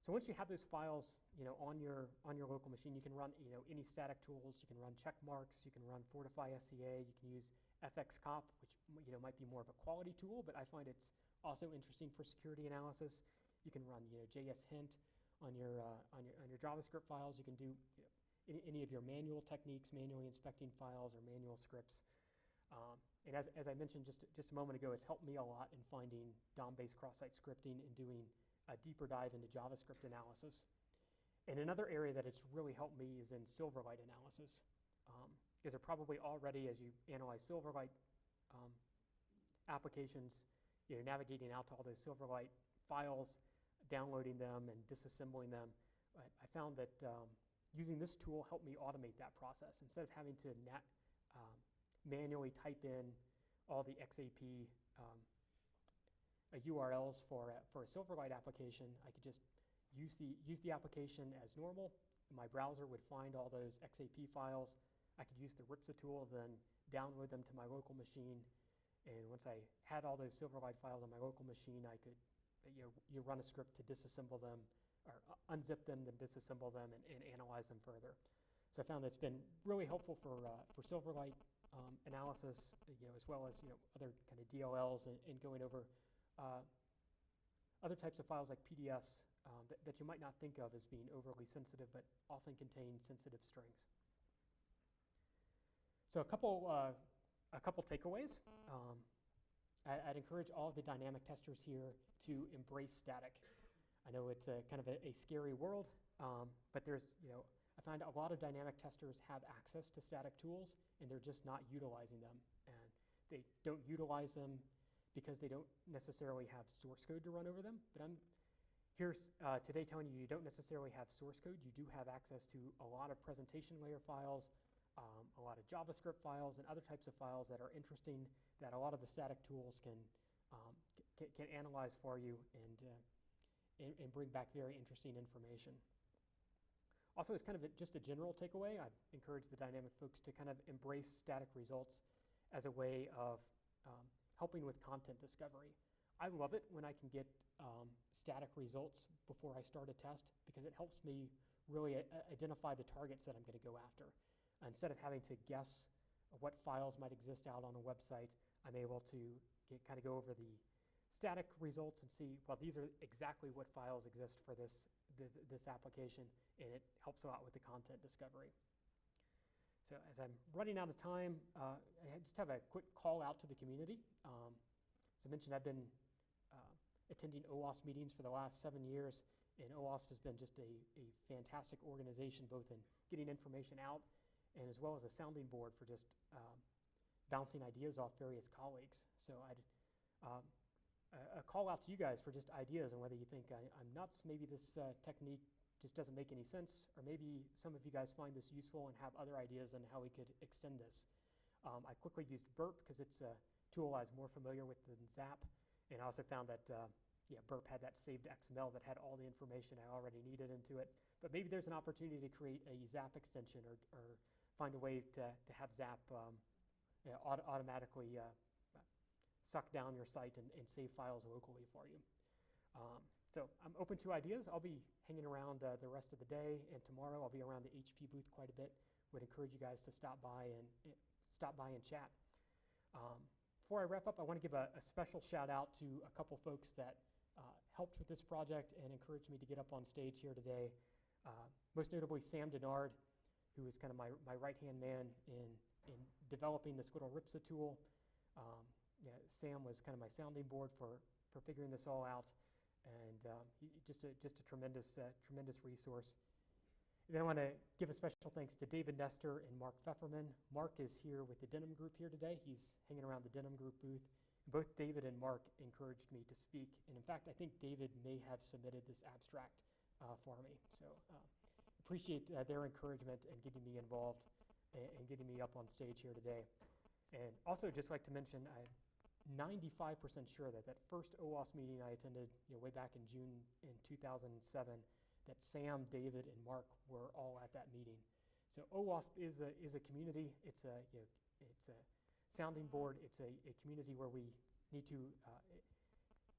So once you have those files, on your local machine, you can run, any static tools. You can run check marks. You can run Fortify SCA. You can use FXCOP, which might be more of a quality tool, but I find it's also interesting for security analysis. You can run, JS hint on your JavaScript files. You can do any of your manual techniques, manually inspecting files or manual scripts. And as I mentioned just a moment ago, it's helped me a lot in finding DOM-based cross-site scripting and doing a deeper dive into JavaScript analysis. And another area that it's really helped me is in Silverlight analysis. Because they're probably already, as you analyze Silverlight applications, navigating out to all those Silverlight files, downloading them and disassembling them. I found that using this tool helped me automate that process. Instead of having to manually type in all the XAP URLs for a Silverlight application, I could just use the application as normal. My browser would find all those XAP files. I could use the RIPSA tool, then download them to my local machine. And once I had all those Silverlight files on my local machine, I could you run a script to disassemble them, or unzip them, then disassemble them, and analyze them further. So I found that's been really helpful for Silverlight analysis, as well as other kind of DLLs and going over other types of files like PDFs that you might not think of as being overly sensitive, but often contain sensitive strings. So a couple takeaways. I'd encourage all of the dynamic testers here to embrace static. I know it's a kind of a scary world, but there's, I find a lot of dynamic testers have access to static tools, and they're just not utilizing them. And they don't utilize them because they don't necessarily have source code to run over them. But I'm here today telling you don't necessarily have source code. You do have access to a lot of presentation layer files, a lot of JavaScript files, and other types of files that are interesting that a lot of the static tools can analyze for you and bring back very interesting information. Also, as kind of just a general takeaway, I'd encourage the dynamic folks to kind of embrace static results as a way of helping with content discovery. I love it when I can get static results before I start a test because it helps me really identify the targets that I'm going to go after. Instead of having to guess what files might exist out on a website, I'm able to kind of go over the static results and see, well, these are exactly what files exist for this application, and it helps a lot with the content discovery. So as I'm running out of time, I just have a quick call out to the community. As I mentioned, I've been attending OWASP meetings for the last 7 years, and OWASP has been just a fantastic organization, both in getting information out and as well as a sounding board for just bouncing ideas off various colleagues. So a call out to you guys for just ideas on whether you think I'm nuts, maybe this technique just doesn't make any sense, or maybe some of you guys find this useful and have other ideas on how we could extend this. I quickly used Burp because it's a tool I was more familiar with than Zap, and I also found that Burp had that saved XML that had all the information I already needed into it. But maybe there's an opportunity to create a Zap extension or find a way to have Zap automatically suck down your site and save files locally for you. So I'm open to ideas. I'll be hanging around the rest of the day, and tomorrow I'll be around the HP booth quite a bit. Would encourage you guys to stop by and chat. Before I wrap up, I want to give a special shout out to a couple folks that helped with this project and encouraged me to get up on stage here today. Most notably Sam Denard, who is kind of my right-hand man in developing the Squirrel Ripsa tool. Sam was kind of my sounding board for figuring this all out, and just a tremendous resource. And then I want to give a special thanks to David Nestor and Mark Pfefferman. Mark is here with the Denim Group here today. He's hanging around the Denim Group booth. Both David and Mark encouraged me to speak, and in fact, I think David may have submitted this abstract for me. So appreciate their encouragement and getting me involved and getting me up on stage here today. And also just like to mention, I'm 95% sure that first OWASP meeting I attended way back in June in 2007, that Sam, David, and Mark were all at that meeting. So OWASP is a community. It's a sounding board. It's a community where we need to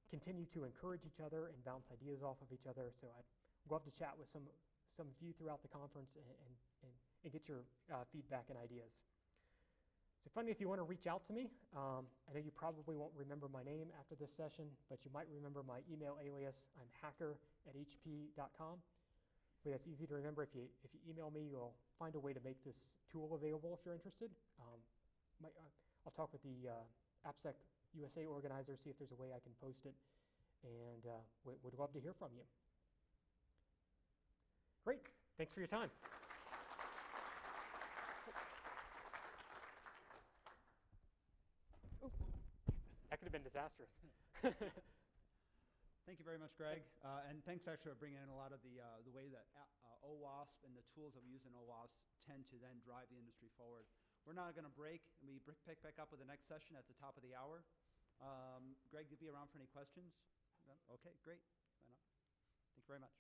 continue to encourage each other and bounce ideas off of each other. So I'd love to chat with some of you throughout the conference and get your feedback and ideas. So finally, if you want to reach out to me, I know you probably won't remember my name after this session, but you might remember my email alias. I'm hacker@hp.com. Hopefully that's easy to remember. If you email me, you'll find a way to make this tool available if you're interested. I'll talk with the AppSecUSA organizer, see if there's a way I can post it, and would love to hear from you. Great. Thanks for your time. That could have been disastrous. Thank you very much, Greg. And thanks actually for bringing in a lot of the way that OWASP and the tools that we use in OWASP tend to then drive the industry forward. We're not going to break, and we pick back up with the next session at the top of the hour. Greg, you'll be around for any questions? No? Okay, great. Thank you very much.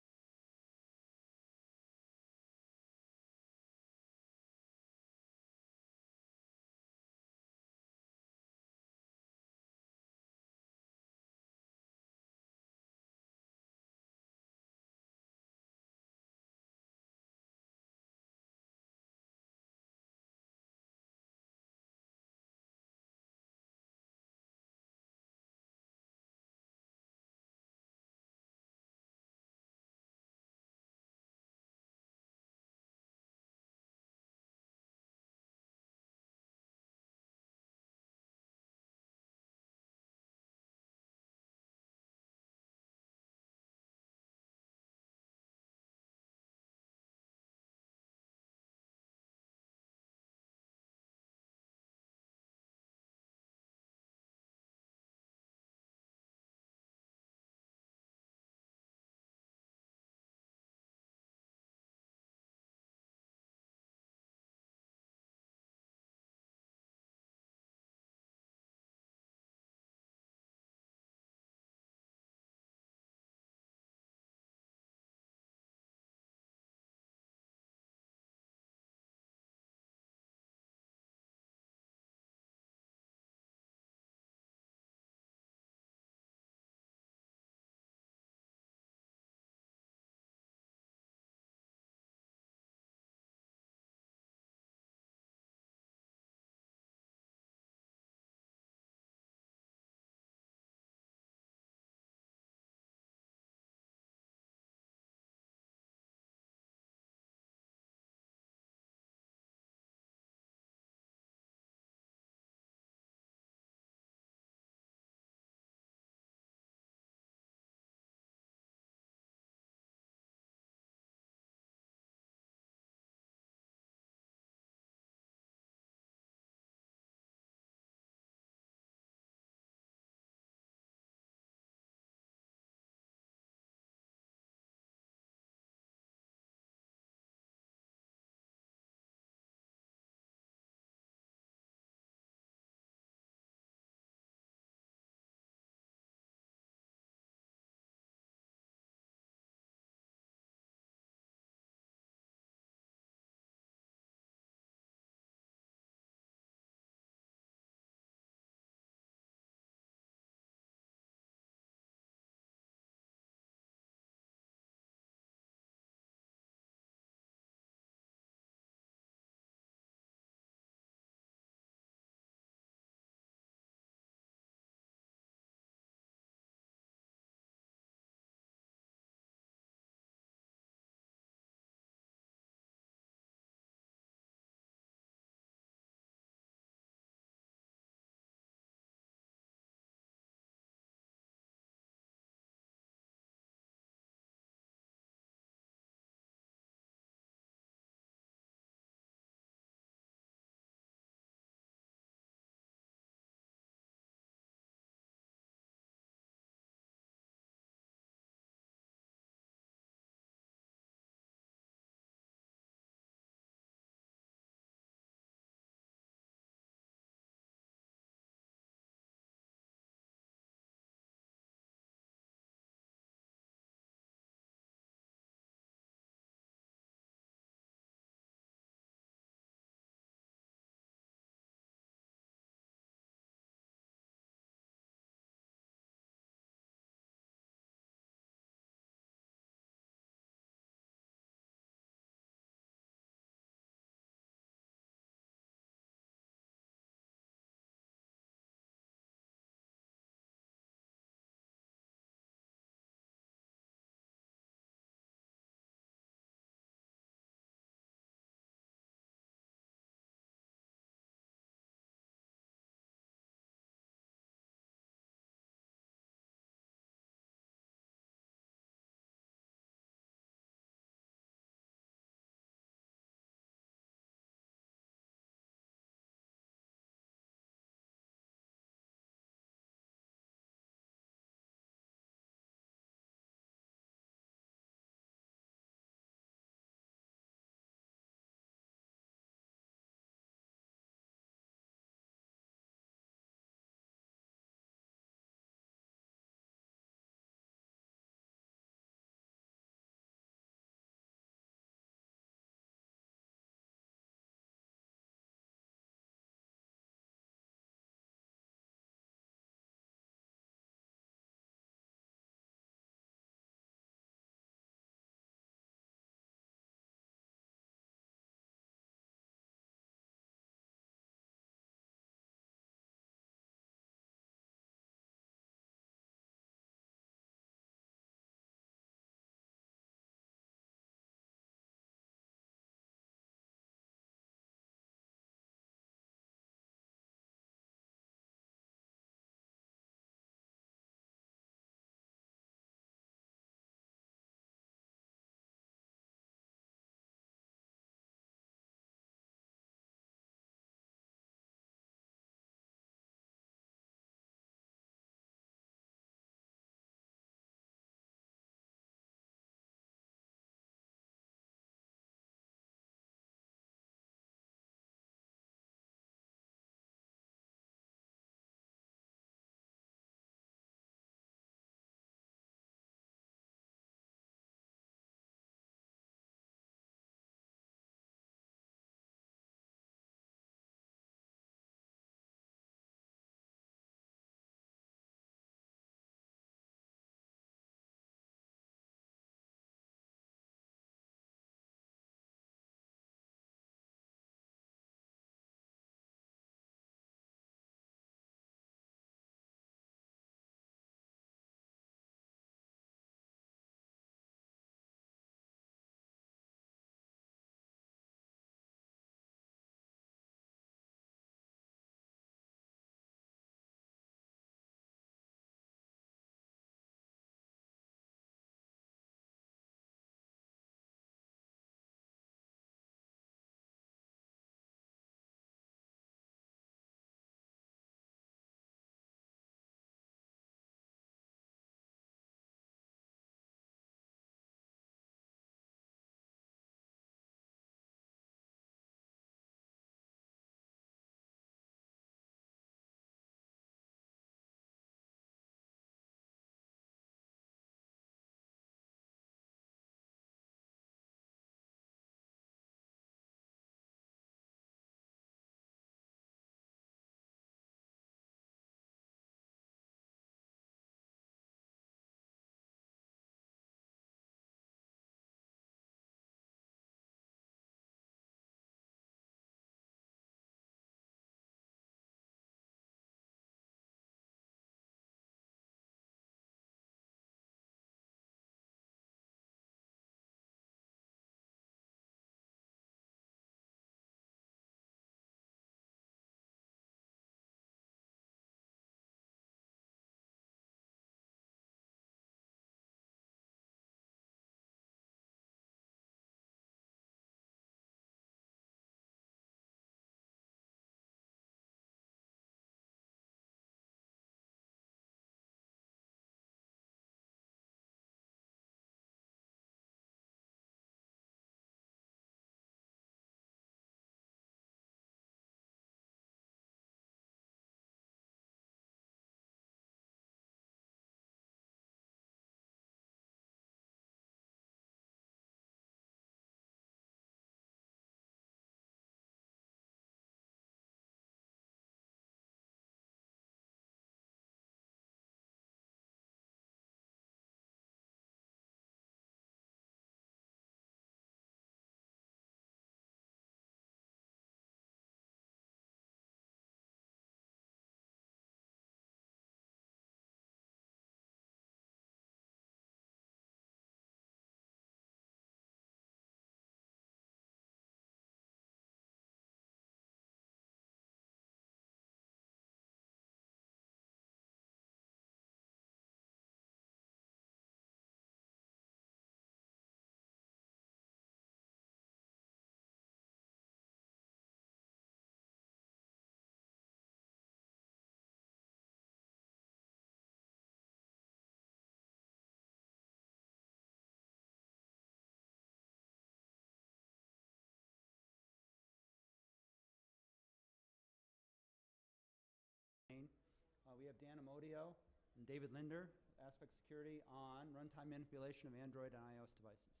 we have Dan Amodio and David Linder, AppSecUSA on runtime manipulation of Android and iOS devices.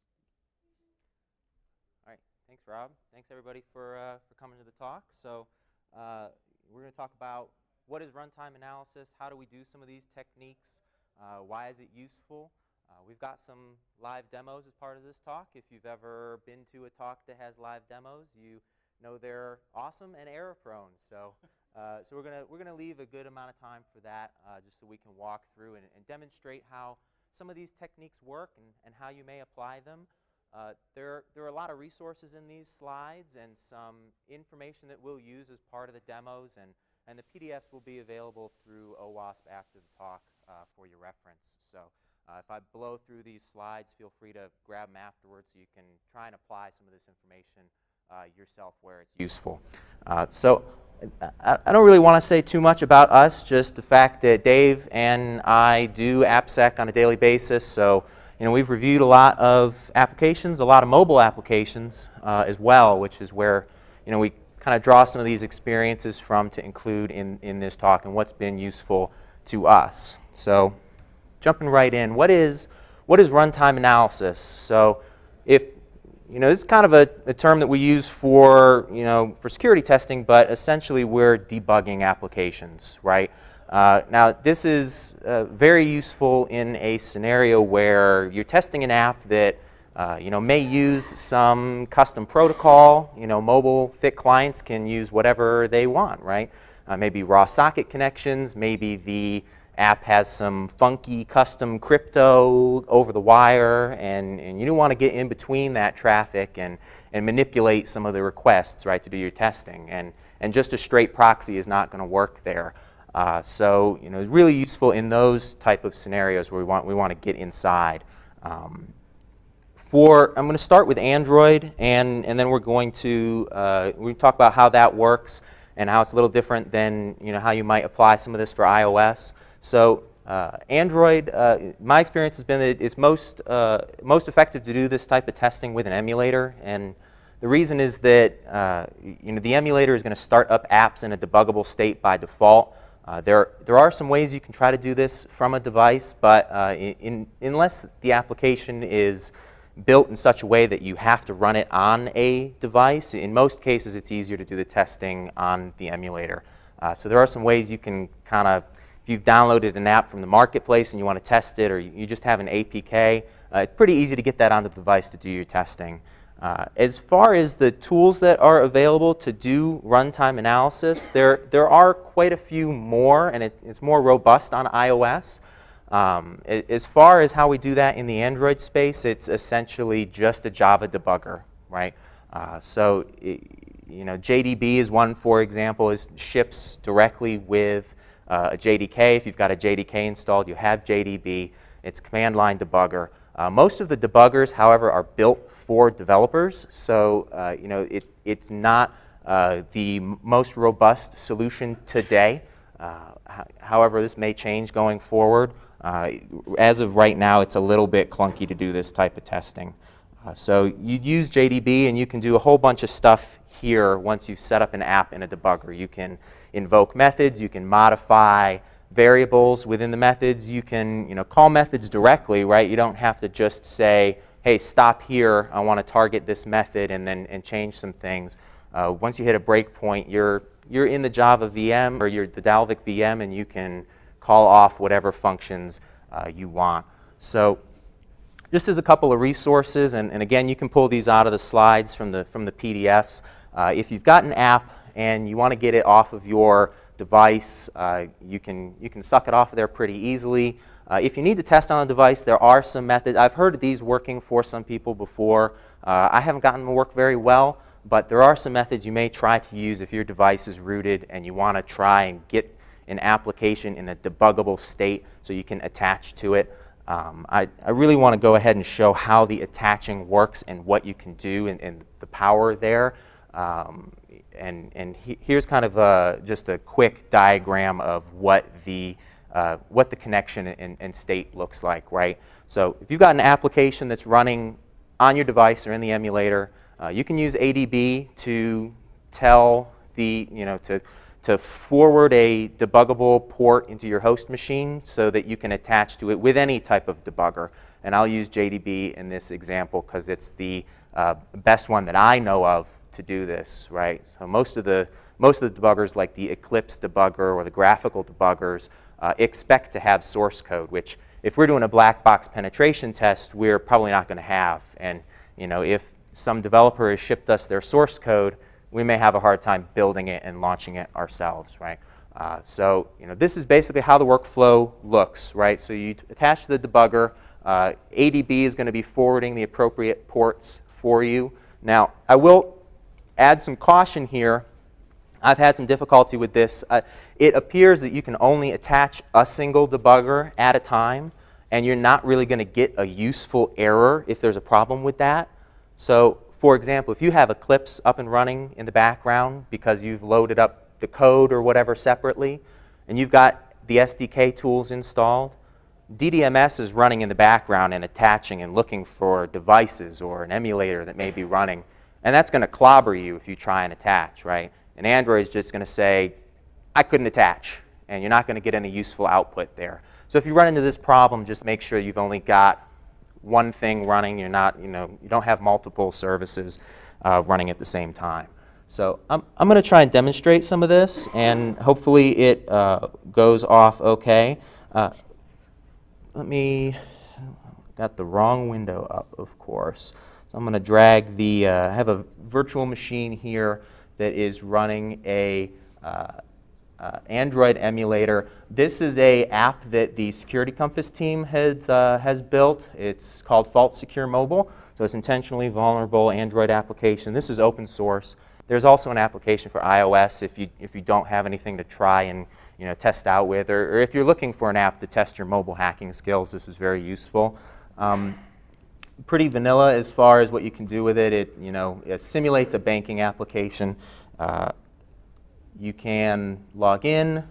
All right, thanks, Rob. Thanks, everybody, for coming to the talk. So we're going to talk about what is runtime analysis, how do we do some of these techniques, why is it useful. We've got some live demos as part of this talk. If you've ever been to a talk that has live demos, you know they're awesome and error-prone. So, so we're gonna leave a good amount of time for that, just so we can walk through and demonstrate how some of these techniques work and how you may apply them. There are a lot of resources in these slides and some information that we'll use as part of the demos, and the PDFs will be available through OWASP after the talk for your reference. So if I blow through these slides, feel free to grab them afterwards so you can try and apply some of this information yourself where it's useful. So I don't really want to say too much about us, just the fact that Dave and I do AppSec on a daily basis. So we've reviewed a lot of applications, a lot of mobile applications as well, which is where we kind of draw some of these experiences from to include in this talk and what's been useful to us. So jumping right in, what is runtime analysis? So if this is kind of a term that we use for for security testing, but essentially we're debugging applications, right? Now this is very useful in a scenario where you're testing an app that may use some custom protocol. Mobile fit clients can use whatever they want, right? Maybe raw socket connections, maybe the app has some funky custom crypto over the wire, and you don't want to get in between that traffic and manipulate some of the requests, right, to do your testing. And just a straight proxy is not going to work there. So it's really useful in those type of scenarios where we want to get inside. I'm going to start with Android, and then we're going to talk about how that works and how it's a little different than how you might apply some of this for iOS. So Android, my experience has been that it's most effective to do this type of testing with an emulator, and the reason is that the emulator is going to start up apps in a debuggable state by default. There are some ways you can try to do this from a device, but unless the application is built in such a way that you have to run it on a device, in most cases it's easier to do the testing on the emulator. So there are some ways you can kind of, if you've downloaded an app from the marketplace and you want to test it, or you just have an APK, it's pretty easy to get that onto the device to do your testing. As far as the tools that are available to do runtime analysis, there are quite a few more, and it's more robust on iOS. As far as how we do that in the Android space, it's essentially just a Java debugger, right? So JDB is one, for example, ships directly with a JDK. If you've got a JDK installed, you have JDB. It's command line debugger. Most of the debuggers, however, are built for developers, so it's not the most robust solution today. However, this may change going forward. As of right now, it's a little bit clunky to do this type of testing. So you'd use JDB, and you can do a whole bunch of stuff here once you've set up an app in a debugger. You can invoke methods, you can modify variables within the methods, you can call methods directly, right? You don't have to just say, hey, stop here, I want to target this method, and then change some things. Once you hit a breakpoint, you're in the Java VM, or you're the Dalvik VM, and you can call off whatever functions you want. So just as a couple of resources, and again, you can pull these out of the slides from the PDFs. If you've got an app and you want to get it off of your device, you can suck it off of there pretty easily. If you need to test on a device, there are some methods. I've heard of these working for some people before. I haven't gotten them to work very well, but there are some methods you may try to use if your device is rooted and you want to try and get an application in a debuggable state so you can attach to it. I really want to go ahead and show how the attaching works and what you can do and the power there. Here's kind of just a quick diagram of what the connection and state looks like, right? So if you've got an application that's running on your device or in the emulator, you can use ADB to tell the, to forward a debuggable port into your host machine so that you can attach to it with any type of debugger. And I'll use JDB in this example because it's the best one that I know of to do this, right? So most of the debuggers, like the Eclipse debugger or the graphical debuggers, expect to have source code, which if we're doing a black box penetration test, we're probably not going to have. And if some developer has shipped us their source code, we may have a hard time building it and launching it ourselves, right? So this is basically how the workflow looks, right? So you attach to the debugger. ADB is going to be forwarding the appropriate ports for you. Now, I will add some caution here. I've had some difficulty with this. It appears that you can only attach a single debugger at a time, and you're not really going to get a useful error if there's a problem with that. So, for example, if you have Eclipse up and running in the background because you've loaded up the code or whatever separately, and you've got the SDK tools installed, DDMS is running in the background and attaching and looking for devices or an emulator that may be running, and that's going to clobber you if you try and attach, right? And Android is just going to say, I couldn't attach, and you're not going to get any useful output there. So if you run into this problem, just make sure you've only got one thing running. You're not, you don't have multiple services running at the same time. So I'm going to try and demonstrate some of this, and hopefully it goes off okay. Got the wrong window up, of course. So I'm going to drag the, I have a virtual machine here that is running a Android emulator. This is a app that the Security Compass team has built. It's called Fault Secure Mobile. So it's intentionally vulnerable Android application. This is open source. There's also an application for iOS if you don't have anything to try and test out with, or if you're looking for an app to test your mobile hacking skills, this is very useful. Pretty vanilla as far as what you can do with it. It simulates a banking application. You can log in,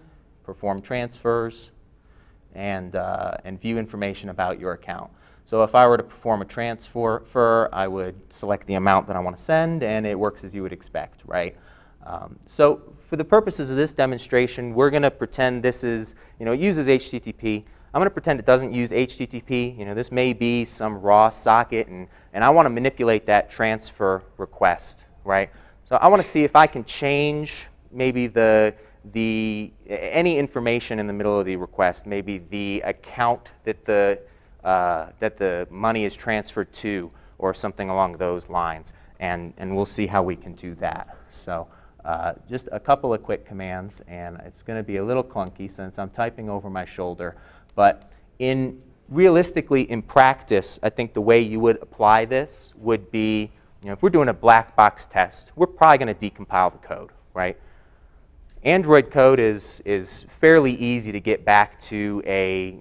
perform transfers, and view information about your account. So if I were to perform a transfer, I would select the amount that I want to send, and it works as you would expect, right? So for the purposes of this demonstration, we're going to pretend this is, it uses HTTP. I'm going to pretend it doesn't use HTTP. This may be some raw socket, and I want to manipulate that transfer request, right? So I want to see if I can change maybe any information in the middle of the request, maybe the account that the money is transferred to, or something along those lines, and we'll see how we can do that. So just a couple of quick commands, and it's going to be a little clunky since I'm typing over my shoulder. But realistically, in practice, I think the way you would apply this would be, if we're doing a black box test, we're probably going to decompile the code, right? Android code is fairly easy to get back to a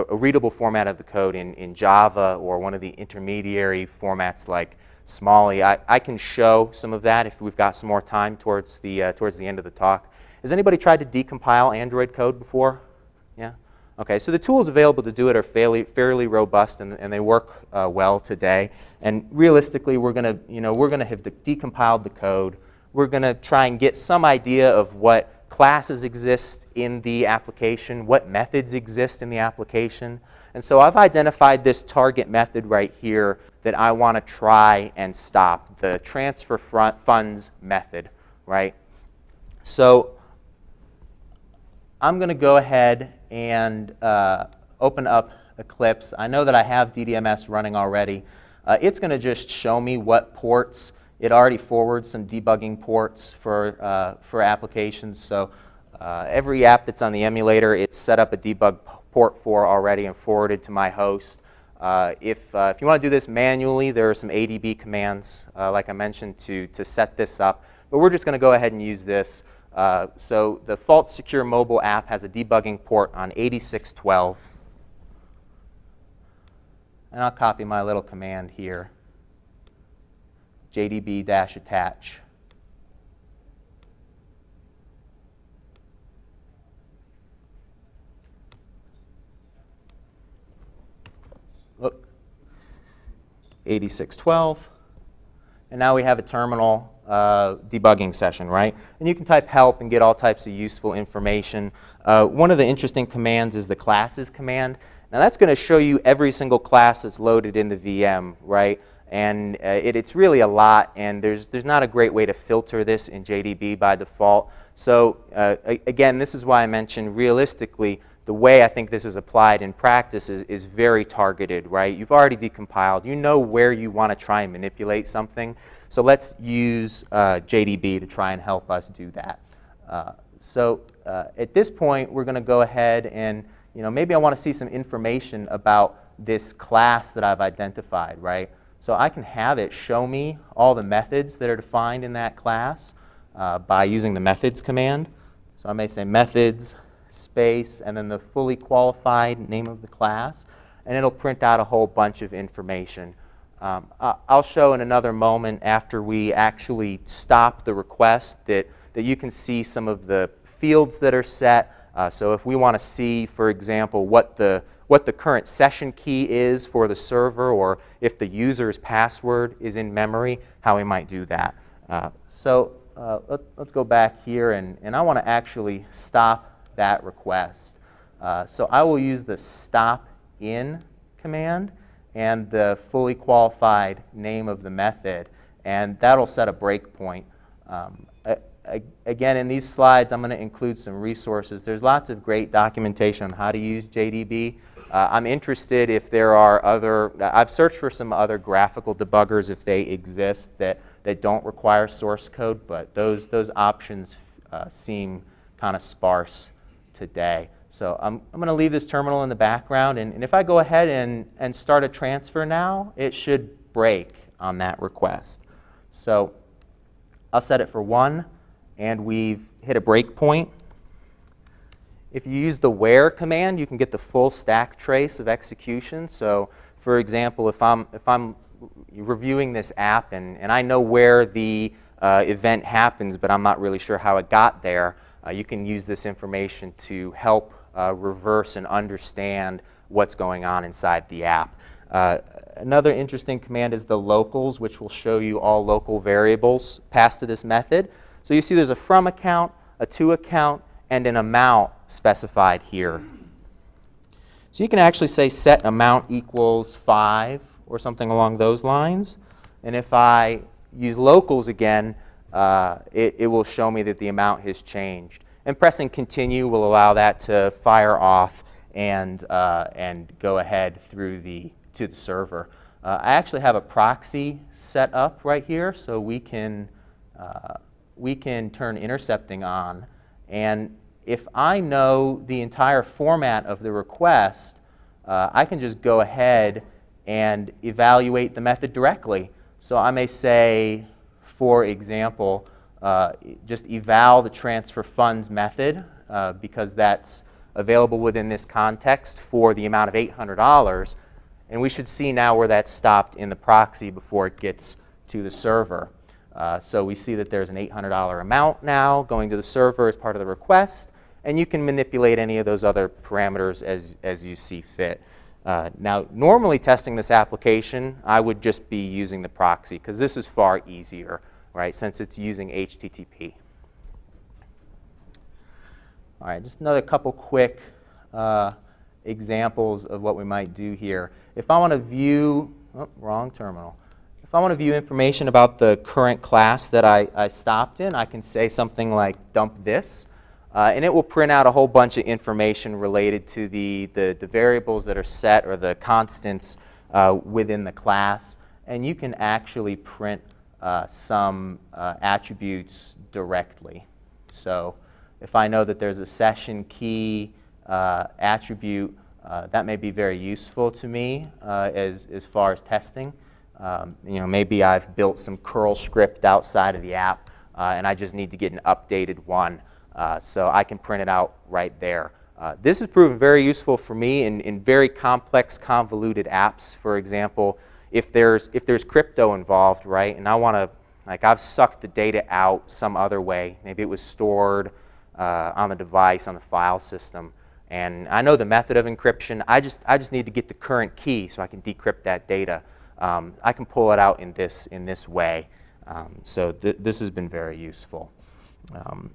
readable format of the code in Java or one of the intermediary formats like Smalley. I can show some of that if we've got some more time towards the end of the talk. Has anybody tried to decompile Android code before? Yeah? Okay, so the tools available to do it are fairly robust, and they work well today. And realistically, we're going to have decompiled the code. We're going to try and get some idea of what classes exist in the application, what methods exist in the application. And so I've identified this target method right here that I want to try and stop, the transfer funds method, right? So I'm going to go ahead and open up Eclipse. I know that I have DDMS running already. It's going to just show me what ports. It already forwards some debugging ports for applications. So every app that's on the emulator, it's set up a debug port for already and forwarded to my host. If you want to do this manually, there are some ADB commands, like I mentioned, to set this up. But we're just going to go ahead and use this. So the Fault Secure Mobile app has a debugging port on 8612. And I'll copy my little command here, JDB-attach. Look, 8612. And now we have a terminal debugging session, right? And you can type help and get all types of useful information. One of the interesting commands is the classes command. Now that's going to show you every single class that's loaded in the VM, right? And it's really a lot, and there's not a great way to filter this in JDB by default. So again, this is why I mentioned realistically, the way I think this is applied in practice is very targeted, right? You've already decompiled. You know where you want to try and manipulate something. So let's use JDB to try and help us do that. At this point, we're going to go ahead and, maybe I want to see some information about this class that I've identified, right? So I can have it show me all the methods that are defined in that class by using the methods command. So I may say methods, space, and then the fully qualified name of the class, and it'll print out a whole bunch of information. I'll show in another moment after we actually stop the request that you can see some of the fields that are set. So if we want to see, for example, what the current session key is for the server, or if the user's password is in memory, how we might do that. Let's go back here, and I want to actually stop that request. So I will use the stop in command and the fully qualified name of the method, and that'll set a breakpoint. Again, in these slides, I'm going to include some resources. There's lots of great documentation on how to use JDB. I'm interested if there are other, I've searched for some other graphical debuggers if they exist that don't require source code, but those options seem kind of sparse today. So I'm going to leave this terminal in the background, and if I go ahead and start a transfer now, it should break on that request. So I'll set it for 1, and we've hit a breakpoint. If you use the where command, you can get the full stack trace of execution. So for example, if I'm reviewing this app and I know where the event happens, but I'm not really sure how it got there, you can use this information to help reverse and understand what's going on inside the app. Another interesting command is the locals, which will show you all local variables passed to this method. So you see there's a from account, a to account, and an amount specified here. So you can actually say set amount equals 5 or something along those lines. And if I use locals again, it will show me that the amount has changed. And pressing continue will allow that to fire off and go ahead through to the server. I actually have a proxy set up right here, so we can turn intercepting on. And if I know the entire format of the request, I can just go ahead and evaluate the method directly. So I may say, for example, just eval the transfer funds method because that's available within this context for the amount of $800. And we should see now where that's stopped in the proxy before it gets to the server. So we see that there's an $800 amount now going to the server as part of the request, and you can manipulate any of those other parameters as you see fit. Now, normally testing this application, I would just be using the proxy because this is far easier, right, since it's using HTTP. All right, just another couple quick examples of what we might do here. If I want to view, wrong terminal. If I want to view information about the current class that I stopped in, I can say something like dump this, and it will print out a whole bunch of information related to the variables that are set or the constants within the class. And you can actually print some attributes directly. So if I know that there's a session key attribute, that may be very useful to me as far as testing. Maybe I've built some curl script outside of the app, and I just need to get an updated one, so I can print it out right there. This has proven very useful for me in very complex, convoluted apps. For example, if there's crypto involved, right, and I want to, like, I've sucked the data out some other way. Maybe it was stored on the device, on the file system, and I know the method of encryption. I just need to get the current key so I can decrypt that data. I can pull it out in this way. So this has been very useful. Oh.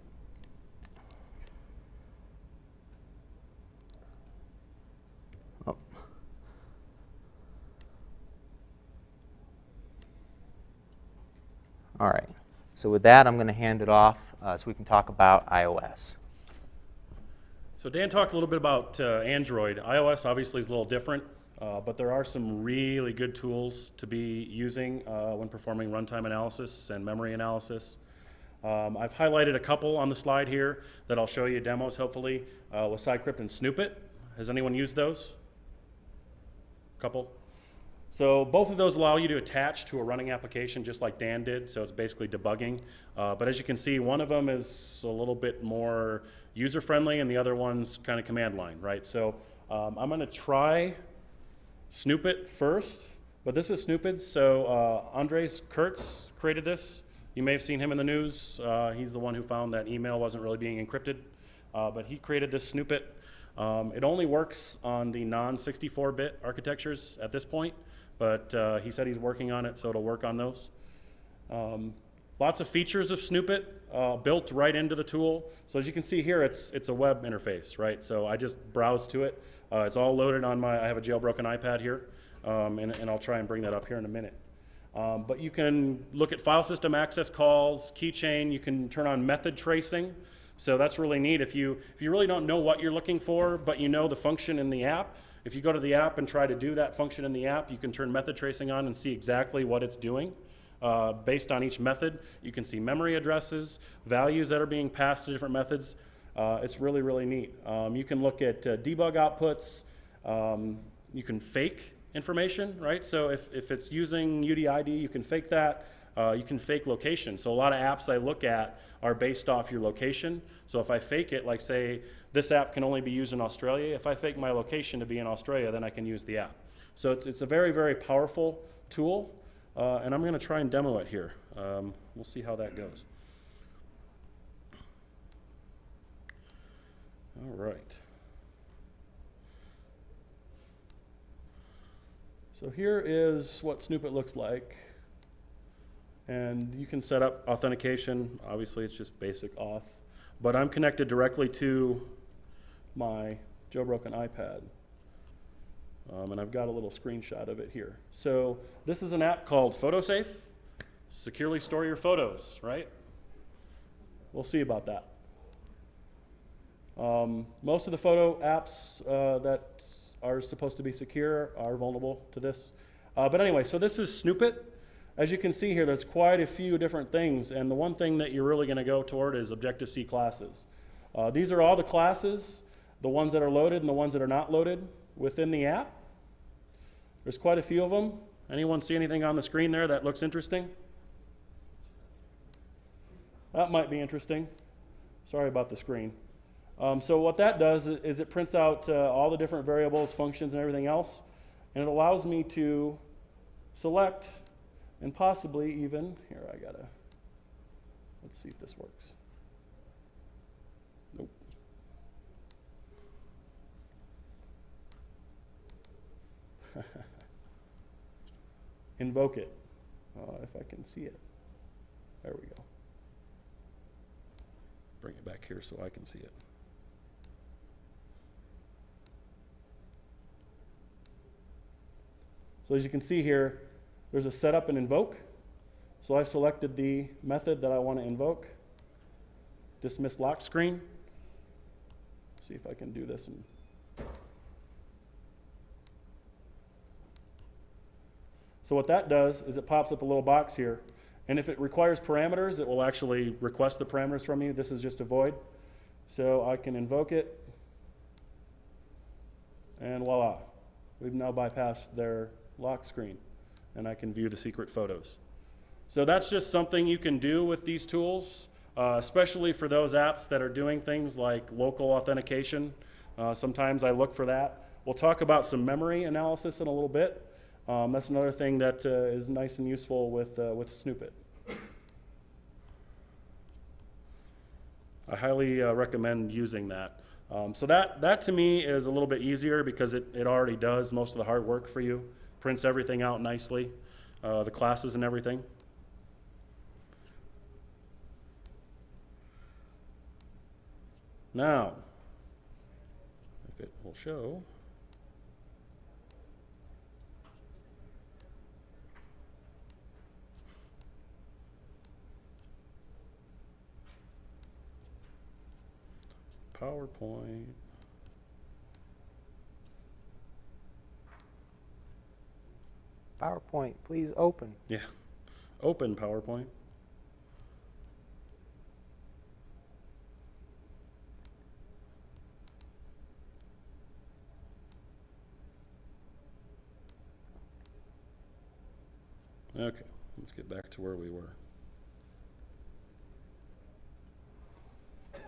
All right. So with that, I'm going to hand it off so we can talk about iOS. So Dan talked a little bit about Android. iOS obviously is a little different, but there are some really good tools to be using when performing runtime analysis and memory analysis. I've highlighted a couple on the slide here that I'll show you demos, hopefully, with SideCrypt and Snoopit. Has anyone used those? Couple? So both of those allow you to attach to a running application just like Dan did, so it's basically debugging. But as you can see, one of them is a little bit more user-friendly and the other one's kind of command line, right? So I'm going to try Snoopit first, but this is Snoopit. So Andres Kurtz created this. You may have seen him in the news. He's the one who found that email wasn't really being encrypted, but he created this Snoopit. It only works on the non-64-bit architectures at this point, but he said he's working on it, so it'll work on those. Lots of features of Snoopit built right into the tool. So as you can see here, it's a web interface, right? So I just browse to it. It's all loaded on I have a jailbroken iPad here, and I'll try and bring that up here in a minute. But you can look at file system access calls, keychain. You can turn on method tracing. So that's really neat. If you really don't know what you're looking for, but you know the function in the app, if you go to the app and try to do that function in the app, you can turn method tracing on and see exactly what it's doing. Based on each method, you can see memory addresses, values that are being passed to different methods. It's really, really neat. You can look at debug outputs. You can fake information, right? So if it's using UDID, you can fake that. You can fake location. So a lot of apps I look at are based off your location. So if I fake it, like say this app can only be used in Australia, if I fake my location to be in Australia, then I can use the app. So it's a very, very powerful tool, and I'm going to try and demo it here. We'll see how that goes. All right. So here is what Snoopit looks like. And you can set up authentication. Obviously, it's just basic auth. But I'm connected directly to my jailbroken iPad. And I've got a little screenshot of it here. So this is an app called PhotoSafe. Securely store your photos, right? We'll see about that. Most of the photo apps that are supposed to be secure are vulnerable to this. But anyway, so this is Snoopit. As you can see here, there's quite a few different things, and the one thing that you're really going to go toward is Objective-C classes. These are all the classes, the ones that are loaded and the ones that are not loaded within the app. There's quite a few of them. Anyone see anything on the screen there that looks interesting? That might be interesting. Sorry about the screen. So what that does is it prints out all the different variables, functions, and everything else, and it allows me to select and possibly even, here let's see if this works. Nope. Invoke it, if I can see it. There we go. Bring it back here so I can see it. So as you can see here, there's a setup and invoke. So I selected the method that I want to invoke. Dismiss lock screen. See if I can do this. So what that does is it pops up a little box here. And if it requires parameters, it will actually request the parameters from you. This is just a void. So I can invoke it. And voila. We've now bypassed their lock screen. And I can view the secret photos. So that's just something you can do with these tools, especially for those apps that are doing things like local authentication. Sometimes I look for that. We'll talk about some memory analysis in a little bit. That's another thing that is nice and useful with Snoopit. I highly recommend using that. So that to me is a little bit easier because it already does most of the hard work for you. Prints everything out nicely, the classes and everything. Now, if it will show. PowerPoint. PowerPoint, please open. Yeah, open PowerPoint. Okay, let's get back to where we were.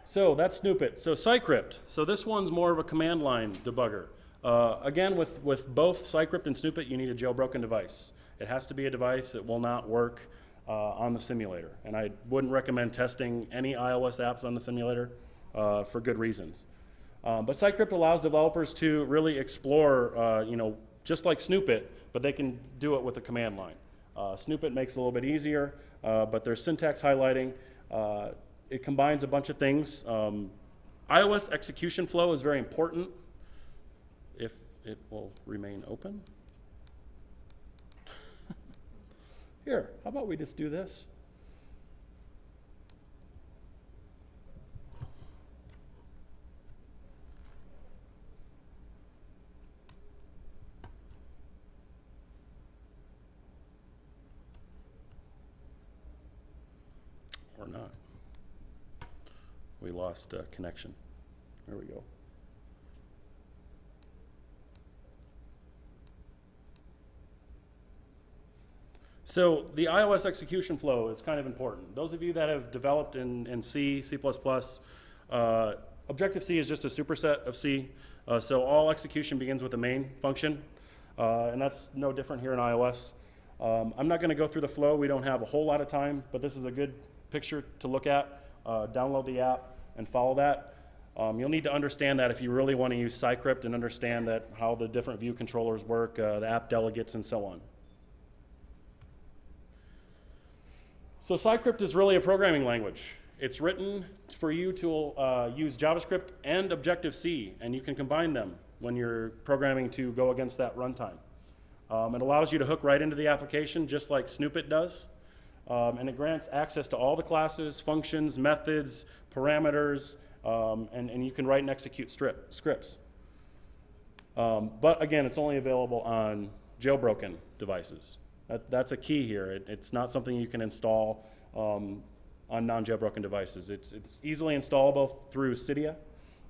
So that's Snoopit. So Cycrypt. So this one's more of a command line debugger. Again, with both Cycrypt and Snoopit, you need a jailbroken device. It has to be a device that will not work on the simulator. And I wouldn't recommend testing any iOS apps on the simulator for good reasons. But Cycrypt allows developers to really explore, just like Snoopit, but they can do it with a command line. Snoopit makes it a little bit easier, but there's syntax highlighting. It combines a bunch of things. iOS execution flow is very important if it will remain open. Here, how about we just do this? Or not. We lost connection. There we go. So the iOS execution flow is kind of important. Those of you that have developed in C, C++, Objective-C is just a superset of C. So all execution begins with a main function. And that's no different here in iOS. I'm not going to go through the flow. We don't have a whole lot of time, but this is a good picture to look at. Download the app and follow that. You'll need to understand that if you really want to use Cycrypt and understand that how the different view controllers work, the app delegates, and so on. So Cycrypt is really a programming language. It's written for you to use JavaScript and Objective-C, and you can combine them when you're programming to go against that runtime. It allows you to hook right into the application just like Snoopit does. And it grants access to all the classes, functions, methods, parameters, and you can write and execute scripts. But again, it's only available on jailbroken devices. That's a key here. It's not something you can install on non-jailbroken devices. It's easily installable through Cydia,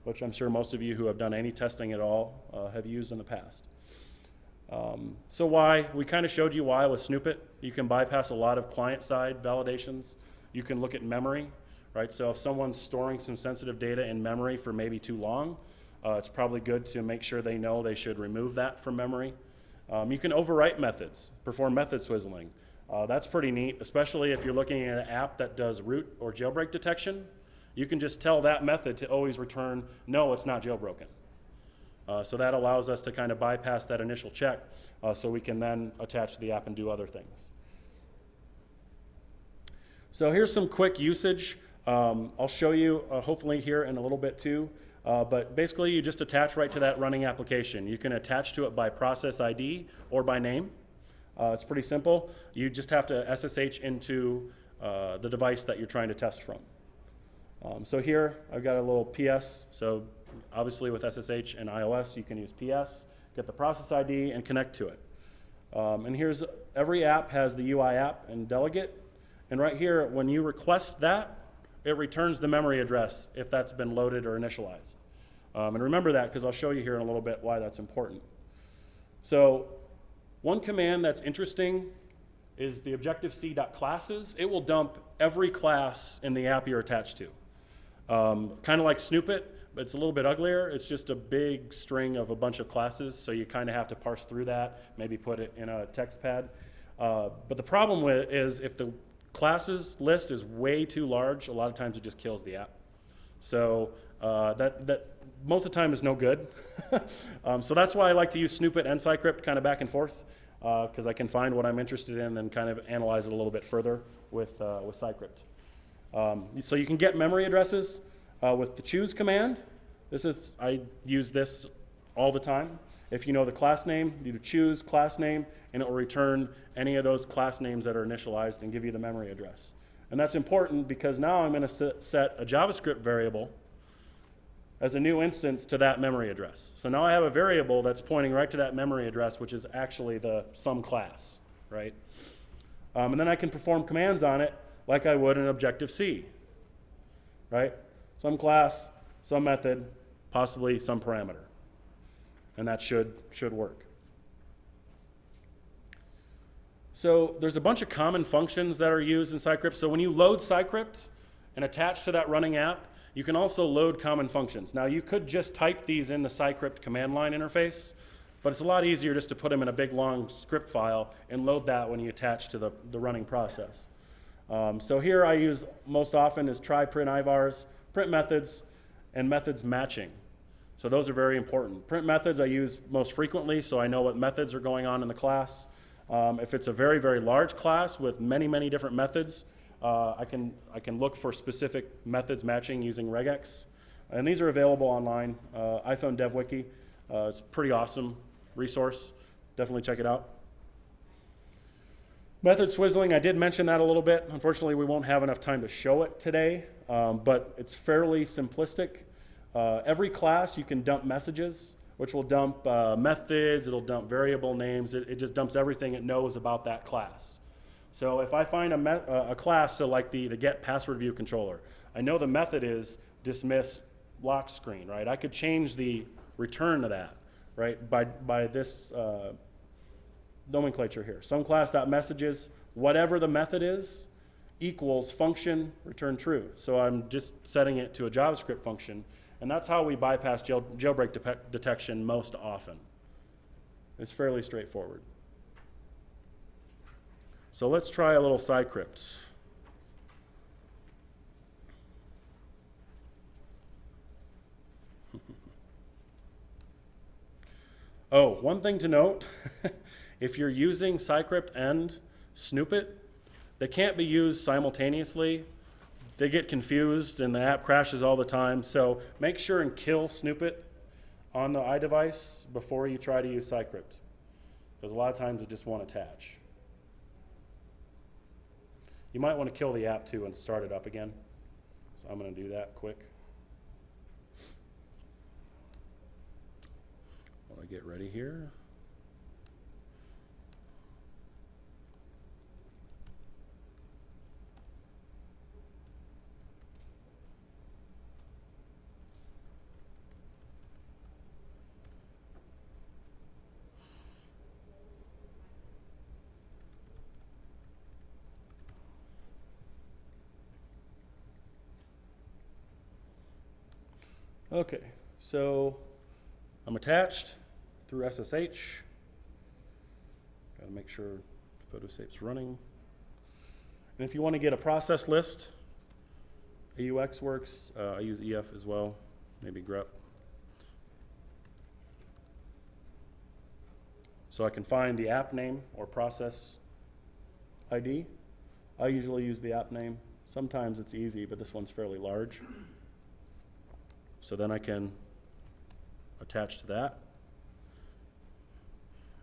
which I'm sure most of you who have done any testing at all have used in the past. So why? We kind of showed you why with Snoopit. You can bypass a lot of client-side validations. You can look at memory, right? So if someone's storing some sensitive data in memory for maybe too long, it's probably good to make sure they know they should remove that from memory. You can overwrite methods, perform method swizzling. That's pretty neat, especially if you're looking at an app that does root or jailbreak detection. You can just tell that method to always return, no, it's not jailbroken. So that allows us to kind of bypass that initial check so we can then attach to the app and do other things. So here's some quick usage. I'll show you hopefully here in a little bit too. But basically you just attach right to that running application. You can attach to it by process ID or by name. It's pretty simple. You just have to SSH into the device that you're trying to test from. So here I've got a little PS. So obviously with SSH and iOS, you can use PS, get the process ID, and connect to it. And here's, every app has the UI app and delegate. And right here, when you request that, it returns the memory address if that's been loaded or initialized. And remember that, because I'll show you here in a little bit why that's important. So one command that's interesting is the Objective-C.classes. It will dump every class in the app you're attached to. Kind of like Snoopit, but it's a little bit uglier. It's just a big string of a bunch of classes, so you kind of have to parse through that, maybe put it in a text pad. But the problem with it is if the classes list is way too large, a lot of times it just kills the app. So that most of the time is no good. So that's why I like to use Snoopit and Cycrypt kind of back and forth, because I can find what I'm interested in and kind of analyze it a little bit further with Cycrypt. So you can get memory addresses. With the choose command, I use this all the time. If you know the class name, you do choose class name, and it will return any of those class names that are initialized and give you the memory address. And that's important because now I'm going to set a JavaScript variable as a new instance to that memory address. So now I have a variable that's pointing right to that memory address, which is actually the some class, right? And then I can perform commands on it like I would in Objective-C, right? Some class, some method, possibly some parameter. And that should work. So there's a bunch of common functions that are used in SciCrypt. So when you load SciCrypt and attach to that running app, you can also load common functions. Now you could just type these in the SciCrypt command line interface, but it's a lot easier just to put them in a big long script file and load that when you attach to the running process. So here I use most often is try, print, ivars, print methods, and methods matching. So those are very important. Print methods I use most frequently, so I know what methods are going on in the class. If it's a very, very large class with many, many different methods, I can look for specific methods matching using regex. And these are available online. iPhone Dev Wiki. It's a pretty awesome resource. Definitely check it out. Method swizzling, I did mention that a little bit. Unfortunately, we won't have enough time to show it today, but it's fairly simplistic. Every class you can dump messages, which will dump methods, it'll dump variable names, it just dumps everything it knows about that class. So if I find a class, so like the get password view controller, I know the method is dismiss lock screen, right? I could change the return to that, right, by this nomenclature here. Some class.messages, whatever the method is, equals function return true. So I'm just setting it to a JavaScript function, and that's how we bypass jailbreak detection most often. It's fairly straightforward. So let's try a little SciCrypt. Oh, one thing to note, if you're using SciCrypt and Snoopit, they can't be used simultaneously. They get confused and the app crashes all the time. So make sure and kill Snoopit on the iDevice before you try to use SciCrypt, because a lot of times it just won't attach. You might want to kill the app too and start it up again. So I'm going to do that quick. While I get ready here. Okay, so I'm attached through SSH. Got to make sure PhotoSafe's running. And if you want to get a process list, AUX works. I use EF as well, maybe grep. So I can find the app name or process ID. I usually use the app name. Sometimes it's easy, but this one's fairly large. So then I can attach to that.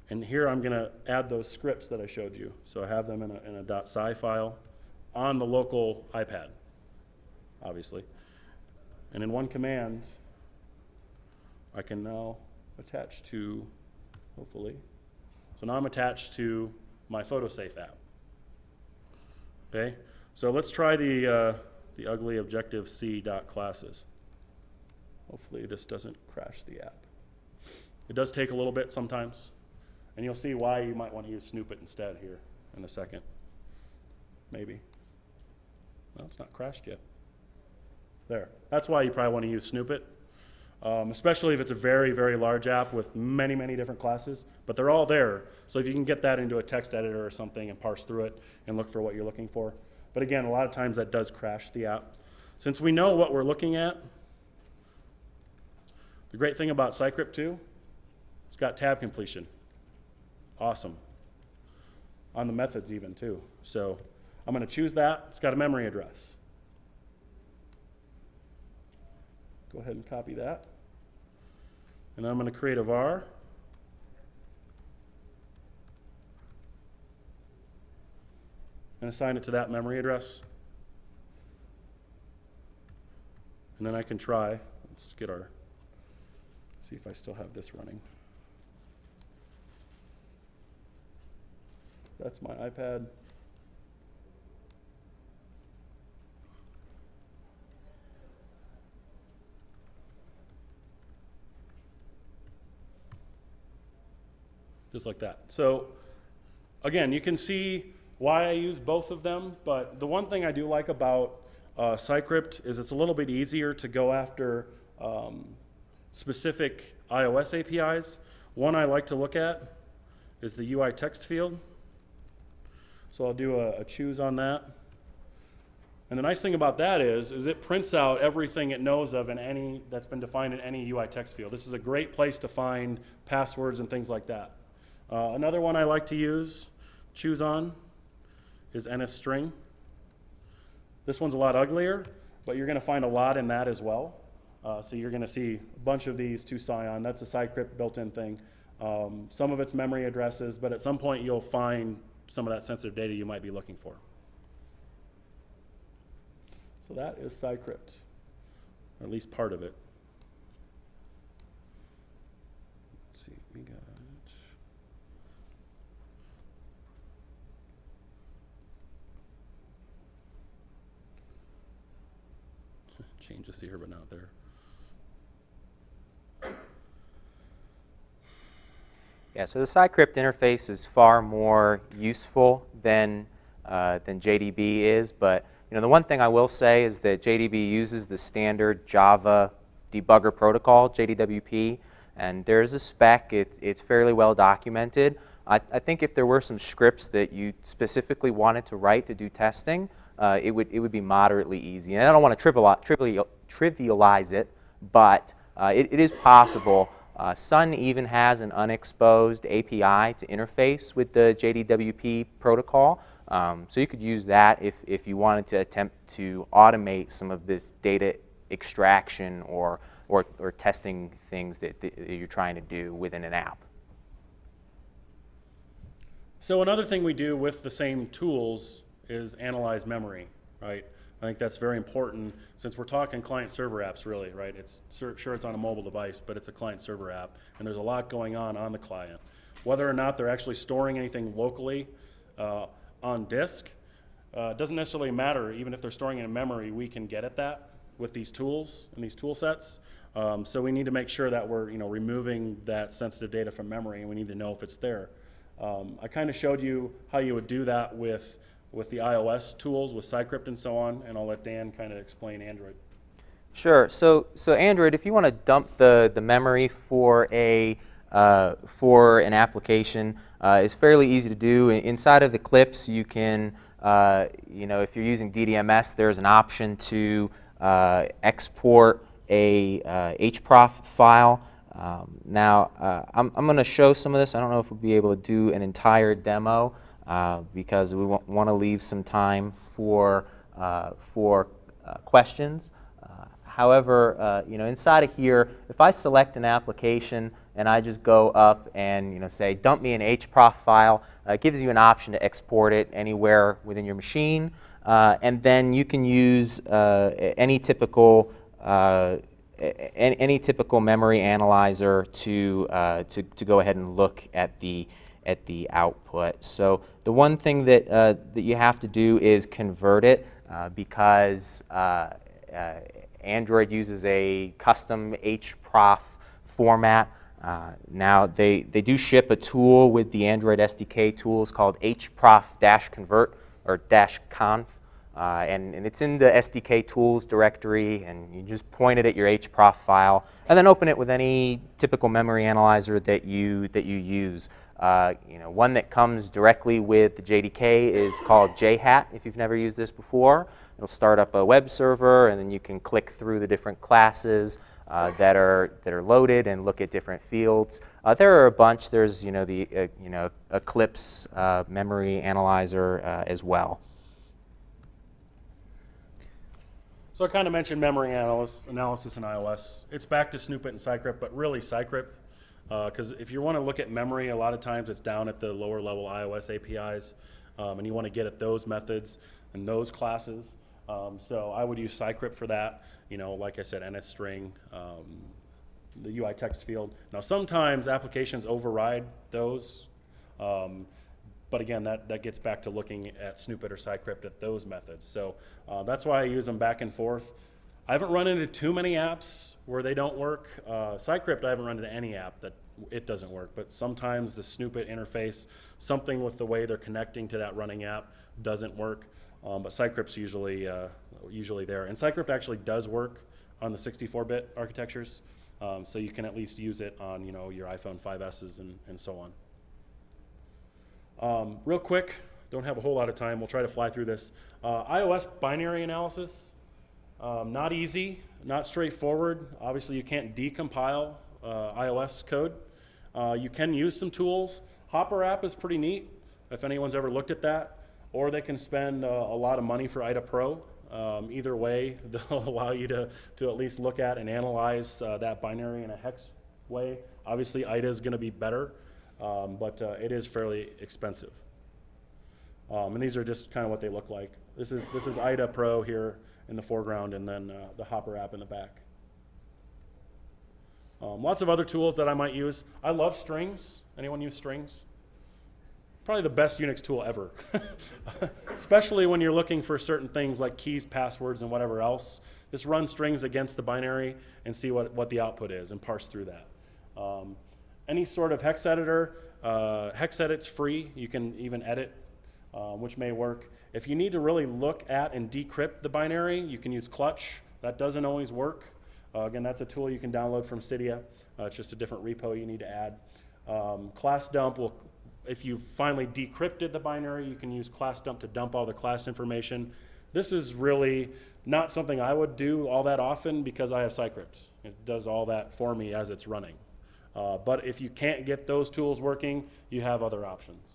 And here I'm going to add those scripts that I showed you. So I have them in a .sci file on the local iPad, obviously. And in one command, I can now attach to, hopefully. So now I'm attached to my PhotoSafe app. Okay, so let's try the ugly Objective-C .classes. Hopefully this doesn't crash the app. It does take a little bit sometimes, and you'll see why you might want to use Snoopit instead here in a second. Maybe. Well, it's not crashed yet. There. That's why you probably want to use Snoopit, especially if it's a very, very large app with many, many different classes, but they're all there. So if you can get that into a text editor or something and parse through it and look for what you're looking for. But again, a lot of times that does crash the app. Since we know what we're looking at, the great thing about SciCrypt too, it's got tab completion. Awesome. On the methods even too. So I'm going to choose that. It's got a memory address. go ahead and copy that. And I'm going to create a var. And assign it to that memory address. And then I can try, let's get our, see if I still have this running. That's my iPad. Just like that. So again, you can see why I use both of them, but the one thing I do like about SciCrypt is it's a little bit easier to go after specific iOS APIs. One I like to look at is the UI text field. So I'll do a choose on that. And the nice thing about that is it prints out everything it knows of in any, that's been defined in any UI text field. This is a great place to find passwords and things like that. Another one I like to use, choose on, is NSString. This one's a lot uglier, but you're going to find a lot in that as well. So you're going to see a bunch of these to Scion. That's a SciCrypt built-in thing. Some of it's memory addresses, but at some point you'll find some of that sensitive data you might be looking for. So that is SciCrypt, or at least part of it. Let's see, we got changes here, but not there. Yeah, so the SciCrypt interface is far more useful than JDB is, but the one thing I will say is that JDB uses the standard Java debugger protocol, JDWP, and there's a spec. It's fairly well documented. I think if there were some scripts that you specifically wanted to write to do testing, it would be moderately easy. And I don't want to trivialize it, but it is possible. Sun even has an unexposed API to interface with the JDWP protocol. So you could use that if you wanted to attempt to automate some of this data extraction or testing things that you're trying to do within an app. So another thing we do with the same tools is analyze memory, right? I think that's very important since we're talking client-server apps, really, right? It's sure it's on a mobile device, but it's a client-server app, and there's a lot going on the client. Whether or not they're actually storing anything locally on disk doesn't necessarily matter. Even if they're storing it in memory, we can get at that with these tools and these tool sets. So we need to make sure that we're removing that sensitive data from memory, and we need to know if it's there. I kind of showed you how you would do that with the iOS tools, with SciCrypt and so on, and I'll let Dan kind of explain Android. Sure. So Android, if you want to dump the memory for an application, it's fairly easy to do. Inside of Eclipse, you can, if you're using DDMS, there's an option to export a HProf file. Now, I'm going to show some of this. I don't know if we'll be able to do an entire demo because we want to leave some time for questions. However, inside of here, if I select an application and I just go up and say, dump me an HProf file, it gives you an option to export it anywhere within your machine, and then you can use any typical memory analyzer to go ahead and look at the output. So the one thing that you have to do is convert it because Android uses a custom HProf format. Now they do ship a tool with the Android SDK tools called HProf-convert or -conf. And it's in the SDK tools directory, and you just point it at your HProf file, and then open it with any typical memory analyzer that you use. One that comes directly with the JDK is called JHAT. If you've never used this before, it'll start up a web server, and then you can click through the different classes that are loaded and look at different fields. There are a bunch. There's the Eclipse memory analyzer as well. So I kind of mentioned memory analysis in iOS. It's back to snoopit and scrypt, but really scrypt, because if you want to look at memory, a lot of times it's down at the lower level iOS APIs, and you want to get at those methods and those classes. So I would use scrypt for that. You know, like I said, NSString, the UI text field. Now sometimes applications override those. But again, that gets back to looking at snoopit or scrypt at those methods. So that's why I use them back and forth. I haven't run into too many apps where they don't work. Scrypt, I haven't run into any app that it doesn't work. But sometimes the snoopit interface, something with the way they're connecting to that running app doesn't work. But scrypt's usually there. And scrypt actually does work on the 64-bit architectures. So you can at least use it on your iPhone 5S's and so on. Real quick, don't have a whole lot of time. We'll try to fly through this. iOS binary analysis, not easy, not straightforward. Obviously, you can't decompile iOS code. You can use some tools. Hopper app is pretty neat, if anyone's ever looked at that. Or they can spend a lot of money for IDA Pro. Either way, they'll allow you to at least look at and analyze that binary in a hex way. Obviously, IDA is going to be better. But it is fairly expensive. And these are just kind of what they look like. This is IDA Pro here in the foreground, and then the Hopper app in the back. Lots of other tools that I might use. I love strings. Anyone use strings? Probably the best Unix tool ever. Especially when you're looking for certain things like keys, passwords, and whatever else. Just run strings against the binary and see what the output is and parse through that. Any sort of hex editor, hex edit's free. You can even edit, which may work. If you need to really look at and decrypt the binary, you can use Clutch. That doesn't always work. Again, that's a tool you can download from Cydia. It's just a different repo you need to add. Class dump will, if you've finally decrypted the binary, you can use class dump to dump all the class information. This is really not something I would do all that often because I have scrypt. It does all that for me as it's running. But if you can't get those tools working, you have other options.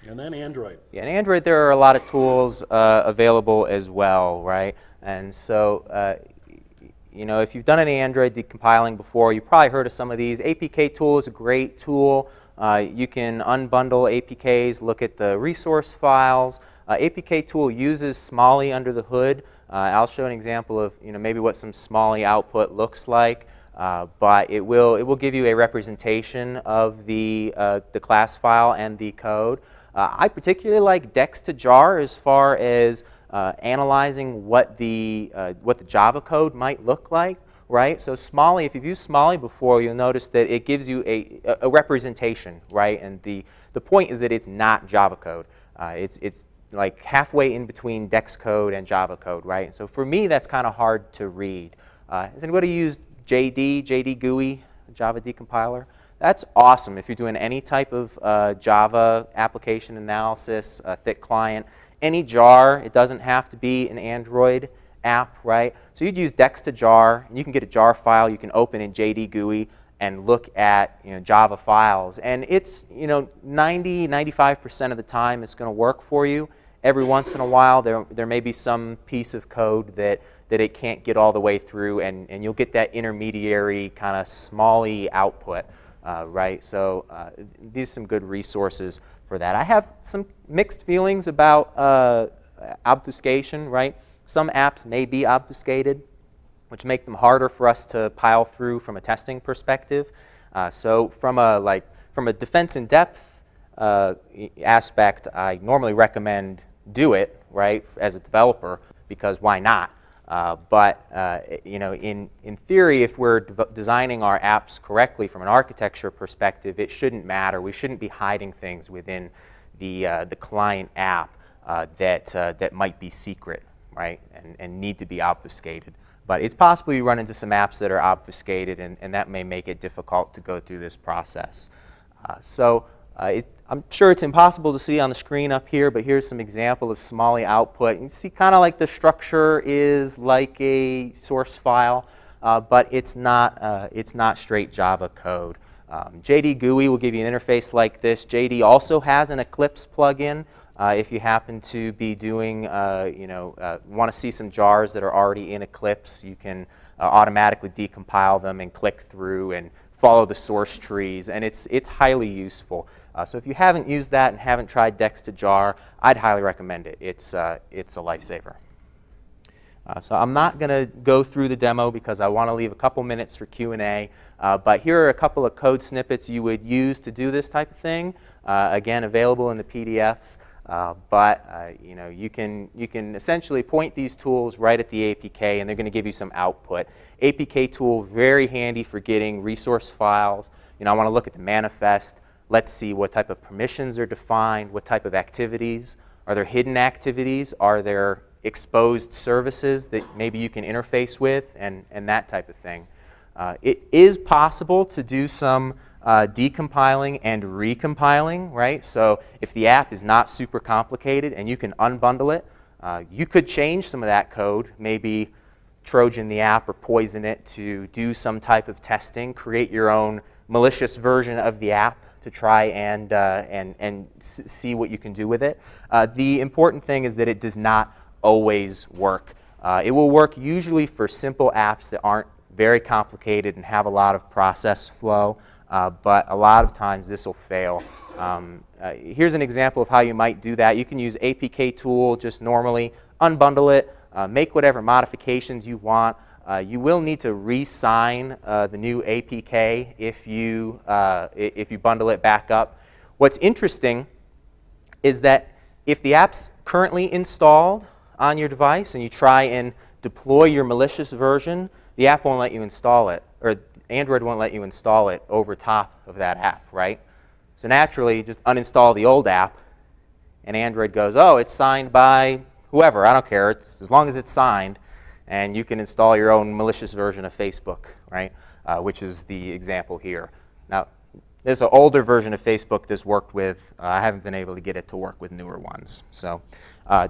And then Android. Yeah, in Android there are a lot of tools available as well, right? And so, if you've done any Android decompiling before, you've probably heard of some of these. APK tool is a great tool. You can unbundle APKs, look at the resource files. APK tool uses Smalley under the hood. I'll show an example of maybe what some Smalley output looks like, but it will give you a representation of the class file and the code. I particularly like dex to jar as far as analyzing what the Java code might look like. Right, so Smalley, if you've used Smalley before, you'll notice that it gives you a representation, right? And the point is that it's not Java code. It's like halfway in between DEX code and Java code, right? So for me, that's kind of hard to read. Has anybody used JD GUI, Java decompiler? That's awesome if you're doing any type of Java application analysis, thick client, any jar. It doesn't have to be an Android app, right? So you'd use dex to jar, and you can get a jar file you can open in JD GUI and look at Java files. And it's 90–95% of the time it's going to work for you. Every once in a while there may be some piece of code that it can't get all the way through, and you'll get that intermediary kind of Smalley output, right? So these are some good resources for that. I have some mixed feelings about obfuscation, right? Some apps may be obfuscated, which make them harder for us to pile through from a testing perspective. So from a defense in depth aspect, I normally recommend do it, right, as a developer, because why not? In theory, if we're designing our apps correctly from an architecture perspective, it shouldn't matter. We shouldn't be hiding things within the client app that might be secret, right, and need to be obfuscated. But it's possible you run into some apps that are obfuscated, and that may make it difficult to go through this process. I'm sure it's impossible to see on the screen up here, but here's some example of Smalley output. You see kind of like the structure is like a source file, but it's not straight Java code. JD GUI will give you an interface like this. JD also has an Eclipse plugin If you happen to be doing, want to see some jars that are already in Eclipse, you can automatically decompile them and click through and follow the source trees, and it's highly useful. So if you haven't used that and haven't tried Dex2Jar, I'd highly recommend it. It's a lifesaver. So I'm not going to go through the demo because I want to leave a couple minutes for Q&A. But here are a couple of code snippets you would use to do this type of thing. Again, available in the PDFs. You can essentially point these tools right at the APK, and they're going to give you some output. APK tool, very handy for getting resource files. I want to look at the manifest. Let's see what type of permissions are defined, what type of activities. Are there hidden activities? Are there exposed services that maybe you can interface with, and that type of thing. It is possible to do some decompiling and recompiling, right? So if the app is not super complicated and you can unbundle it, you could change some of that code, maybe Trojan the app or poison it to do some type of testing, create your own malicious version of the app to try and see what you can do with it. The important thing is that it does not always work. It will work usually for simple apps that aren't very complicated and have a lot of process flow, but a lot of times this will fail. Here's an example of how you might do that. You can use APK tool just normally, unbundle it, make whatever modifications you want. You will need to re-sign the new APK if you bundle it back up. What's interesting is that if the app's currently installed on your device and you try and deploy your malicious version, the app won't let you install it, or Android won't let you install it over top of that app, right? So naturally, just uninstall the old app, and Android goes, oh, it's signed by whoever, I don't care, as long as it's signed, and you can install your own malicious version of Facebook, right? Which is the example here. Now, there's an older version of Facebook this worked with. I haven't been able to get it to work with newer ones. So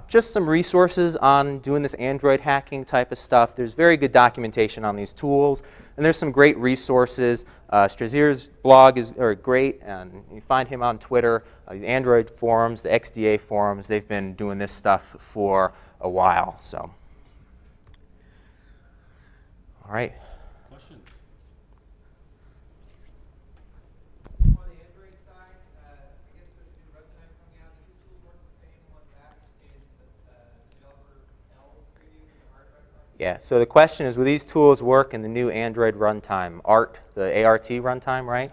just some resources on doing this Android hacking type of stuff. There's very good documentation on these tools, and there's some great resources. Strazier's blog is great, and you find him on Twitter. These Android forums, the XDA forums, they've been doing this stuff for a while. So, all right. Questions? On the Android side, I guess there's new Runtime coming out. Does these tools work the same on that in the developer L preview and the hard runtime? Yeah, so the question is, will these tools work in the new Android runtime, ART, the ART runtime, right?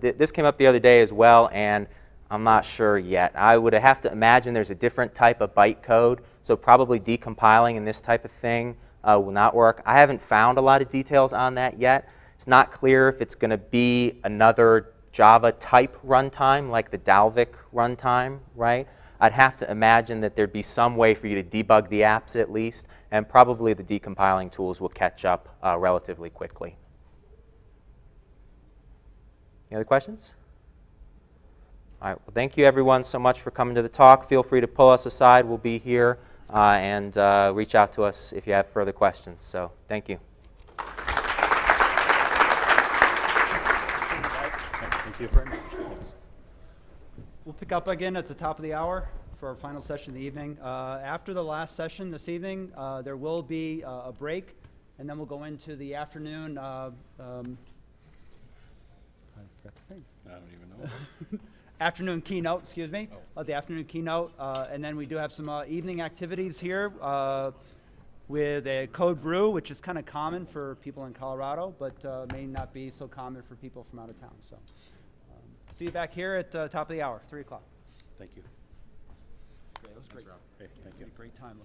This came up the other day as well, and I'm not sure yet. I would have to imagine there's a different type of bytecode, so probably decompiling and this type of thing will not work. I haven't found a lot of details on that yet. It's not clear if it's going to be another Java type runtime like the Dalvik runtime, right? I'd have to imagine that there'd be some way for you to debug the apps at least, and probably the decompiling tools will catch up relatively quickly. Any other questions? All right, well, thank you everyone so much for coming to the talk. Feel free to pull us aside. We'll be here, and reach out to us if you have further questions. So thank you. Thank you. Very much. We'll pick up again at the top of the hour for our final session of the evening. After the last session this evening, there will be a break, and then we'll go into the afternoon. I forgot the thing. I don't even know. Afternoon keynote, excuse me. The afternoon keynote, and then we do have some evening activities here with a code brew, which is kind of common for people in Colorado, but may not be so common for people from out of town. So. See you back here at the top of the hour, 3 o'clock. Thank you. Great, that was great. Hey, thank you. Great time.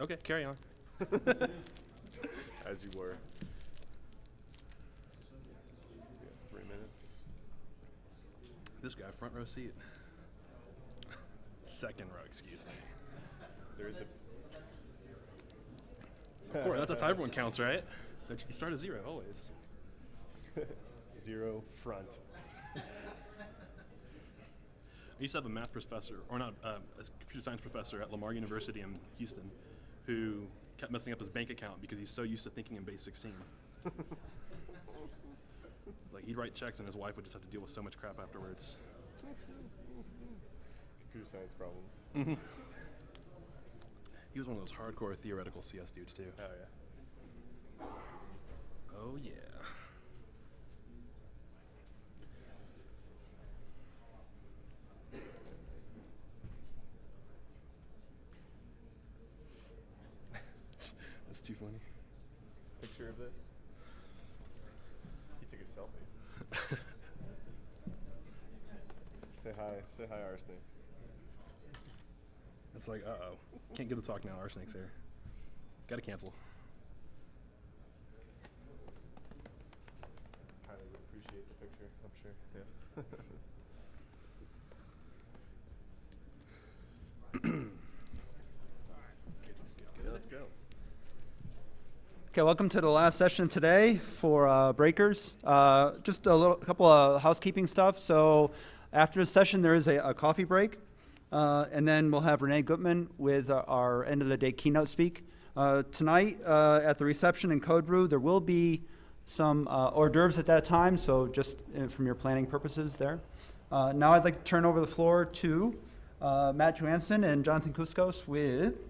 Okay, carry on. As you were. 3 minutes. This guy, front row seat. Second row, excuse me. There's a. Of course, that's how everyone counts, right? But you start at 0 always. 0 front. I used to have a math professor, or not, a computer science professor at Lamar University in Houston, who kept messing up his bank account because he's so used to thinking in base 16. Like he'd write checks and his wife would just have to deal with so much crap afterwards. Computer science problems. Mm-hmm. He was one of those hardcore theoretical CS dudes too. Oh yeah. Oh yeah. That's too funny. Picture of this. He took a selfie. Say hi, Arsenic. It's like, uh-oh. Can't give the talk now, Arsenic's here. Gotta cancel. Highly would appreciate the picture, I'm sure. Yeah. Let's go. Okay, welcome to the last session today for Breakers. Just a couple of housekeeping stuff. So after the session, there is a coffee break. And then we'll have Renee Gutman with our end of the day keynote speak. Tonight at the reception in Code Brew, there will be some hors d'oeuvres at that time, so just from your planning purposes there. Now I'd like to turn over the floor to Matt Johansson and Jonathan Kuskos with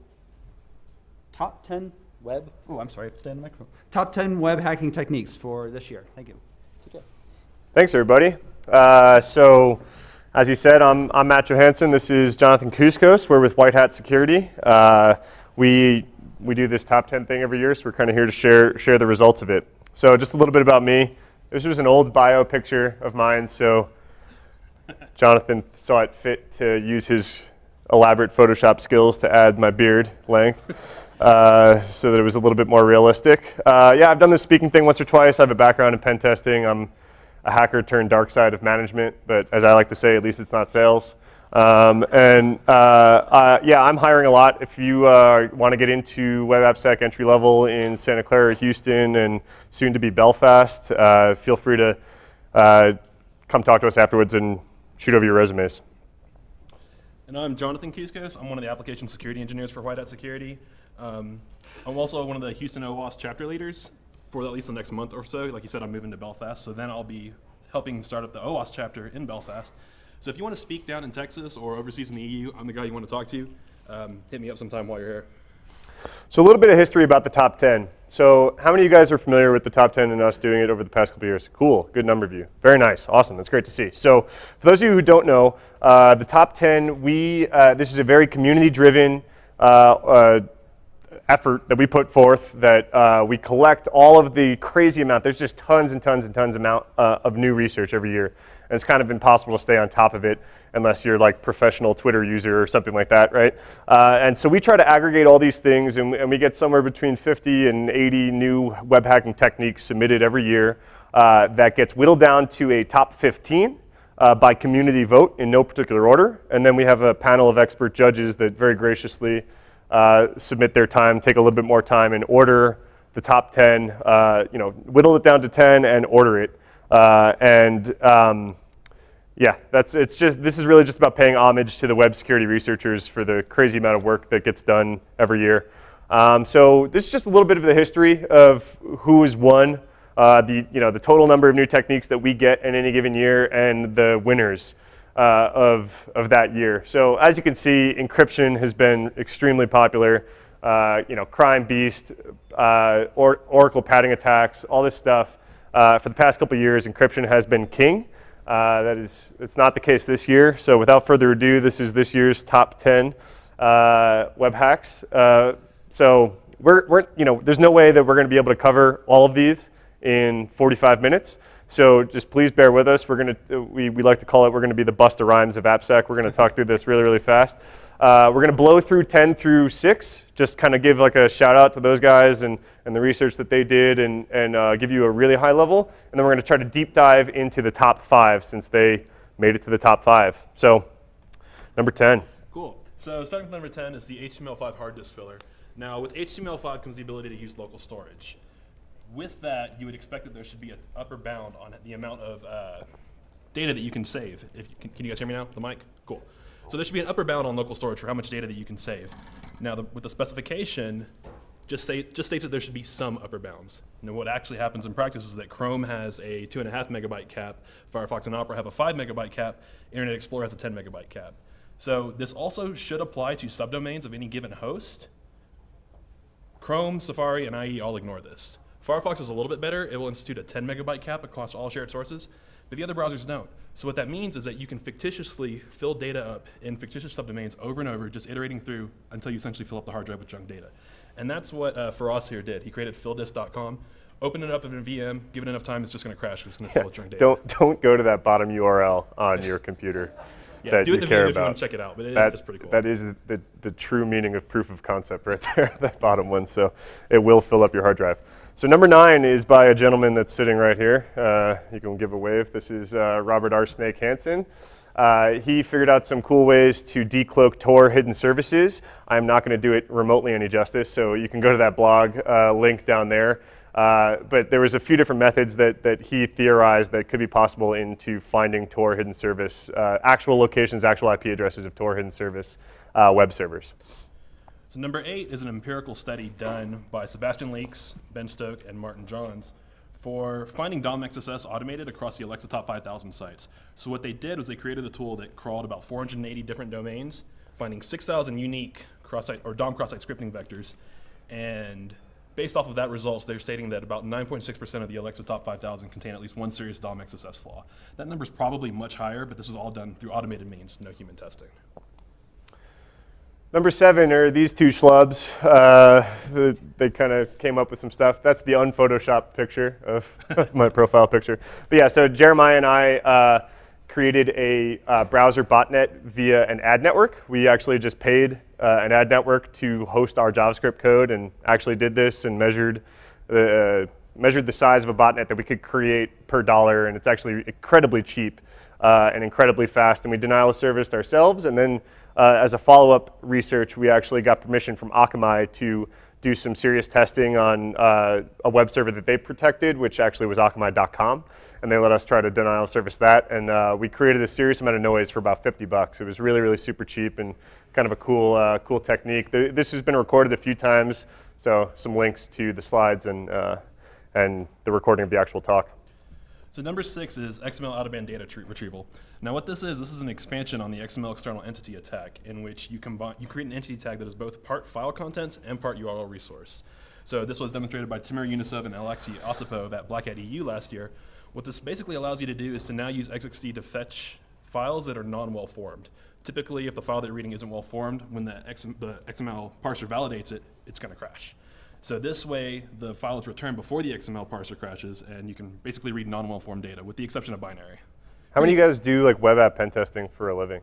top 10 web, stay in the microphone. Top 10 web hacking techniques for this year. Thank you. Take care. Thanks, everybody. So, as you said, I'm Matt Johansson. This is Jonathan Kuskos. We're with White Hat Security. We do this top 10 thing every year, so we're kind of here to share the results of it. So, just a little bit about me. This was an old bio picture of mine, so Jonathan saw it fit to use his elaborate Photoshop skills to add my beard length. So that it was a little bit more realistic. Yeah, I've done this speaking thing once or twice. I have a background in pen testing. I'm a hacker turned dark side of management, but as I like to say, at least it's not sales. Yeah, I'm hiring a lot. If you want to get into web AppSec entry level in Santa Clara, Houston, and soon to be Belfast, feel free to come talk to us afterwards and shoot over your resumes. And I'm Jonathan Kuskos. I'm one of the application security engineers for White Hat Security. I'm also one of the Houston OWASP chapter leaders for at least the next month or so. Like you said, I'm moving to Belfast, so then I'll be helping start up the OWASP chapter in Belfast. So if you want to speak down in Texas or overseas in the EU, I'm the guy you want to talk to. Hit me up sometime while you're here. So a little bit of history about the top 10. So how many of you guys are familiar with the top 10 and us doing it over the past couple of years? Cool, good number of you. Very nice, awesome, that's great to see. So for those of you who don't know, the top 10, this is a very community-driven effort that we put forth, that we collect all of the crazy amount. There's just tons and tons and tons of new research every year. And it's kind of impossible to stay on top of it unless you're like professional Twitter user or something like that, right? And so we try to aggregate all these things, and we get somewhere between 50 and 80 new web hacking techniques submitted every year that gets whittled down to a top 15 by community vote in no particular order. And then we have a panel of expert judges that very graciously submit their time, take a little bit more time, and order the top 10, whittle it down to 10 and order it. Yeah, this is really just about paying homage to the web security researchers for the crazy amount of work that gets done every year. So this is just a little bit of the history of who has won, the total number of new techniques that we get in any given year, and the winners of that year. So as you can see, encryption has been extremely popular. Crime Beast, Oracle padding attacks, all this stuff. For the past couple of years, encryption has been king. It's not the case this year. So without further ado, this is this year's top 10 web hacks. So there's no way that we're going to be able to cover all of these in 45 minutes. So just please bear with us. We like to call it, we're going to be the Busta Rhymes of AppSec. We're going to talk through this really, really fast. We're going to blow through 10 through 6, just kind of give like a shout out to those guys and the research that they did and give you a really high level. And then we're going to try to deep dive into the top 5 since they made it to the top 5. So number 10. Cool. So starting with number 10 is the HTML5 hard disk filler. Now with HTML5 comes the ability to use local storage. With that, you would expect that there should be an upper bound on the amount of data that you can save. Can you guys hear me now? The mic? Cool. So there should be an upper bound on local storage for how much data that you can save. Now with the specification, just states that there should be some upper bounds. Now what actually happens in practice is that Chrome has a 2.5 megabyte cap, Firefox and Opera have a 5 megabyte cap, Internet Explorer has a 10 megabyte cap. So this also should apply to subdomains of any given host. Chrome, Safari, and IE all ignore this. Firefox is a little bit better. It will institute a 10 megabyte cap across all shared sources, but the other browsers don't. So what that means is that you can fictitiously fill data up in fictitious subdomains over and over, just iterating through until you essentially fill up the hard drive with junk data. And that's what Faraz here did. He created filldisk.com, opened it up in a VM, give it enough time, it's just going to crash. It's going to fill with junk data. Don't go to that bottom URL on your computer. Yeah, do it in the VM if you want to check it out, but it's pretty cool. That is the true meaning of proof of concept right there, that bottom one. So it will fill up your hard drive. So number 9 is by a gentleman that's sitting right here. You can give a wave. This is Robert R. Snake Hansen. He figured out some cool ways to decloak Tor hidden services. I'm not going to do it remotely any justice, so you can go to that blog link down there. But there was a few different methods that he theorized that could be possible into finding Tor hidden service, actual locations, actual IP addresses of Tor hidden service web servers. So number 8 is an empirical study done by Sebastian Leaks, Ben Stoke, and Martin Johns for finding DOM-XSS automated across the Alexa Top 5000 sites. So what they did was they created a tool that crawled about 480 different domains, finding 6,000 unique cross-site or DOM cross-site scripting vectors, and based off of that results, they're stating that about 9.6% of the Alexa Top 5000 contain at least one serious DOM-XSS flaw. That number is probably much higher, but this was all done through automated means, no human testing. Number 7 are these two schlubs. They kind of came up with some stuff. That's the unphotoshopped picture of my profile picture. But yeah, so Jeremiah and I created a browser botnet via an ad network. We actually just paid an ad network to host our JavaScript code and actually did this and measured the size of a botnet that we could create per dollar, and it's actually incredibly cheap and incredibly fast. And we denial serviced ourselves, and then as a follow-up research, we actually got permission from Akamai to do some serious testing on a web server that they protected, which actually was Akamai.com, and they let us try to denial service that, and we created a serious amount of noise for about $50. It was really, really super cheap and kind of a cool technique. This has been recorded a few times, so some links to the slides and the recording of the actual talk. So number 6 is XML out-of-band data retrieval. Now what this is an expansion on the XML external entity attack, in which you create an entity tag that is both part file contents and part URL resource. So this was demonstrated by Timur Yunusov and Alexei Osipov at Black Hat EU last year. What this basically allows you to do is to now use XXC to fetch files that are non-well formed. Typically, if the file that you're reading isn't well formed, when the XML parser validates it, it's going to crash. So this way, the file is returned before the XML parser crashes, and you can basically read non-well formed data, with the exception of binary. How many of you guys do like web app pen testing for a living?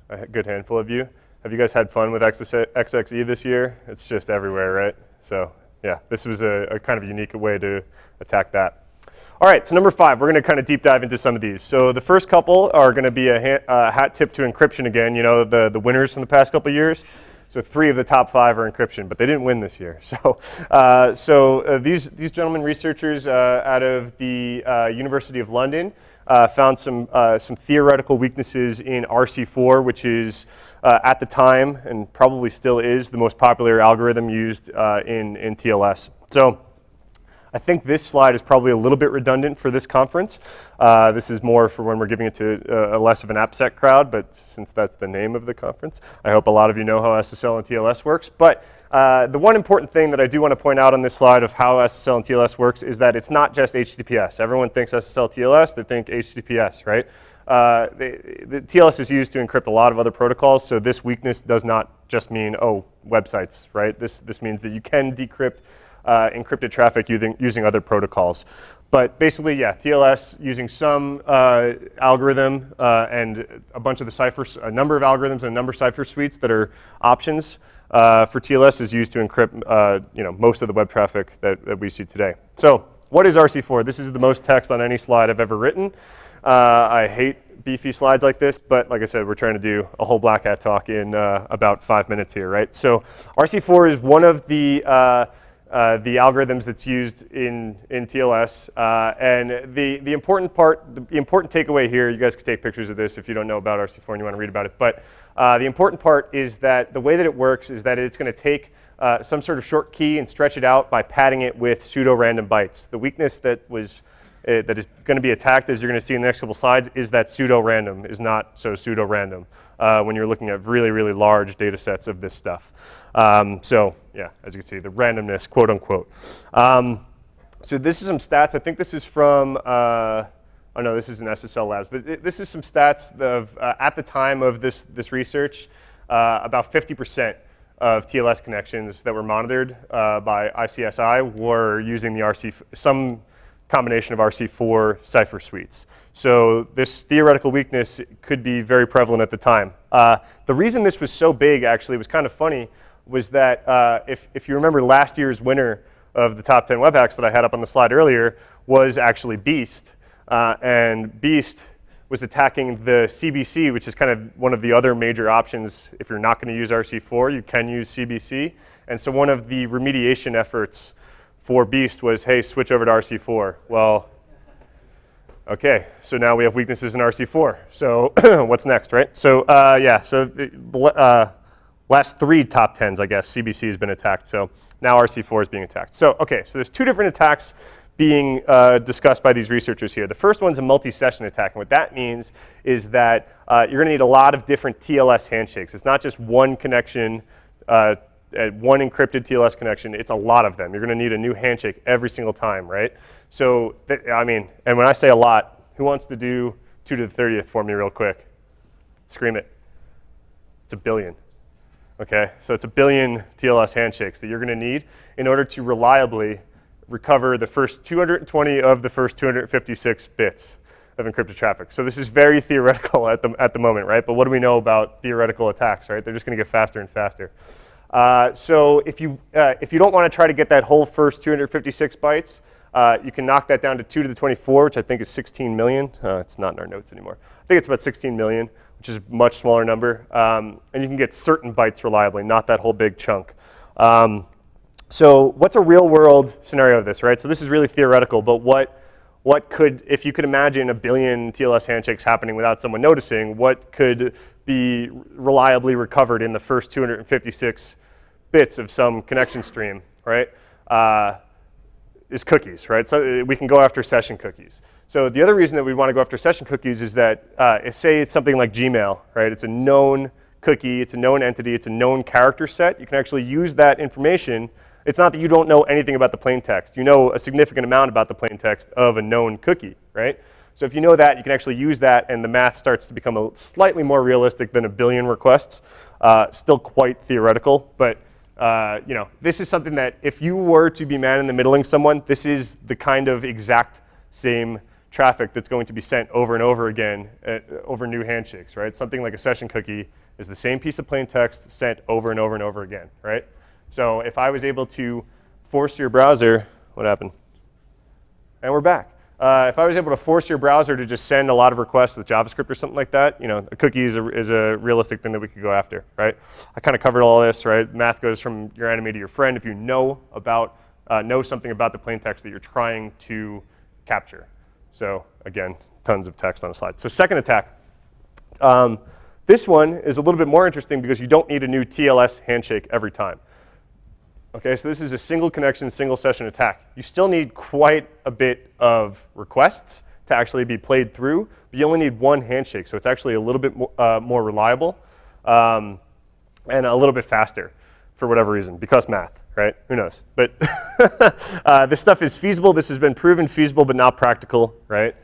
A good handful of you. Have you guys had fun with XXE this year? It's just everywhere, right? So yeah, this was a kind of unique way to attack that. All right, so number 5, we're going to kind of deep dive into some of these. So the first couple are going to be a hat tip to encryption again, you know, the winners from the past couple of years. So 3 of the top 5 are encryption, but they didn't win this year. So these gentlemen, researchers out of the University of London, found some theoretical weaknesses in RC4, which is at the time and probably still is the most popular algorithm used in TLS. So I think this slide is probably a little bit redundant for this conference. This is more for when we're giving it to a less of an AppSec crowd, but since that's the name of the conference, I hope a lot of you know how SSL and TLS works. But the one important thing that I do want to point out on this slide of how SSL and TLS works is that it's not just HTTPS. Everyone thinks SSL, TLS, they think HTTPS, right? The TLS is used to encrypt a lot of other protocols, so this weakness does not just mean, oh, websites, right? This means that you can decrypt encrypted traffic using other protocols. But basically, yeah, TLS using some algorithm and a bunch of the ciphers, a number of algorithms and a number of cipher suites that are options for TLS is used to encrypt most of the web traffic that we see today. So what is RC4? This is the most text on any slide I've ever written. I hate beefy slides like this, but like I said, we're trying to do a whole Black Hat talk in about 5 minutes here, right? So RC4 is one of the algorithms that's used in TLS, and the important part, the important takeaway here, you guys can take pictures of this if you don't know about RC4 and you want to read about it, but the important part is that the way that it works is that it's going to take some sort of short key and stretch it out by padding it with pseudo-random bytes. The weakness that is going to be attacked, as you're going to see in the next couple slides, is that pseudo-random is not so pseudo-random when you're looking at really, really large data sets of this stuff. So yeah, as you can see, the randomness, quote unquote. So this is some stats. I think this is from, oh no, this is in SSL Labs, but this is some stats of, at the time of this research, about 50% of TLS connections that were monitored by ICSI were using the some combination of RC4 cipher suites. So this theoretical weakness could be very prevalent at the time. The reason this was so big, actually, was kind of funny, was that if you remember last year's winner of the top 10 web hacks that I had up on the slide earlier was actually Beast. And Beast was attacking the CBC, which is kind of one of the other major options. If you're not going to use RC4, you can use CBC. And so one of the remediation efforts for Beast was, hey, switch over to RC4. Well, okay, so now we have weaknesses in RC4. So what's next, right? So yeah, so the last 3 top 10s, I guess, CBC has been attacked. So now RC4 is being attacked. So okay, so there's 2 different attacks being discussed by these researchers here. The first one's a multi-session attack, and what that means is that you're going to need a lot of different TLS handshakes. It's not just one connection, one encrypted TLS connection, it's a lot of them. You're going to need a new handshake every single time, right? So, I mean, and when I say a lot, who wants to do 2 to the 30th for me real quick? Scream it. It's 1 billion. Okay, so it's 1 billion TLS handshakes that you're going to need in order to reliably recover the first 220 of the first 256 bits of encrypted traffic. So this is very theoretical at the moment, right? But what do we know about theoretical attacks, right? They're just going to get faster and faster. So if you don't want to try to get that whole first 256 bytes, you can knock that down to 2 to the 24, which I think is 16 million. It's not in our notes anymore. I think it's about 16 million, which is a much smaller number. And you can get certain bytes reliably, not that whole big chunk. So what's a real world scenario of this, right? So this is really theoretical, but what could, if you could imagine 1 billion TLS handshakes happening without someone noticing, what could be reliably recovered in the first 256 bits of some connection stream, right? Is cookies, right? So we can go after session cookies. So the other reason that we want to go after session cookies is that, say it's something like Gmail, right? It's a known cookie, it's a known entity, it's a known character set. You can actually use that information. It's not that you don't know anything about the plain text. You know a significant amount about the plain text of a known cookie, right? So if you know that, you can actually use that, and the math starts to become slightly more realistic than 1 billion requests. Still quite theoretical, but you know, this is something that if you were to be man-in-the-middling someone, this is the kind of exact same traffic that's going to be sent over and over again over new handshakes, right? Something like a session cookie is the same piece of plain text sent over and over and over again, right? So if I was able to force your browser, what happened? And we're back. If I was able to force your browser to just send a lot of requests with JavaScript or something like that, you know, a cookie is a realistic thing that we could go after, right? I kind of covered all this, right? Math goes from your enemy to your friend if you know something about the plain text that you're trying to capture. So again, tons of text on a slide. So second attack. This one is a little bit more interesting because you don't need a new TLS handshake every time. Okay, so this is a single connection, single session attack. You still need quite a bit of requests to actually be played through, but you only need one handshake, so it's actually a little bit more reliable and a little bit faster for whatever reason, because math, right? Who knows? But this stuff is feasible. This has been proven feasible, but not practical, right?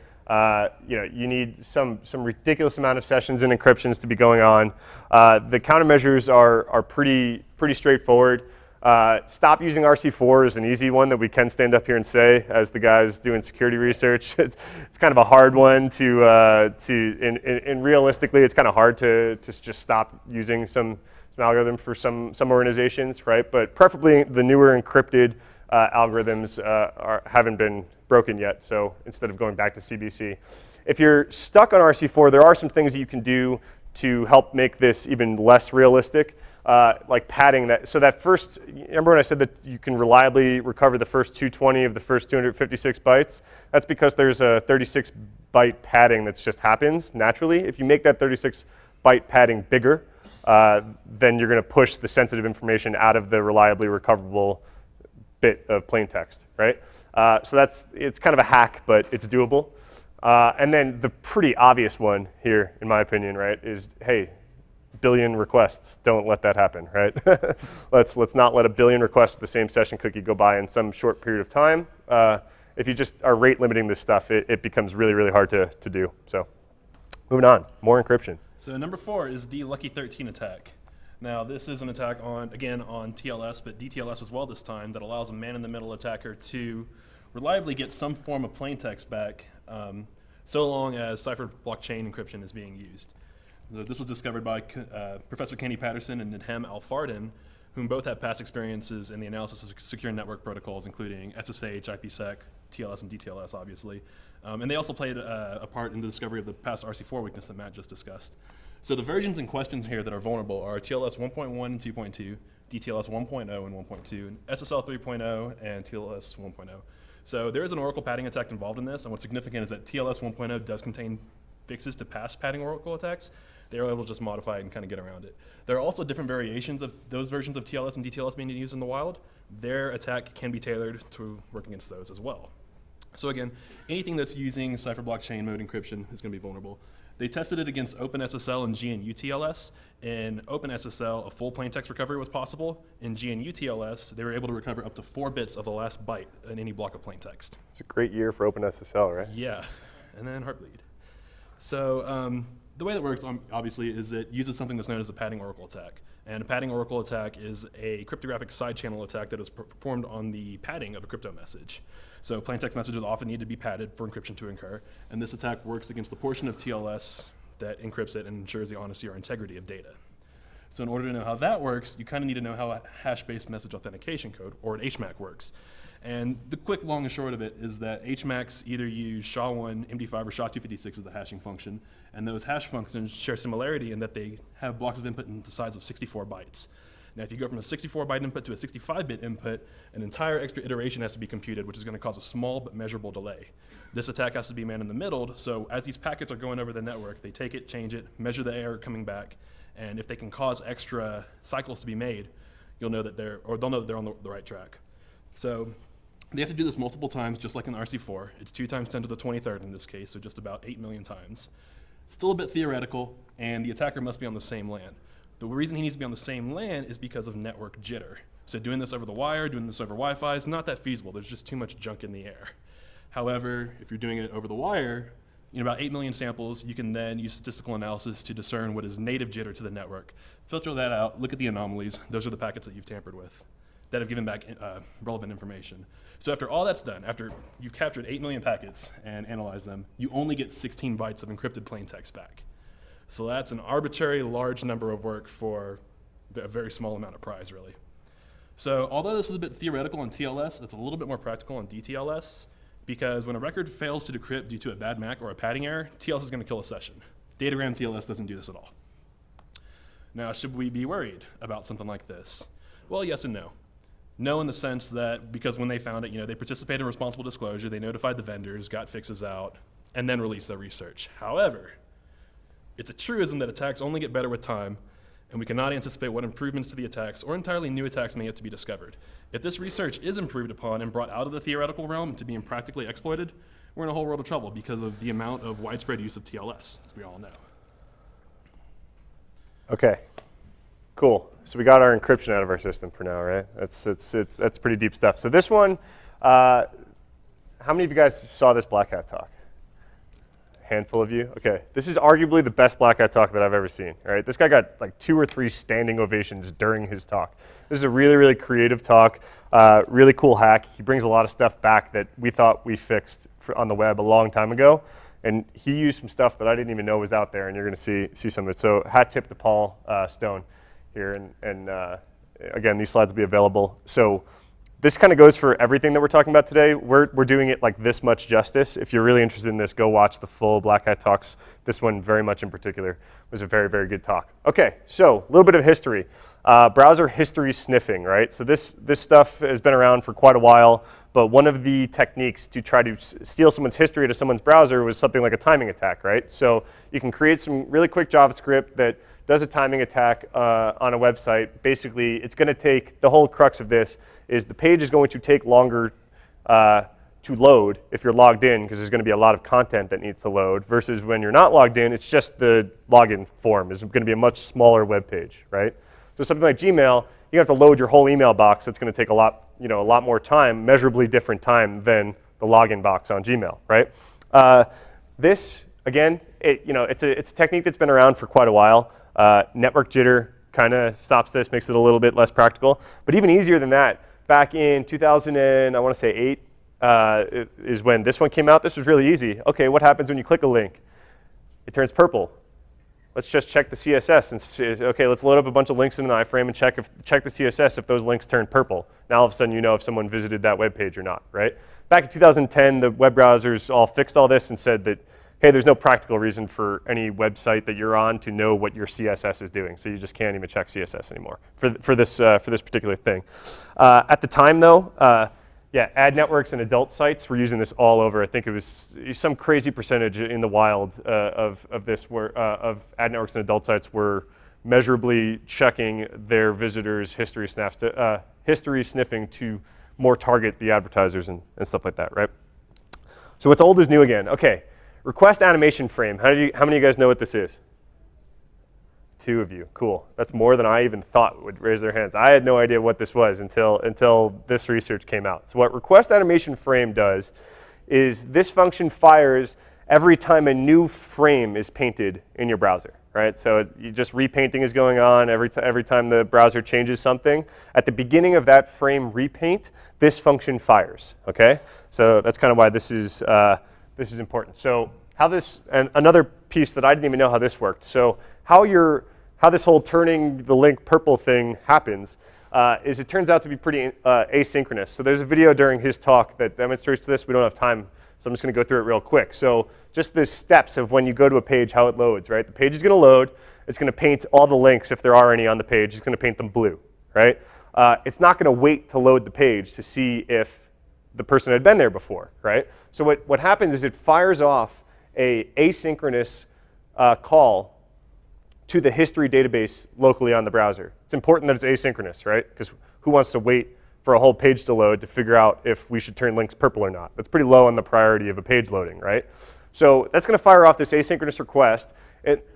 You know, you need some ridiculous amount of sessions and encryptions to be going on. The countermeasures are pretty straightforward. Stop using RC4 is an easy one that we can stand up here and say as the guys doing security research. It's kind of a hard one and realistically, it's kind of hard to just stop using some algorithm for some organizations, right? But preferably the newer encrypted algorithms haven't been broken yet, so instead of going back to CBC. If you're stuck on RC4, there are some things that you can do to help make this even less realistic. Like padding that. So that first, remember when I said that you can reliably recover the first 220 of the first 256 bytes? That's because there's a 36 byte padding that just happens naturally. If you make that 36 byte padding bigger, then you're going to push the sensitive information out of the reliably recoverable bit of plain text, right? So it's kind of a hack, but it's doable. And then the pretty obvious one here, in my opinion, right, is, hey, billion requests, don't let that happen, right? let's not let a billion requests with the same session cookie go by in some short period of time. If you just are rate limiting this stuff, it becomes really, really hard to do. So moving on, more encryption. So number 4 is the Lucky 13 attack. Now this is an attack on TLS, but DTLS as well this time, that allows a man-in-the-middle attacker to reliably get some form of plain text back so long as cipher blockchain encryption is being used. This was discovered by Professor Kenny Patterson and Nedhem Al-Fardin, whom both have past experiences in the analysis of secure network protocols, including SSH, IPsec, TLS, and DTLS, obviously. And they also played a part in the discovery of the past RC4 weakness that Matt just discussed. So the versions in question here that are vulnerable are TLS 1.1 and 2.2, DTLS 1.0 and 1.2, and SSL 3.0 and TLS 1.0. So there is an Oracle padding attack involved in this, and what's significant is that TLS 1.0 does contain fixes to past padding Oracle attacks. They are able to just modify it and kind of get around it. There are also different variations of those versions of TLS and DTLS being used in the wild. Their attack can be tailored to work against those as well. So again, anything that's using cipher blockchain mode encryption is going to be vulnerable. They tested it against OpenSSL and GNU TLS. In OpenSSL, a full plaintext recovery was possible. In GNU TLS, they were able to recover up to 4 bits of the last byte in any block of plaintext. It's a great year for OpenSSL, right? Yeah, and then Heartbleed. So the way that works, obviously, is it uses something that's known as a padding oracle attack. And a padding oracle attack is a cryptographic side channel attack that is performed on the padding of a crypto message. So plaintext messages often need to be padded for encryption to occur. And this attack works against the portion of TLS that encrypts it and ensures the honesty or integrity of data. So in order to know how that works, you kind of need to know how a hash-based message authentication code, or an HMAC, works. And the quick, long, and short of it is that HMACs either use SHA-1, MD5, or SHA-256 as the hashing function, and those hash functions share similarity in that they have blocks of input in the size of 64 bytes. Now, if you go from a 64-byte input to a 65-bit input, an entire extra iteration has to be computed, which is going to cause a small but measurable delay. This attack has to be man-in-the-middle, so as these packets are going over the network, they take it, change it, measure the error coming back, and if they can cause extra cycles to be made, they'll know that they're on the right track. So they have to do this multiple times, just like in RC4. It's 2 times 10 to the 23rd in this case, so just about 8 million times. Still a bit theoretical, and the attacker must be on the same LAN. The reason he needs to be on the same LAN is because of network jitter. So doing this over the wire, doing this over Wi-Fi is not that feasible. There's just too much junk in the air. However, if you're doing it over the wire, in about 8 million samples, you can then use statistical analysis to discern what is native jitter to the network. Filter that out, look at the anomalies. Those are the packets that you've tampered with that have given back relevant information. So after all that's done, after you've captured 8 million packets and analyzed them, you only get 16 bytes of encrypted plain text back. So that's an arbitrary large number of work for a very small amount of prize, really. So although this is a bit theoretical on TLS, it's a little bit more practical on DTLS, because when a record fails to decrypt due to a bad MAC or a padding error, TLS is going to kill a session. Datagram TLS doesn't do this at all. Now, should we be worried about something like this? Well, yes and no. No, in the sense that because when they found it, they participated in responsible disclosure, they notified the vendors, got fixes out, and then released their research. However, it's a truism that attacks only get better with time, and we cannot anticipate what improvements to the attacks or entirely new attacks may yet to be discovered. If this research is improved upon and brought out of the theoretical realm to being practically exploited, we're in a whole world of trouble because of the amount of widespread use of TLS, as we all know. Okay, cool. So we got our encryption out of our system for now, right? That's pretty deep stuff. So this one, how many of you guys saw this Black Hat talk? handful of you. Okay, this is arguably the best Black Hat talk that I've ever seen. All right, this guy got like 2 or 3 standing ovations during his talk. This is a really, really creative talk, really cool hack. He brings a lot of stuff back that we thought we fixed on the web a long time ago, and he used some stuff that I didn't even know was out there, and you're going to see some of it. So hat tip to Paul Stone here, and again, these slides will be available. So this kind of goes for everything that we're talking about today. We're doing it like this much justice. If you're really interested in this, go watch the full Black Hat talks. This one very much in particular was a very, very good talk. Okay, so a little bit of history. Browser history sniffing, right? So this stuff has been around for quite a while, but one of the techniques to try to steal someone's history to someone's browser was something like a timing attack, right? So you can create some really quick JavaScript that does a timing attack on a website. Basically, it's going to take, the whole crux of this is the page is going to take longer to load if you're logged in, because there's going to be a lot of content that needs to load, versus when you're not logged in, it's just the login form is going to be a much smaller web page, right? So something like Gmail, you have to load your whole email box. That's going to take a lot more time, measurably different time than the login box on Gmail, right? This, again, it's a technique that's been around for quite a while. Network jitter kind of stops this, makes it a little bit less practical. But even easier than that, back in 2008 is when this one came out. This was really easy. Okay, what happens when you click a link? It turns purple. Let's just check the CSS and say, okay, let's load up a bunch of links in an iframe and check the CSS if those links turn purple. Now all of a sudden you know if someone visited that web page or not, right? Back in 2010, the web browsers all fixed all this and said that, hey, there's no practical reason for any website that you're on to know what your CSS is doing. So you just can't even check CSS anymore for this particular thing. At the time, though, yeah, ad networks and adult sites were using this all over. I think it was some crazy percentage in the wild of this, where of ad networks and adult sites were measurably checking their visitors' history sniffing to more target the advertisers and stuff like that, right? So what's old is new again. Okay. Request animation frame. How many of you guys know what this is? 2 of you. Cool. That's more than I even thought would raise their hands. I had no idea what this was until this research came out. So what request animation frame does is this function fires every time a new frame is painted in your browser, right? So just repainting is going on every time the browser changes something. At the beginning of that frame repaint, this function fires, okay? So that's kind of why this is important. So how this, and another piece that I didn't even know how this worked. So how this whole turning the link purple thing happens is it turns out to be pretty asynchronous. So there's a video during his talk that demonstrates this. We don't have time, so I'm just going to go through it real quick. So just the steps of when you go to a page, how it loads, right? The page is going to load. It's going to paint all the links, if there are any on the page. It's going to paint them blue, right? It's not going to wait to load the page to see if the person had been there before, right? So what happens is it fires off a asynchronous call to the history database locally on the browser. It's important that it's asynchronous, right? Because who wants to wait for a whole page to load to figure out if we should turn links purple or not? That's pretty low on the priority of a page loading, right? So that's going to fire off this asynchronous request.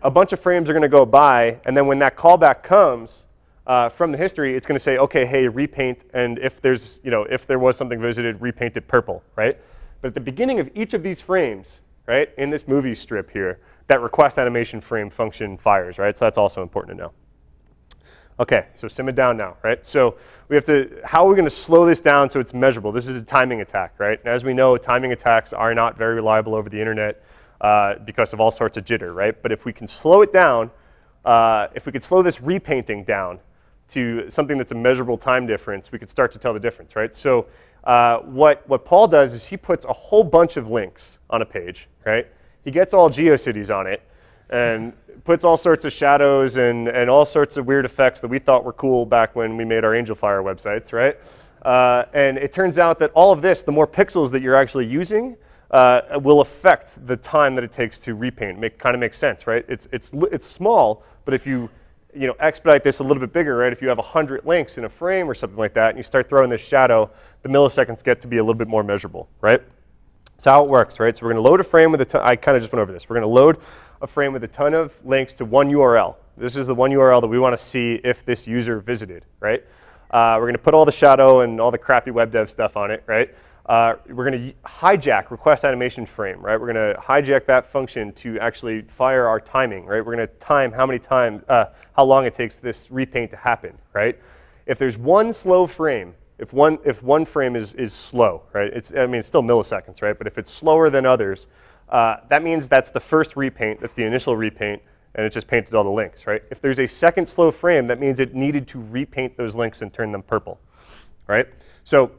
A bunch of frames are going to go by, and then when that callback comes from the history, it's going to say, okay, hey, repaint, and if there was something visited, repaint it purple, right? But at the beginning of each of these frames, right, in this movie strip here, that request animation frame function fires, right? So that's also important to know. Okay, so sim it down now, right? So we have to, how are we going to slow this down so it's measurable? This is a timing attack, right? And as we know, timing attacks are not very reliable over the internet because of all sorts of jitter, right? But if we can slow it down, if we could slow this repainting down to something that's a measurable time difference, we could start to tell the difference, right? So what Paul does is he puts a whole bunch of links on a page, right? He gets all GeoCities on it and puts all sorts of shadows and all sorts of weird effects that we thought were cool back when we made our AngelFire websites, right? And it turns out that all of this, the more pixels that you're actually using, will affect the time that it takes to repaint. Kind of makes sense, right? It's small, but if you expedite this a little bit bigger, right? If you have 100 links in a frame or something like that, and you start throwing this shadow, the milliseconds get to be a little bit more measurable, right? That's how it works, right? So we're going to load a frame with a ton. I kind of just went over this. We're going to load a frame with a ton of links to one URL. This is the one URL that we want to see if this user visited, right? We're going to put all the shadow and all the crappy web dev stuff on it, right? we're going to hijack request animation frame, right? We're going to hijack that function to actually fire our timing, right? We're going to time how many times, how long it takes this repaint to happen, right? If there's one slow frame, if one frame is slow, right? It's still milliseconds, right? But if it's slower than others, that means that's the first repaint, that's the initial repaint, and it just painted all the links, right? If there's a second slow frame, that means it needed to repaint those links and turn them purple, right? So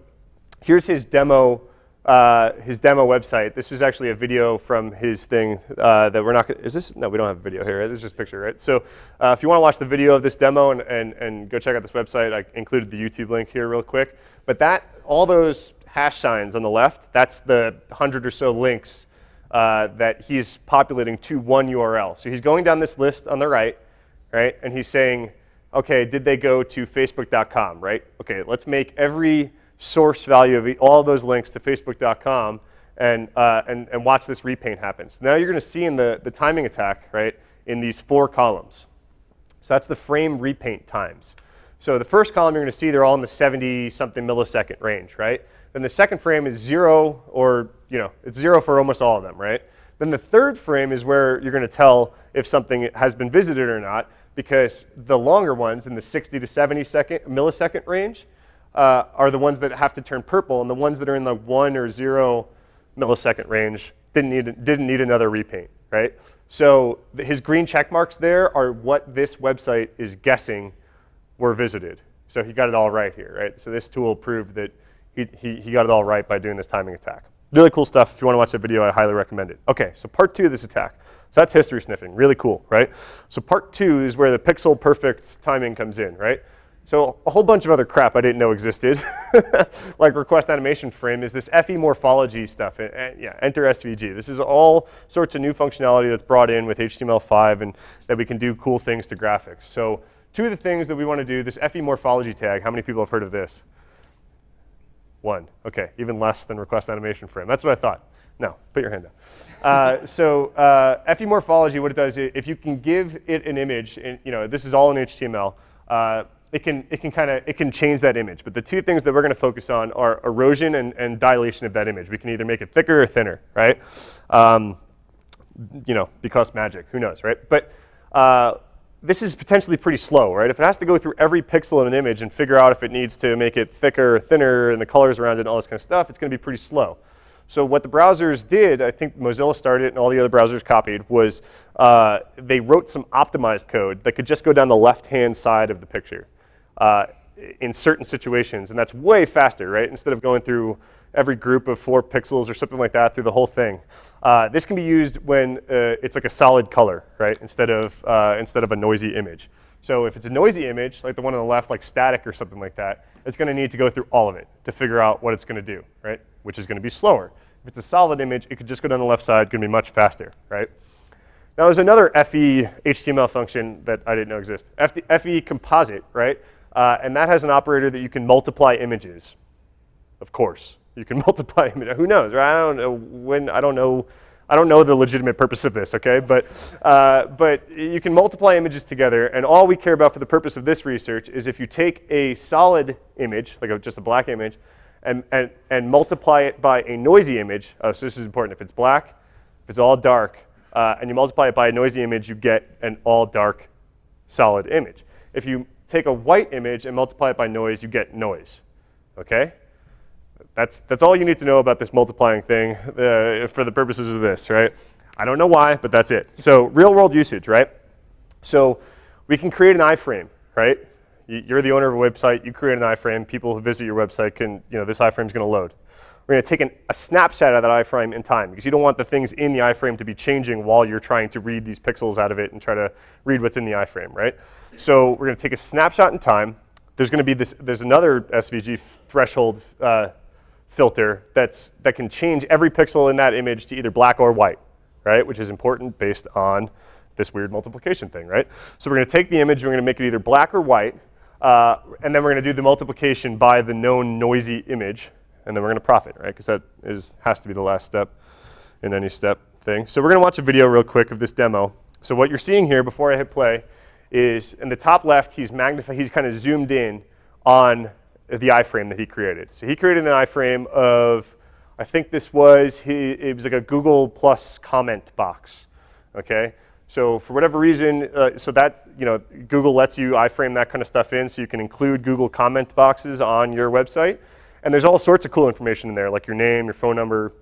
here's his demo website. This is actually a video from his thing that we're not. Is this? No, we don't have a video here. Right? This is just a picture, right? So if you want to watch the video of this demo and go check out this website, I included the YouTube link here real quick. But all those hash signs on the left, that's the 100 or so links that he's populating to one URL. So he's going down this list on the right, and he's saying, okay, did they go to facebook.com, right? Okay, let's make every source value of all those links to facebook.com and watch this repaint happen. So now you're going to see in the timing attack, right, in these 4 columns. So that's the frame repaint times. So the first column you're going to see they're all in the 70-something millisecond range, right? Then the second frame is 0, or it's 0 for almost all of them, right? Then the third frame is where you're going to tell if something has been visited or not, because the longer ones in the 60 to 70 millisecond range are the ones that have to turn purple, and the ones that are in the 1 or 0 millisecond range didn't need another repaint, right? So his green check marks there are what this website is guessing were visited. So he got it all right here, right? So this tool proved that he got it all right by doing this timing attack. Really cool stuff. If you want to watch the video, I highly recommend it. Okay, so part 2 of this attack. So that's history sniffing, really cool, right? So part 2 is where the pixel perfect timing comes in, right? So a whole bunch of other crap I didn't know existed, like request animation frame, is this FE morphology stuff. Yeah, enter SVG. This is all sorts of new functionality that's brought in with HTML5 and that we can do cool things to graphics. So 2 of the things that we want to do, this FE morphology tag, how many people have heard of this? 1. Okay, even less than request animation frame. That's what I thought. No, put your hand down. FE morphology, what it does, if you can give it an image, and this is all in HTML, it can change that image. But the 2 things that we're going to focus on are erosion and dilation of that image. We can either make it thicker or thinner, right? Because magic, who knows, right? But this is potentially pretty slow, right? If it has to go through every pixel in an image and figure out if it needs to make it thicker or thinner and the colors around it and all this kind of stuff, it's going to be pretty slow. So what the browsers did, I think Mozilla started it and all the other browsers copied, was they wrote some optimized code that could just go down the left-hand side of the picture in certain situations, and that's way faster, right? Instead of going through every group of 4 pixels or something like that through the whole thing. This can be used when it's like a solid color, right? Instead of a noisy image. So if it's a noisy image, like the one on the left, like static or something like that, it's going to need to go through all of it to figure out what it's going to do, right? Which is going to be slower. If it's a solid image, it could just go down the left side, going to be much faster, right? Now there's another FE HTML function that I didn't know exists. FE composite, right? And that has an operator that you can multiply images. Of course, you can multiply images. Who knows, right? I don't know the legitimate purpose of this, okay? But you can multiply images together, and all we care about for the purpose of this research is if you take a solid image, like just a black image, and multiply it by a noisy image. So this is important. If it's black, if it's all dark, and you multiply it by a noisy image, you get an all dark solid image. If you take a white image and multiply it by noise, you get noise, okay? That's all you need to know about this multiplying thing for the purposes of this, right? I don't know why, but that's it. So real world usage, right? So we can create an iframe, right? You're the owner of a website, you create an iframe, people who visit your website can, this iframe is going to load. We're going to take a snapshot of that iframe in time because you don't want the things in the iframe to be changing while you're trying to read these pixels out of it and try to read what's in the iframe, right? So we're going to take a snapshot in time. There's going to be there's another SVG threshold filter that can change every pixel in that image to either black or white, right? Which is important based on this weird multiplication thing, right? So we're going to take the image, we're going to make it either black or white, and then we're going to do the multiplication by the known noisy image, and then we're going to profit, right? Because that has to be the last step in any step thing. So we're going to watch a video real quick of this demo. So what you're seeing here before I hit play is in the top left, he's kind of zoomed in on the iframe that he created. So he created an iframe of, I think this was, it was like a Google Plus comment box, okay? So for whatever reason, so that, you know, Google lets you iframe that kind of stuff in so you can include Google comment boxes on your website. And there's all sorts of cool information in there, like your name, your phone number,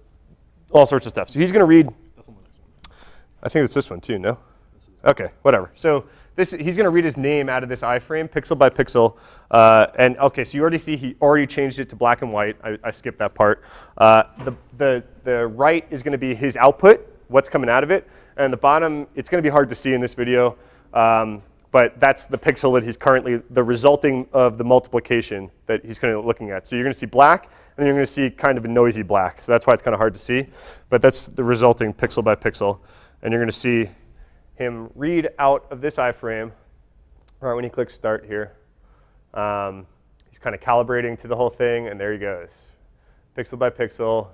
all sorts of stuff. So he's gonna read, I think it's this one too, no? Okay, whatever. So he's gonna read his name out of this iframe, pixel by pixel. And okay, so you already see he already changed it to black and white. I skipped that part. The right is gonna be his output, what's coming out of it. And the bottom, it's gonna be hard to see in this video, but that's the pixel that he's currently, the resulting of the multiplication that he's currently looking at. So you're gonna see black, and then you're gonna see kind of a noisy black. So that's why it's kind of hard to see, but that's the resulting pixel by pixel. And you're gonna see him read out of this iframe, right when he clicks start here. He's kind of calibrating to the whole thing, and there he goes. Pixel by pixel.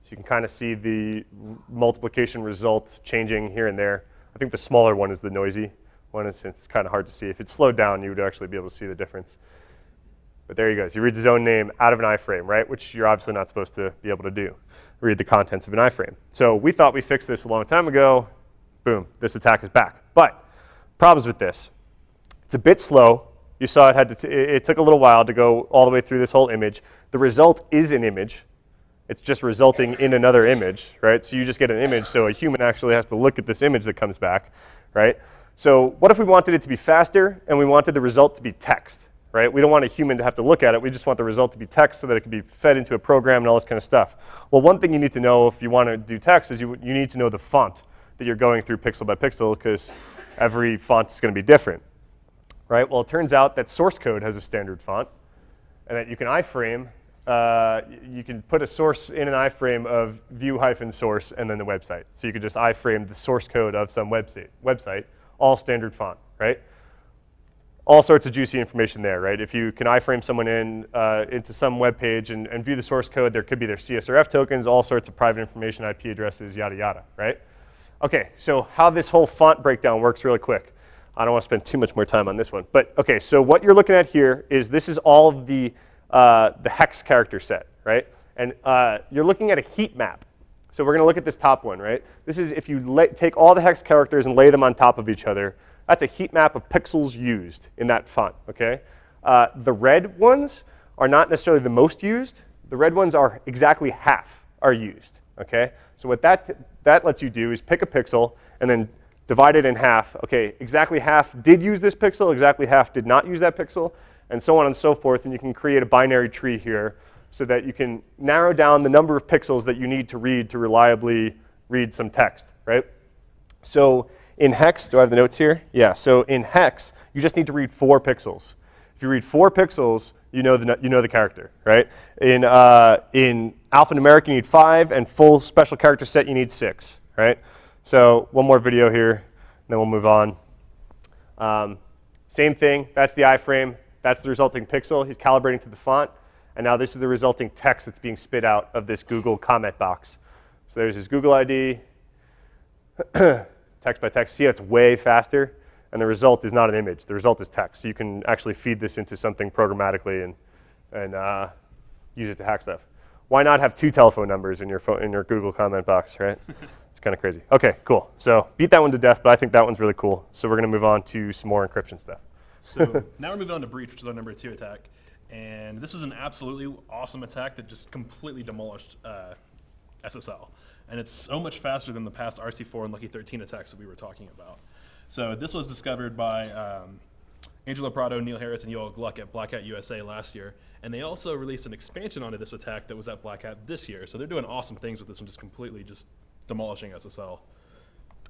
So you can kind of see the multiplication results changing here and there. I think the smaller one is the noisy one. It's kind of hard to see. If it's slowed down, you would actually be able to see the difference. But there he goes. He reads his own name out of an iframe, right? Which you're obviously not supposed to be able to do. Read the contents of an iframe. So we thought we fixed this a long time ago. Boom, this attack is back. But problems with this. It's a bit slow. You saw it took a little while to go all the way through this whole image. The result is an image. It's just resulting in another image, right? So you just get an image, so a human actually has to look at this image that comes back, right? So what if we wanted it to be faster and we wanted the result to be text, right? We don't want a human to have to look at it. We just want the result to be text so that it can be fed into a program and all this kind of stuff. Well, one thing you need to know if you want to do text is you need to know the font that you're going through pixel by pixel, because every font is going to be different, right? Well, it turns out that source code has a standard font, and that you can iframe, you can put a source in an iframe of view-source and then the website. So you could just iframe the source code of some website, all standard font, right? All sorts of juicy information there, right? If you can iframe someone into some web page and view the source code, there could be their CSRF tokens, all sorts of private information, IP addresses, yada, yada, right? Okay, so how this whole font breakdown works really quick. I don't want to spend too much more time on this one. But okay, so what you're looking at here is this is all of the hex character set, right? And you're looking at a heat map. So we're going to look at this top one, right? This is if you take all the hex characters and lay them on top of each other, that's a heat map of pixels used in that font, okay? The red ones are not necessarily the most used. The red ones are exactly half are used, okay? So what that lets you do is pick a pixel and then divide it in half. Okay, exactly half did use this pixel, exactly half did not use that pixel, and so on and so forth. And you can create a binary tree here so that you can narrow down the number of pixels that you need to read to reliably read some text, right? So in hex, do I have the notes here? Yeah, so in hex, you just need to read 4 pixels. If you read 4 pixels, you know the character, right? In alphanumeric, you need 5, and full special character set, you need 6, right? So one more video here, and then we'll move on. Same thing, that's the iframe, that's the resulting pixel. He's calibrating to the font, and now this is the resulting text that's being spit out of this Google comment box. So there's his Google ID, text by text. See, it's way faster. And the result is not an image. The result is text. So you can actually feed this into something programmatically and use it to hack stuff. Why not have 2 telephone numbers in your Google comment box, right? It's kind of crazy. Okay, cool. So beat that one to death, but I think that one's really cool. So we're going to move on to some more encryption stuff. So now we're moving on to Breach, which is our number 2 attack. And this is an absolutely awesome attack that just completely demolished SSL. And it's so much faster than the past RC4 and Lucky 13 attacks that we were talking about. So this was discovered by Angelo Prado, Neil Harris, and Yoel Gluck at Black Hat USA last year. And they also released an expansion onto this attack that was at Black Hat this year. So they're doing awesome things with this one, just completely just demolishing SSL.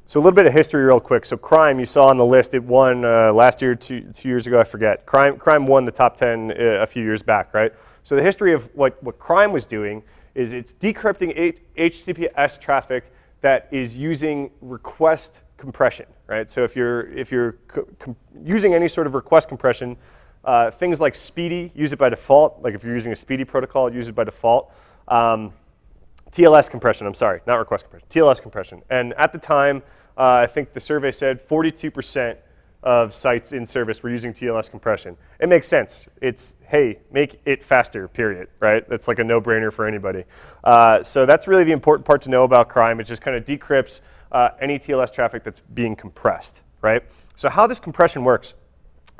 So a little bit of history real quick. So Crime, you saw on the list, it won last year, two years ago, I forget. Crime won the top 10 a few years back, right? So the history of what Crime was doing is it's decrypting HTTPS traffic that is using request compression, right? So if you're using any sort of request compression, things like Speedy use it by default. Like if you're using a Speedy protocol, use it by default. TLS compression, I'm sorry, not request compression, TLS compression. And at the time, I think the survey said 42% of sites in service, we're using TLS compression. It makes sense. It's, hey, make it faster, period, right? That's like a no-brainer for anybody. So that's really the important part to know about crime. It just kind of decrypts any TLS traffic that's being compressed, right? So how this compression works.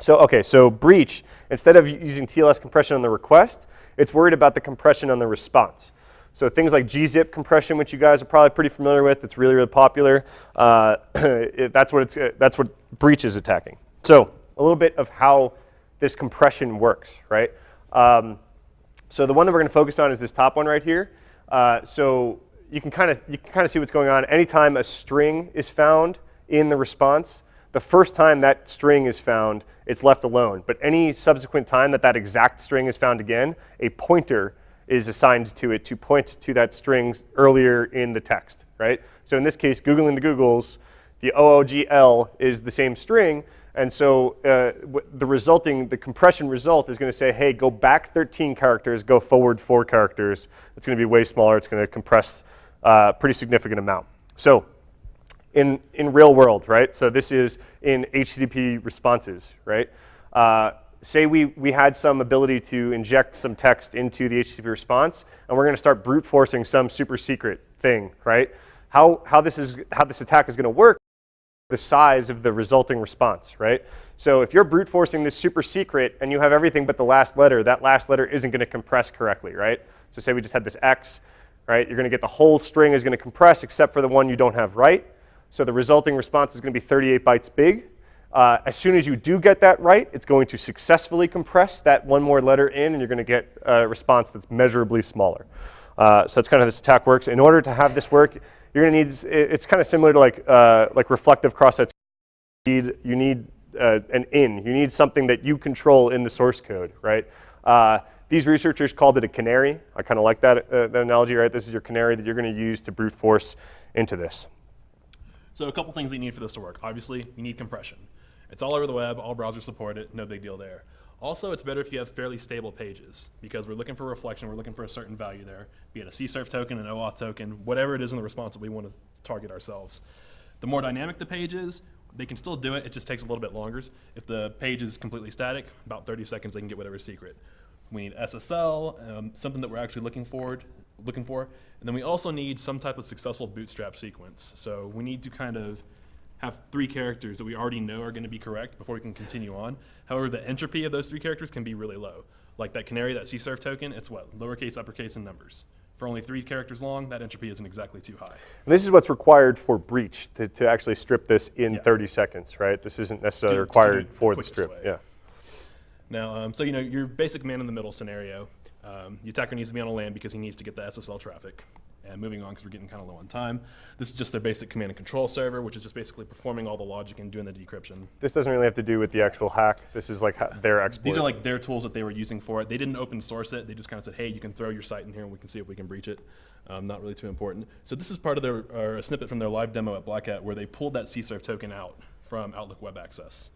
So, okay, so breach, instead of using TLS compression on the request, it's worried about the compression on the response. So things like gzip compression, which you guys are probably pretty familiar with, it's really, really popular. That's what breach is attacking. So a little bit of how this compression works, right? So the one that we're going to focus on is this top one right here. So you can kind of see what's going on. Anytime a string is found in the response, the first time that string is found, it's left alone. But any subsequent time that that exact string is found again, a pointer is assigned to it to point to that string earlier in the text, right? So in this case, Googling the Googles, the OOGL is the same string, and so the compression result is going to say, hey, go back 13 characters, go forward 4 characters. It's going to be way smaller. It's going to compress a pretty significant amount. So in real world, right? So this is in HTTP responses, right? Say we had some ability to inject some text into the HTTP response, and we're going to start brute forcing some super secret thing, right? How this attack is going to work, the size of the resulting response, right? So if you're brute forcing this super secret and you have everything but the last letter, that last letter isn't going to compress correctly, right? So say we just had this X, right? You're going to get the whole string is going to compress except for the one you don't have right. So the resulting response is going to be 38 bytes big. As soon as you do get that right, it's going to successfully compress that one more letter in, and you're going to get a response that's measurably smaller. So that's kind of how this attack works. In order to have this work, you're going to need, it's kind of similar to like reflective cross-site. You need an in. You need something that you control in the source code, right? These researchers called it a canary. I kind of like that analogy, right? This is your canary that you're going to use to brute force into this. So a couple things that you need for this to work. Obviously, you need compression. It's all over the web, all browsers support it, no big deal there. Also, it's better if you have fairly stable pages, because we're looking for reflection, we're looking for a certain value there, be it a CSRF token, an OAuth token, whatever it is in the response that we want to target ourselves. The more dynamic the page is, they can still do it, it just takes a little bit longer. If the page is completely static, about 30 seconds they can get whatever secret. We need SSL, something that we're actually looking for, and then we also need some type of successful bootstrap sequence. So we need to kind of have 3 characters that we already know are going to be correct before we can continue on. However, the entropy of those 3 characters can be really low. Like that canary, that CSRF token, it's what? Lowercase, uppercase, and numbers. For only 3 characters long, that entropy isn't exactly too high. And this is what's required for breach, to actually strip this in 30 seconds, right? This isn't necessarily required for the strip. Yeah. Now, so you know, your basic man-in-the-middle scenario, the attacker needs to be on a LAN because he needs to get the SSL traffic. And moving on, because we're getting kind of low on time, this is just their basic command and control server, which is just basically performing all the logic and doing the decryption. This doesn't really have to do with the actual hack. This is like their exploit. These are like their tools that they were using for it. They didn't open source it. They just kind of said, hey, you can throw your site in here and we can see if we can breach it. Not really too important. So this is part of their, a snippet from their live demo at Black Hat where they pulled that CSRF token out from Outlook Web Access.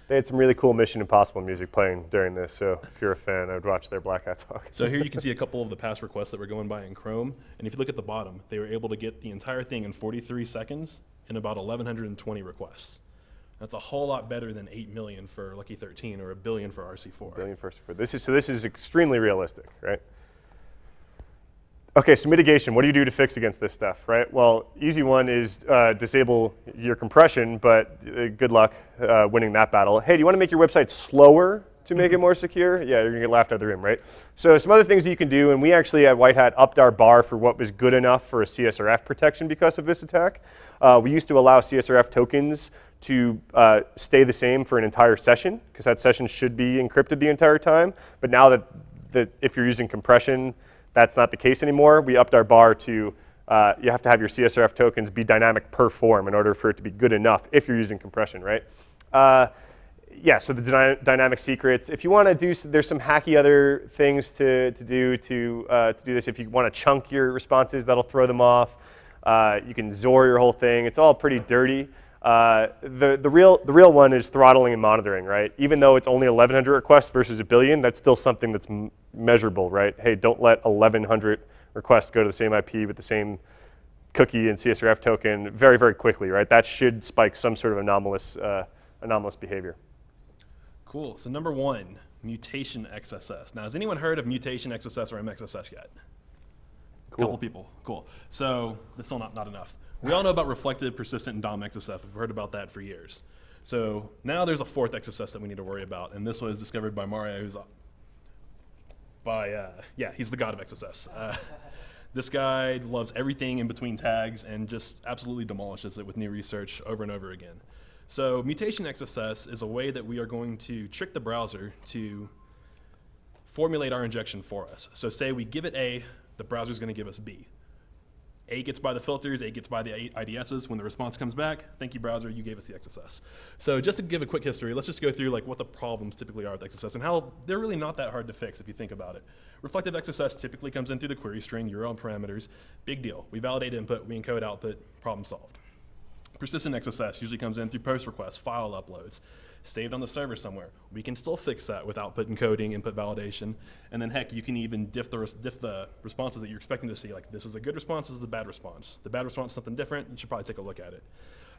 They had some really cool Mission Impossible music playing during this, so if you're a fan, I would watch their Black Hat talk. So here you can see a couple of the past requests that were going by in Chrome, and if you look at the bottom, they were able to get the entire thing in 43 seconds in about 1,120 requests. That's a whole lot better than 8 million for Lucky 13 or 1 billion for RC4. 1 billion for RC4. This is extremely realistic, right? Okay, so mitigation, what do you do to fix against this stuff, right? Well, easy one is disable your compression, but good luck winning that battle. Hey, do you want to make your website slower to make it more secure? Yeah, you're gonna get laughed out of the room, right? So some other things that you can do, and we actually at White Hat upped our bar for what was good enough for a CSRF protection because of this attack. We used to allow CSRF tokens to stay the same for an entire session, because that session should be encrypted the entire time. But now that if you're using compression, that's not the case anymore. We upped our bar to you have to have your CSRF tokens be dynamic per form in order for it to be good enough if you're using compression, right? Yeah, so the dynamic secrets. If you want to do, there's some hacky other things to do this. If you want to chunk your responses, that'll throw them off. You can XOR your whole thing. It's all pretty dirty. The real one is throttling and monitoring, right? Even though it's only 1,100 requests versus 1 billion, that's still something that's measurable, right? Hey, don't let 1,100 requests go to the same IP with the same cookie and CSRF token very, very quickly, right? That should spike some sort of anomalous anomalous behavior. Cool. So number 1, mutation XSS. Now, has anyone heard of mutation XSS or MXSS yet? Cool. Couple people. Cool. So that's still not enough. We all know about reflective, persistent, and DOM XSS. We've heard about that for years. So now there's a 4th XSS that we need to worry about, and this was discovered by Mario, who's he's the god of XSS. This guy loves everything in between tags and just absolutely demolishes it with new research over and over again. So mutation XSS is a way that we are going to trick the browser to formulate our injection for us. So say we give it A, the browser is going to give us B. A gets by the filters, A gets by the IDSs. When the response comes back, thank you, browser, you gave us the XSS. So just to give a quick history, let's just go through like what the problems typically are with XSS and how they're really not that hard to fix if you think about it. Reflective XSS typically comes in through the query string, URL parameters. Big deal. We validate input, we encode output, problem solved. Persistent XSS usually comes in through post requests, file uploads, saved on the server somewhere. We can still fix that with output encoding, input validation, and then heck, you can even diff the responses that you're expecting to see. Like, this is a good response, this is a bad response. The bad response is something different, you should probably take a look at it.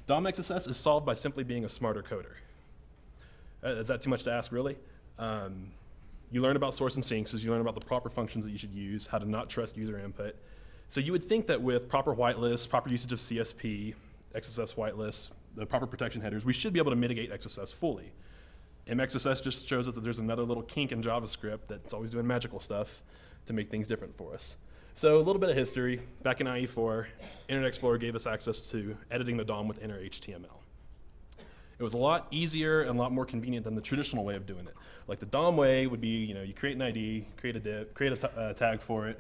DOM XSS is solved by simply being a smarter coder. Is that too much to ask, really? You learn about source and sinks as you learn about the proper functions that you should use, how to not trust user input. So you would think that with proper whitelists, proper usage of CSP, XSS whitelists, the proper protection headers, we should be able to mitigate XSS fully. MXSS just shows us that there's another little kink in JavaScript that's always doing magical stuff to make things different for us. So a little bit of history. Back in IE4, Internet Explorer gave us access to editing the DOM with inner HTML. It was a lot easier and a lot more convenient than the traditional way of doing it. Like the DOM way would be, you create an ID, create a div, create a tag for it,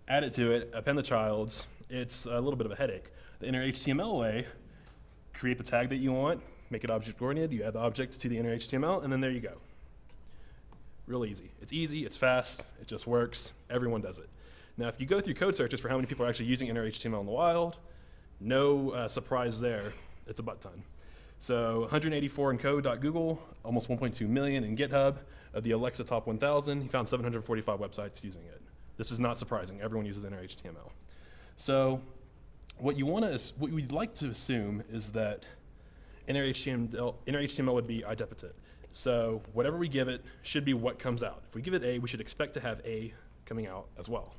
add it to it, append the childs. It's a little bit of a headache. The inner HTML way, create the tag that you want, make it object-oriented, you add the objects to the inner HTML, and then there you go. Real easy. It's easy, it's fast, it just works, everyone does it. Now, if you go through code searches for how many people are actually using inner HTML in the wild, no surprise there, it's a butt ton. So 184 in code.google, almost 1.2 million in GitHub. Of the Alexa top 1,000, he found 745 websites using it. This is not surprising, everyone uses inner HTML. So what we'd like to assume is that inner HTML would be idempotent. So whatever we give it should be what comes out. If we give it A, we should expect to have A coming out as well.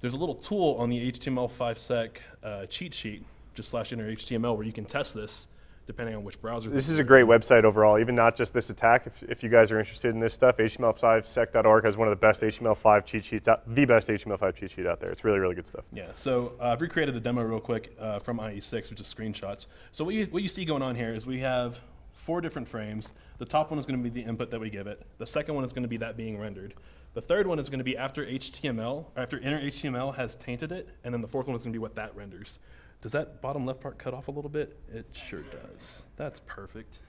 There's a little tool on the HTML5sec cheat sheet, just /inner HTML, where you can test this depending on which browser. This is a great website overall, even not just this attack. If you guys are interested in this stuff, HTML5sec.org has one of the best HTML5 cheat sheets, the best HTML5 cheat sheet out there. It's really, really good stuff. Yeah, so I've recreated a demo real quick from IE6, which is screenshots. So what you see going on here is we have 4 different frames. The top one is going to be the input that we give it. The second one is going to be that being rendered. The third one is going to be after inner HTML has tainted it, and then the fourth one is going to be what that renders. Does that bottom left part cut off a little bit? It sure does. That's perfect.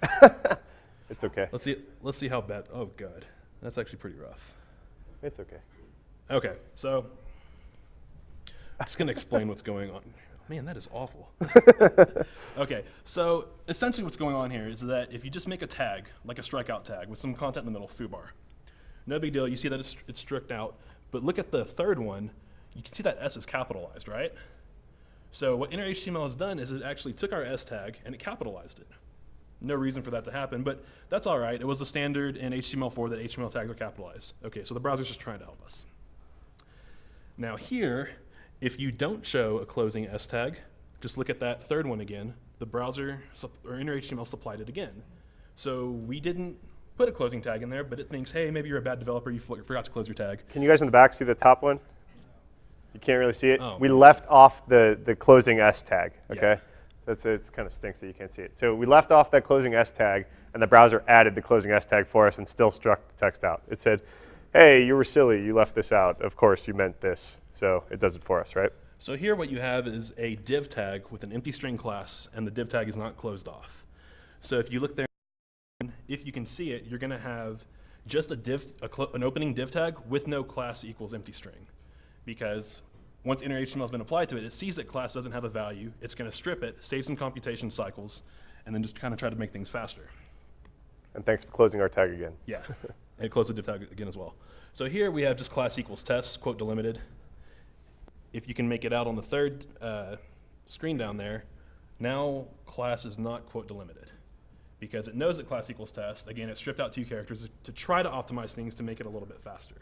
It's okay. Let's see how bad. Oh god, that's actually pretty rough. It's okay. Okay, so I'm just gonna explain what's going on. Man, that is awful. Okay, so essentially what's going on here is that if you just make a tag, like a strikeout tag with some content in the middle, foobar, no big deal. You see that it's stricked out, but look at the third one. You can see that S is capitalized, right? So what inner HTML has done is it actually took our S tag and it capitalized it. No reason for that to happen, but that's all right. It was the standard in HTML4 that HTML tags are capitalized. Okay, so the browser's just trying to help us. Now here, if you don't show a closing S tag, just look at that third one again. The browser or inner HTML supplied it again. So we didn't put a closing tag in there, but it thinks, hey, maybe you're a bad developer, you forgot to close your tag. Can you guys in the back see the top one? You can't really see it. Oh. We left off the closing S tag, okay? Yeah. It kind of stinks that you can't see it. So we left off that closing S tag, and the browser added the closing S tag for us and still struck the text out. It said, hey, you were silly, you left this out. Of course, you meant this. So it does it for us, right? So here what you have is a div tag with an empty string class, and the div tag is not closed off. So if you look there, if you can see it, you're going to have just an opening div tag with no class equals empty string. Because once inner HTML has been applied to it, it sees that class doesn't have a value. It's going to strip it, save some computation cycles, and then just kind of try to make things faster. And thanks for closing our tag again. Yeah, and close the div tag again as well. So here we have just class equals tests, quote delimited. If you can make it out on the third screen down there, now class is not quote delimited. because it knows that class equals test. Again, it stripped out 2 characters to try to optimize things to make it a little bit faster.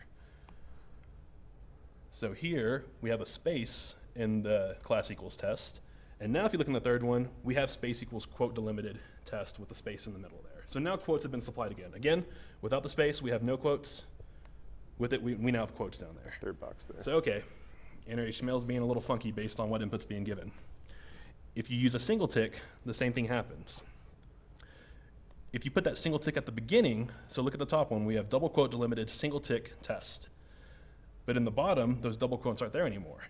So here we have a space in the class equals test. And now if you look in the third one, we have space equals quote delimited test with the space in the middle there. So now quotes have been supplied again. Again, without the space, we have no quotes. With it, we now have quotes down there. Third box there. So okay, inner HTML is being a little funky based on what input's being given. If you use a single tick, the same thing happens. If you put that single tick at the beginning, so look at the top one, we have double quote delimited single tick test. But in the bottom, those double quotes aren't there anymore.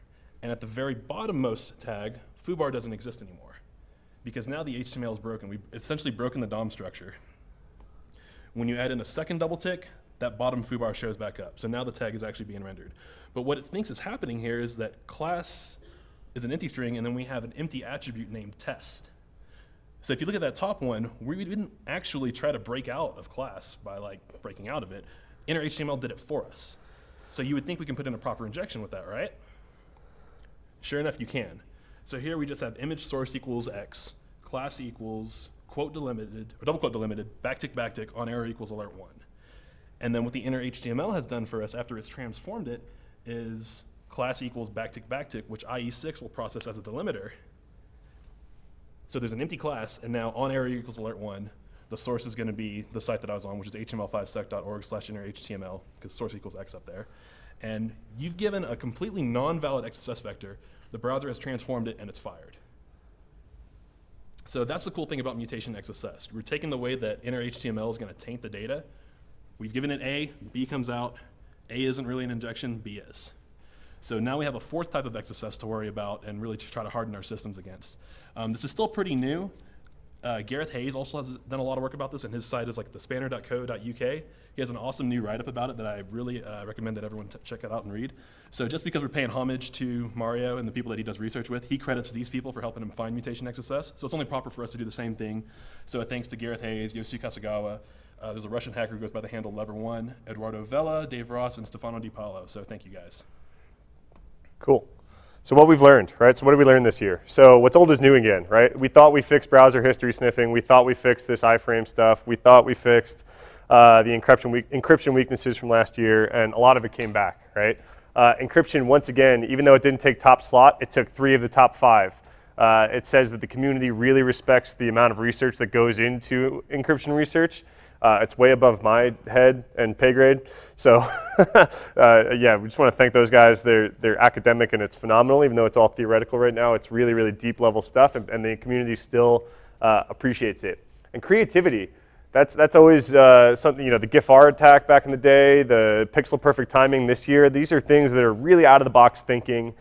And at the very bottommost tag, foobar doesn't exist anymore. Because now the HTML is broken. We've essentially broken the DOM structure. When you add in a second double tick, that bottom foobar shows back up. So now the tag is actually being rendered. But what it thinks is happening here is that class is an empty string, and then we have an empty attribute named test. So if you look at that top one, we didn't actually try to break out of class by like breaking out of it. Inner HTML did it for us. So you would think we can put in a proper injection with that, right? Sure enough, you can. So here we just have image source equals x, class equals quote delimited, or double quote delimited, backtick, on error equals alert 1. And then what the inner HTML has done for us after it's transformed it is class equals backtick, which IE6 will process as a delimiter. So there's an empty class, and now on error equals alert 1, the source is going to be the site that I was on, which is html5sec.org/inner-html, because source equals x up there. And you've given a completely non-valid XSS vector. The browser has transformed it, and it's fired. So that's the cool thing about mutation XSS. We're taking the way that inner HTML is going to taint the data. We've given it A, B comes out. A isn't really an injection, B is. So now we have a fourth type of XSS to worry about and really to try to harden our systems against. This is still pretty new. Gareth Hayes also has done a lot of work about this, and his site is like thespanner.co.uk. He has an awesome new write-up about it that I really recommend that everyone check it out and read. So just because we're paying homage to Mario and the people that he does research with, he credits these people for helping him find mutation XSS. So it's only proper for us to do the same thing. So thanks to Gareth Hayes, Yosu Kasagawa, there's a Russian hacker who goes by the handle Lever1, Eduardo Vela, Dave Ross, and Stefano Di Paolo. So thank you guys. Cool. So what we've learned, right? So what did we learn this year? So what's old is new again, right? We thought we fixed browser history sniffing. We thought we fixed this iframe stuff. We thought we fixed the encryption weaknesses from last year, and a lot of it came back, right? Encryption, once again, even though it didn't take top slot, it took 3 of the top 5. It says that the community really respects the amount of research that goes into encryption research. It's way above my head and pay grade. So yeah, we just want to thank those guys. They're academic and it's phenomenal, even though it's all theoretical right now. It's really, really deep level stuff, and the community still appreciates it. And creativity, that's always something, you know, the GIF-R attack back in the day, the pixel perfect timing this year. These are things that are really out of the box thinking.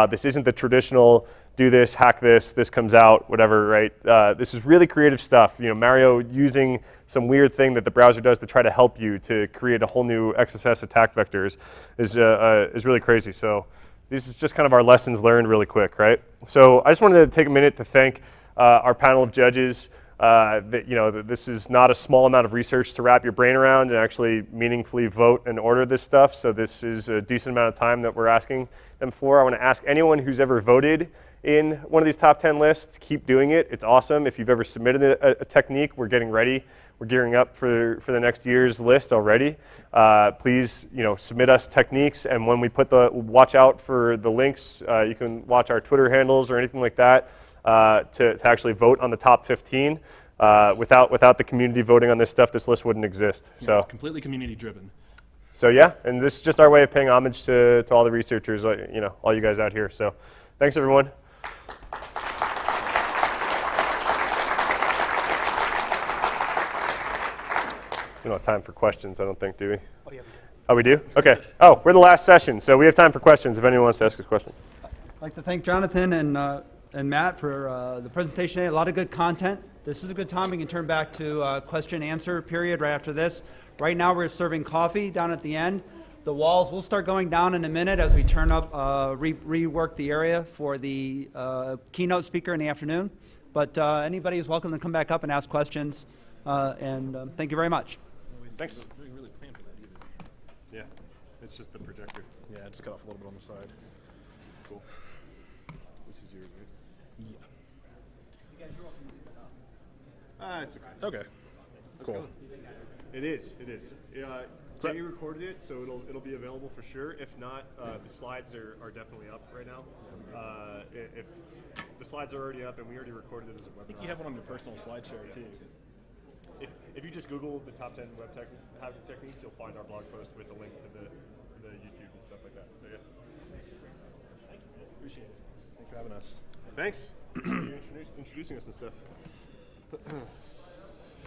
This isn't the traditional do this, hack this, this comes out, whatever, right? This is really creative stuff. You know, Mario using some weird thing that the browser does to try to help you to create a whole new XSS attack vectors is really crazy. So this is just kind of our lessons learned really quick, right? So I just wanted to take a minute to thank our panel of judges. That, you know, this is not a small amount of research to wrap your brain around and actually meaningfully vote and order this stuff. So this is a decent amount of time that we're asking them for. I want to ask anyone who's ever voted in one of these top 10 lists, keep doing it. It's awesome. If you've ever submitted a technique, we're getting ready. We're gearing up for the next year's list already. Please, you know, submit us techniques, and when we put watch out for the links. You can watch our Twitter handles or anything like that to actually vote on the top 15. Without the community voting on this stuff, this list wouldn't exist. Yeah, so it's completely community driven. So yeah, and this is just our way of paying homage to all the researchers, you know, all you guys out here. So thanks everyone. We don't have time for questions, I don't think, do we? Oh, yeah, we do. Oh, we do? Okay. Oh, we're the last session, so we have time for questions if anyone wants to ask us questions. I'd like to thank Jonathan and Matt for the presentation today. A lot of good content. This is a good time. We can turn back to question and answer period right after this. Right now we're serving coffee down at the end. The walls will start going down in a minute as we turn up, rework the area for the keynote speaker in the afternoon. But anybody is welcome to come back up and ask questions. And thank you very much. Thanks. We didn't really plan for that either. Yeah, it's just the projector. Yeah, it's cut off a little bit on the side. Cool. This is yours, right? Yeah. You guys are welcome to use that It's okay. Okay. Cool. It is. It is. Danny recorded it, so it'll be available for sure. If not, the slides are definitely up right now. If the slides are already up and we already recorded it as a webinar. I think you have one on your personal SlideShare too. If you just Google the top 10 web hacking techniques, you'll find our blog post with a link to the YouTube and stuff like that. So yeah. Thank you. Appreciate it. Thanks for having us. Thanks. for introducing us and stuff.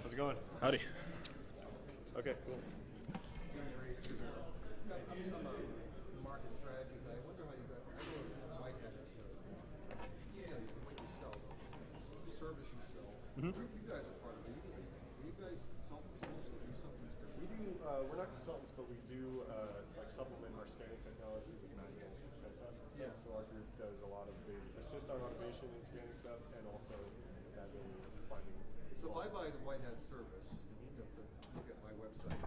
How's it going? Howdy. Okay, cool. I'm a market strategy guy. I wonder how you got. I know White Hat is what you sell, the service you sell. You guys are part of it. Are you guys consultants also, or do something different? We do. We're not consultants, but we do like supplement our scanning technology with manual pen tests. Yeah. So our group does a lot of the assist on automation and scanning stuff, and also having finding. So if I buy the White Hat service, you have to look at my website.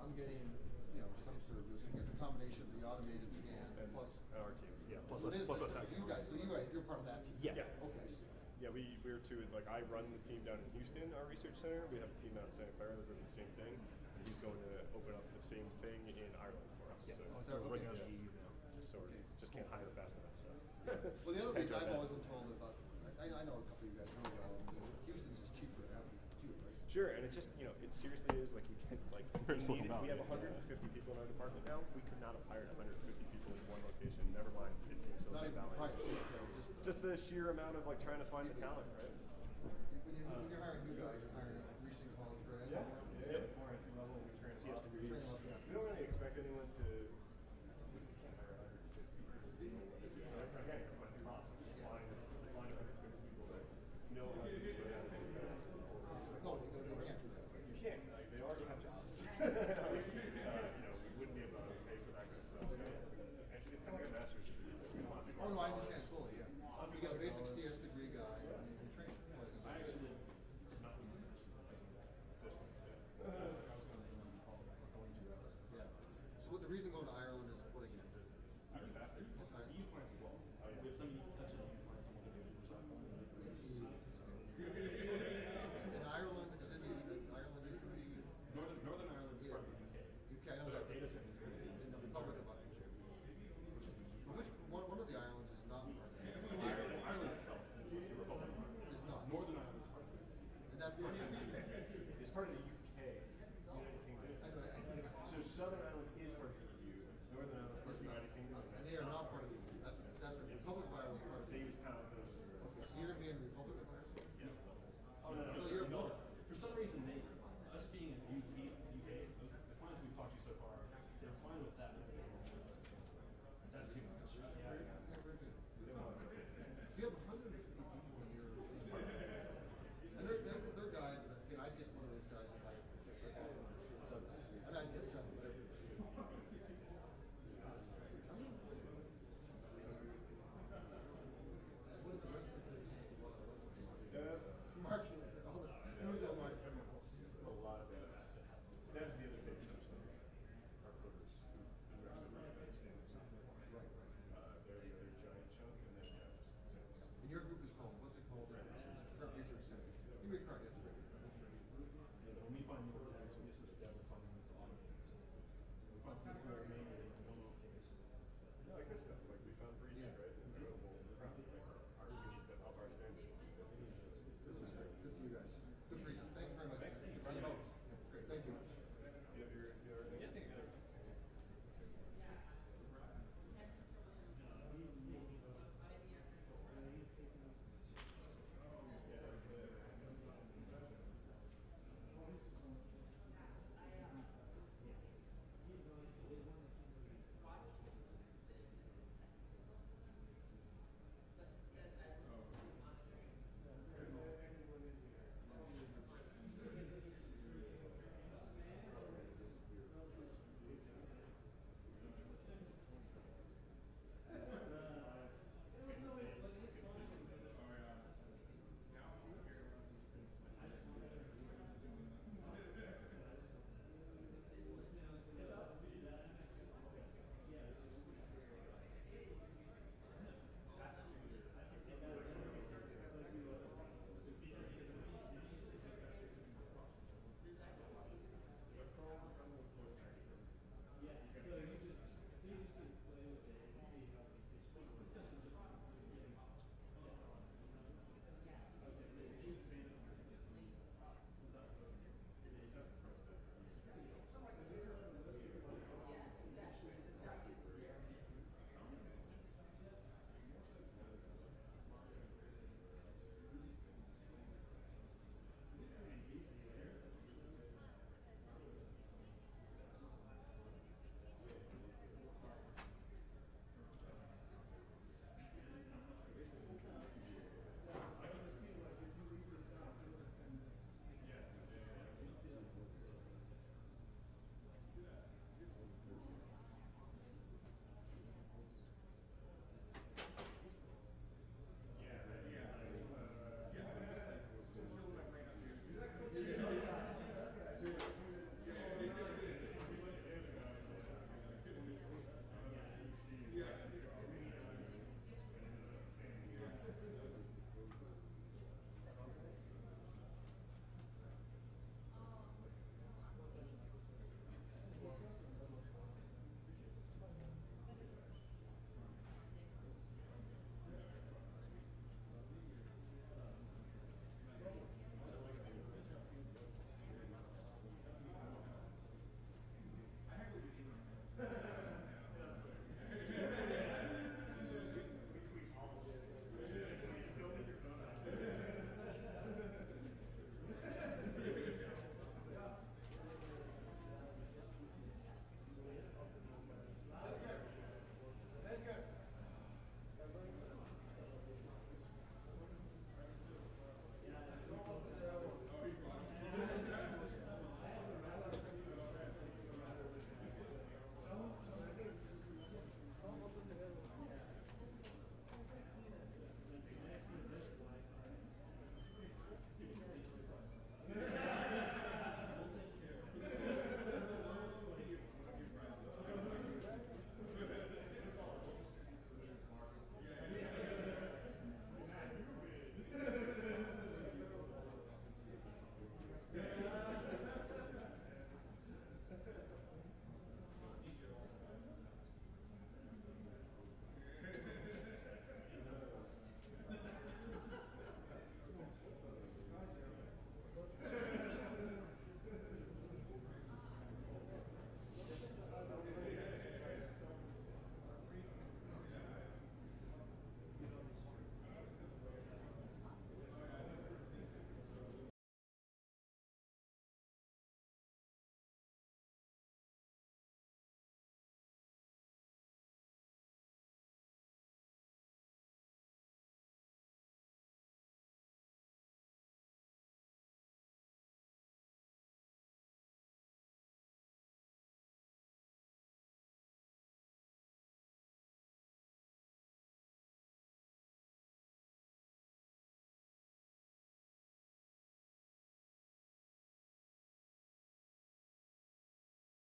I'm getting, some service. You get the combination of the automated scans and plus our team. Yeah. So Plus us hacking. you guys. So you're part of that team. Yeah. Okay. Yeah, we're too. Like I run the team down in Houston, our research center. We have a team out in Santa Clara that does the same thing. And he's going to open up the same thing in Ireland for us. Yeah. So Oh, is that we're okay? running out of the EU now. So we just can't hire fast enough. So. Well, the other reason I've always been told about, I know a couple of you guys know well, Houston's just cheaper to have too, right? Sure, and it just, it seriously is like you can't, like, we have 150 people in our department now. We could not have hired 150 people in one location, never mind 15 Not Silicon even Valley. price, Just the sheer amount of like trying to find the talent, right? When you're hiring new guys, you're hiring recent college grads. Yeah. More entry level, we train CS degrees. We don't really expect anyone to. We can't hire 150 people. Again, it's my cost. Flying 150 people that know how to do that. No, you can't do that. You can't. Like, they already have jobs. We wouldn't be able to pay for that kind of stuff. So, actually, it's kind of like a master's degree. Oh no, I understand fully. Yeah, you get a basic CS degree guy, and you can train him. Yeah. So what the reason going to Ireland